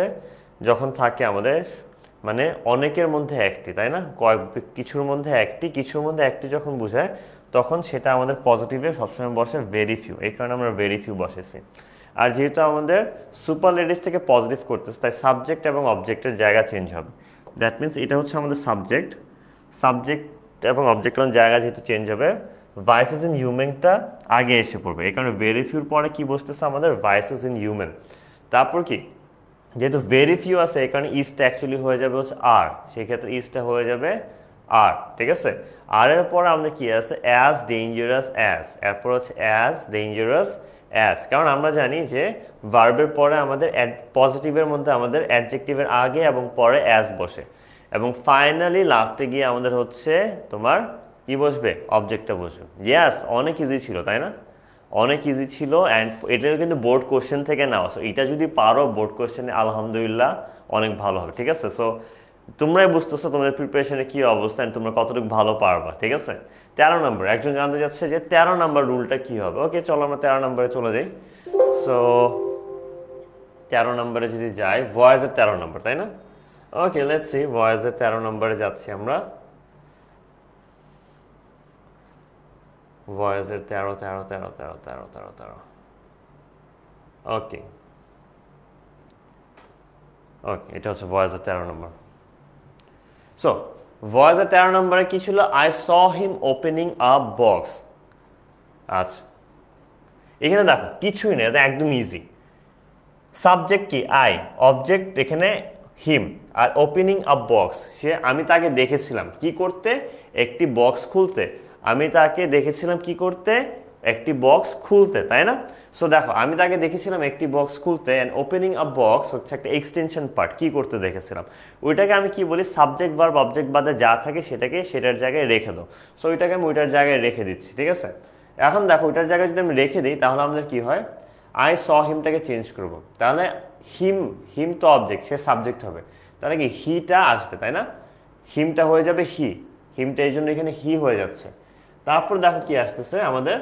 যখন থাকে আমাদের, মানে অনেকের মধ্যে একটি, তাই না? কিছুর মধ্যে একটি যখন বোঝায়, তখন সেটা আমাদের পজিটিভে সবসময় বসে ভেরি ফিউ। এই কারণে আমরা ভেরি ফিউ বসেছি। আর যেহেতু আমাদের সুপারলেটিভ থেকে পজিটিভ করতেছে তাই সাবজেক্ট এবং অবজেক্টের জায়গা চেঞ্জ হবে। দ্যাট মিনস এটা হচ্ছে আমাদের সাবজেক্ট, সাবজেক্ট এবং অবজেক্টের জায়গা যেহেতু চেঞ্জ হবে, ভাইসেস ইন হিউম্যানটা আগে এসে পড়বে। এই কারণে ভেরি ফিউর পরে কি বসতেছে আমাদের ভাইসেস ইন হিউম্যান। তারপর কি, যেহেতু ভেরি ফিউ আছে এই কারণে ইজটা অ্যাকচুয়ালি হয়ে যাবে হচ্ছে আর, সেই ক্ষেত্রে ইজটা হয়ে যাবে আর, ঠিক আছে। আর এর পরে আমাদের কি আছে, অ্যাজ ডেঞ্জারাস অ্যাজ, এরপর হচ্ছে অ্যাজ ডেঞ্জারাস অ্যাজ, কারণ আমরা জানি যে ভার্বের পরে আমাদের পজিটিভের মধ্যে আমাদের অ্যাডজেক্টিভের আগে এবং পরে অ্যাজ বসে, এবং ফাইনালি লাস্টে গিয়ে আমাদের হচ্ছে তোমার কি বসবে, অবজেক্টটা বসবে। ইয়াস, অনেক ইজি ছিল তাই না, অনেক ইজি ছিল। অ্যান্ড এটা কিন্তু বোর্ড কোশ্চেন থেকে নেওয়া, সো এটা যদি পারো বোর্ড কোশ্চেনে আলহামদুলিল্লাহ অনেক ভালো হবে, ঠিক আছে। সো তোমরাই বুঝতেছো তোমাদের প্রিপারেশনে কী অবস্থা, তোমরা কতটুকু ভালো পারবা, ঠিক আছে। 13 নম্বর, একজন জানতে যাচ্ছে যে 13 নম্বর রুলটা কী হবে। ওকে, চলো আমরা 13 নম্বরে চলে যাই। সো 13 নম্বরে যদি যাই, ভয়েসের 13 নম্বর, তাই না? ওকে, লেটস সি, ভয়েসের 13 নম্বরে যাচ্ছি আমরা। ভয়েসের 13 13 13 13 13 13 13। ওকে ওকে, এটা হচ্ছে ভয়েসের 13 নম্বর। সো ভয়েসের 13 নম্বরে কি ছিল, I saw him opening a box. আচ্ছা, এখানে দেখো কিছুই নেই, এটা একদম ইজি। সাবজেক্ট কি, আই, অবজেক্ট এখানে হিম, আর ওপেনিং আ বক্স, সে আমি তাকে দেখেছিলাম কি করতে, একটি বক্স খুলতে। আমি তাকে দেখেছিলাম কি করতে, একটি বক্স খুলতে, তাই না? সো দেখো আমি তাকে দেখেছিলাম একটি বক্স খুলতে, অ্যান্ড ওপেনিং আ বক্স হচ্ছে একটা এক্সটেনশন পার্ট, কি করতে দেখেছিলাম। ওইটাকে আমি কি বলি, সাবজেক্ট ভার্ব অবজেক্ট বাদে যা থাকে সেটাকে সেটার জায়গায় রেখে দাও। সো ওইটাকে আমি ওইটার জায়গায় রেখে দিচ্ছি, ঠিক আছে। এখন দেখো ওইটার জায়গায় যদি আমি রেখে দিই তাহলে আমাদের কি হয়, আই স হিমটাকে চেঞ্জ করব, তাহলে হিম, হিম তো অবজেক্ট, সে সাবজেক্ট হবে, তাহলে কি হিটা আসবে, তাই না? হিমটা হয়ে যাবে হি, হিমটা এই জন্য এখানে হি হয়ে যাচ্ছে। তারপর দেখো কি আসতেছে আমাদের,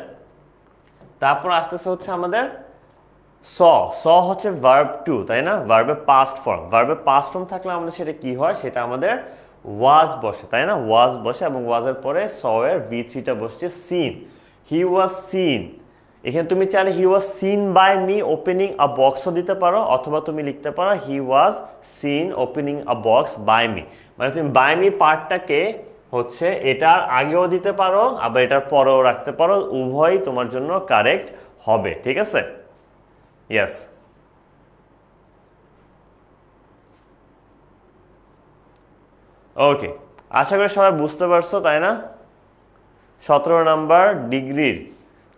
তারপর আসতেছে হচ্ছে আমাদের স, স হচ্ছে ভার্ব টু, তাই না? ভার্বের পাস্ট ফর্ম, ভার্বের পাস্ট ফর্ম থাকলে আমাদের সেটা কি হয়, সেটা আমাদের ওয়াজ বসে, তাই না? ওয়াজ বসে, এবং ওয়াজের পরে স এর ভি3টা বসছে সিন, হি ওয়াজ সিন। এখানে তুমি চাইলে he was seen by me opening a বক্সও দিতে পারো, অথবা তুমি লিখতে পারো he was seen opening a box by me. মানে তুমি বাই মি পার্টটাকে হচ্ছে এটার আগেও দিতে পারো, আবার এটার পরেও রাখতে পারো, উভয়ই তোমার জন্য কারেক্ট হবে, ঠিক আছে। ইয়েস, ওকে, আশা করি সবাই বুঝতে পারছো, তাই না? 17 নাম্বার ডিগ্রির,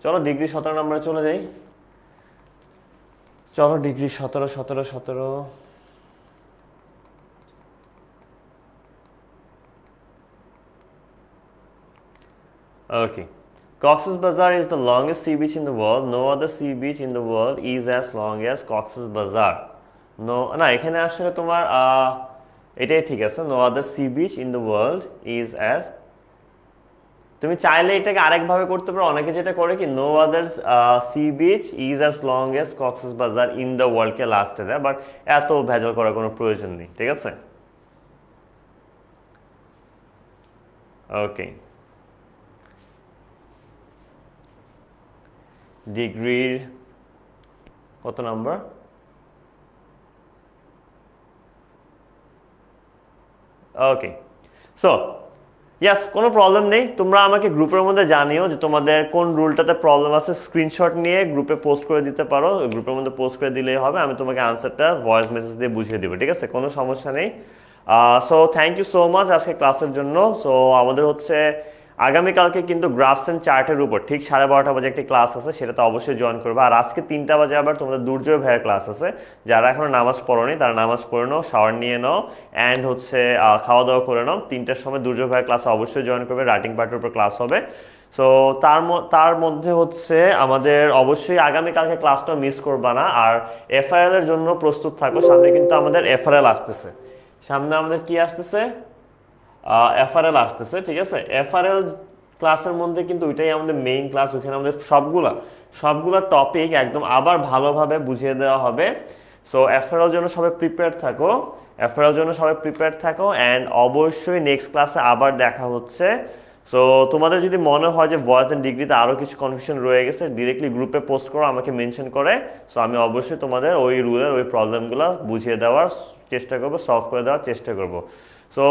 চলো ডিগ্রি 17 নম্বরে চলে যাই। চলো degree 17 17 17। Okay, Cox's Bazar is the longest sea beach in the world. No other sea beach in the world is as long as Cox's Bazar. No, না এখানে আসলে তোমার এটাই ঠিক আছে, no other sea beach in the world is as, তুমি চাইলে এটাকে আরেকভাবে করতে পারো, অনেকে যেটা করে কি, no other sea beach is as long as Cox's Bazar in the world কে লাস্টে দেয়, বাট এত ভেজাল করার কোনো প্রয়োজন নেই, ঠিক আছে। ওকে, ডিগ্রির কত নাম্বার, ওকে। সো ইয়াস, কোনো প্রবলেম নেই, তোমরা আমাকে গ্রুপের মধ্যে জানিও যে তোমাদের কোন রুলটাতে প্রবলেম আছে, স্ক্রিনশট নিয়ে গ্রুপে পোস্ট করে দিতে পারো, গ্রুপের মধ্যে পোস্ট করে দিলেই হবে, আমি তোমাকে আনসারটা ভয়েস মেসেজ দিয়ে বুঝিয়ে দেবো, ঠিক আছে, কোনো সমস্যা নেই। So thank you so much আজকে ক্লাসের জন্য। সো আমাদের হচ্ছে আগামীকালকে কিন্তু গ্রাফস অ্যান্ড চার্টের উপর ঠিক 12:30 বাজে একটি ক্লাস আছে, সেটাতে অবশ্যই জয়েন করবে। আর আজকে 3টা বাজে আবার তোমাদের দুর্জয় ভাইয়ের ক্লাস আছে, যারা এখনো নামাজ পড়োনি তারা নামাজ পড়ে নাও, শাওয়ার নিয়ে নাও, অ্যান্ড হচ্ছে খাওয়া দাওয়া করে নাও। 3টার সময় দুর্জয় ভাইয়ের ক্লাসে অবশ্যই জয়েন করবে, রাইটিং পার্টের উপর ক্লাস হবে। সো তার মধ্যে হচ্ছে আমাদের অবশ্যই আগামীকালকে ক্লাসটা মিস করবা না। আর এফআরএল এর জন্য প্রস্তুত থাকো, সামনে কিন্তু আমাদের এফআরএল আসতেছে, সামনে আমাদের কি আসতেছে, এফআরএল আসতেছে, ঠিক আছে। এফআরএল ক্লাসের মধ্যে কিন্তু ওইটাই আমাদের মেইন ক্লাস, ওইখানে আমাদের সবগুলা টপিক একদম আবার ভালোভাবে বুঝিয়ে দেওয়া হবে। সো এফআরএল জন্য সবাই প্রিপেয়ার থাকো, অ্যান্ড অবশ্যই নেক্সট ক্লাসে আবার দেখা হচ্ছে। সো তোমাদের যদি মনে হয় যে ভয়েস অ্যান্ড ডিগ্রিতে আরও কিছু কনফিউশন রয়ে গেছে, ডিরেক্টলি গ্রুপে পোস্ট করো, আমাকে মেনশন করে। সো আমি অবশ্যই তোমাদের ওই রুলের ওই প্রবলেমগুলো বুঝিয়ে দেওয়ার চেষ্টা করবো, সলভ করে দেওয়ার চেষ্টা করবো। সো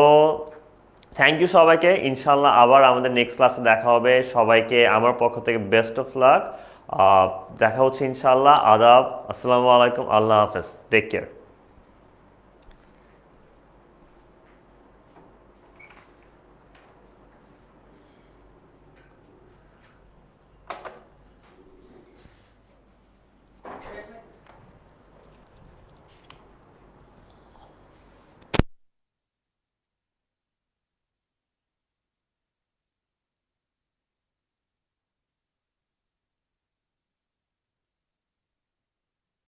থ্যাংক ইউ সবাইকে। ইনশাল্লাহ আবার আমাদের নেক্সট ক্লাসে দেখা হবে। সবাইকে আমার পক্ষ থেকে বেস্ট অফ লাক। দেখা হচ্ছে ইনশাল্লাহ। আদাব, আসসালামু আলাইকুম, আল্লাহ হাফেজ, টেক কেয়ার।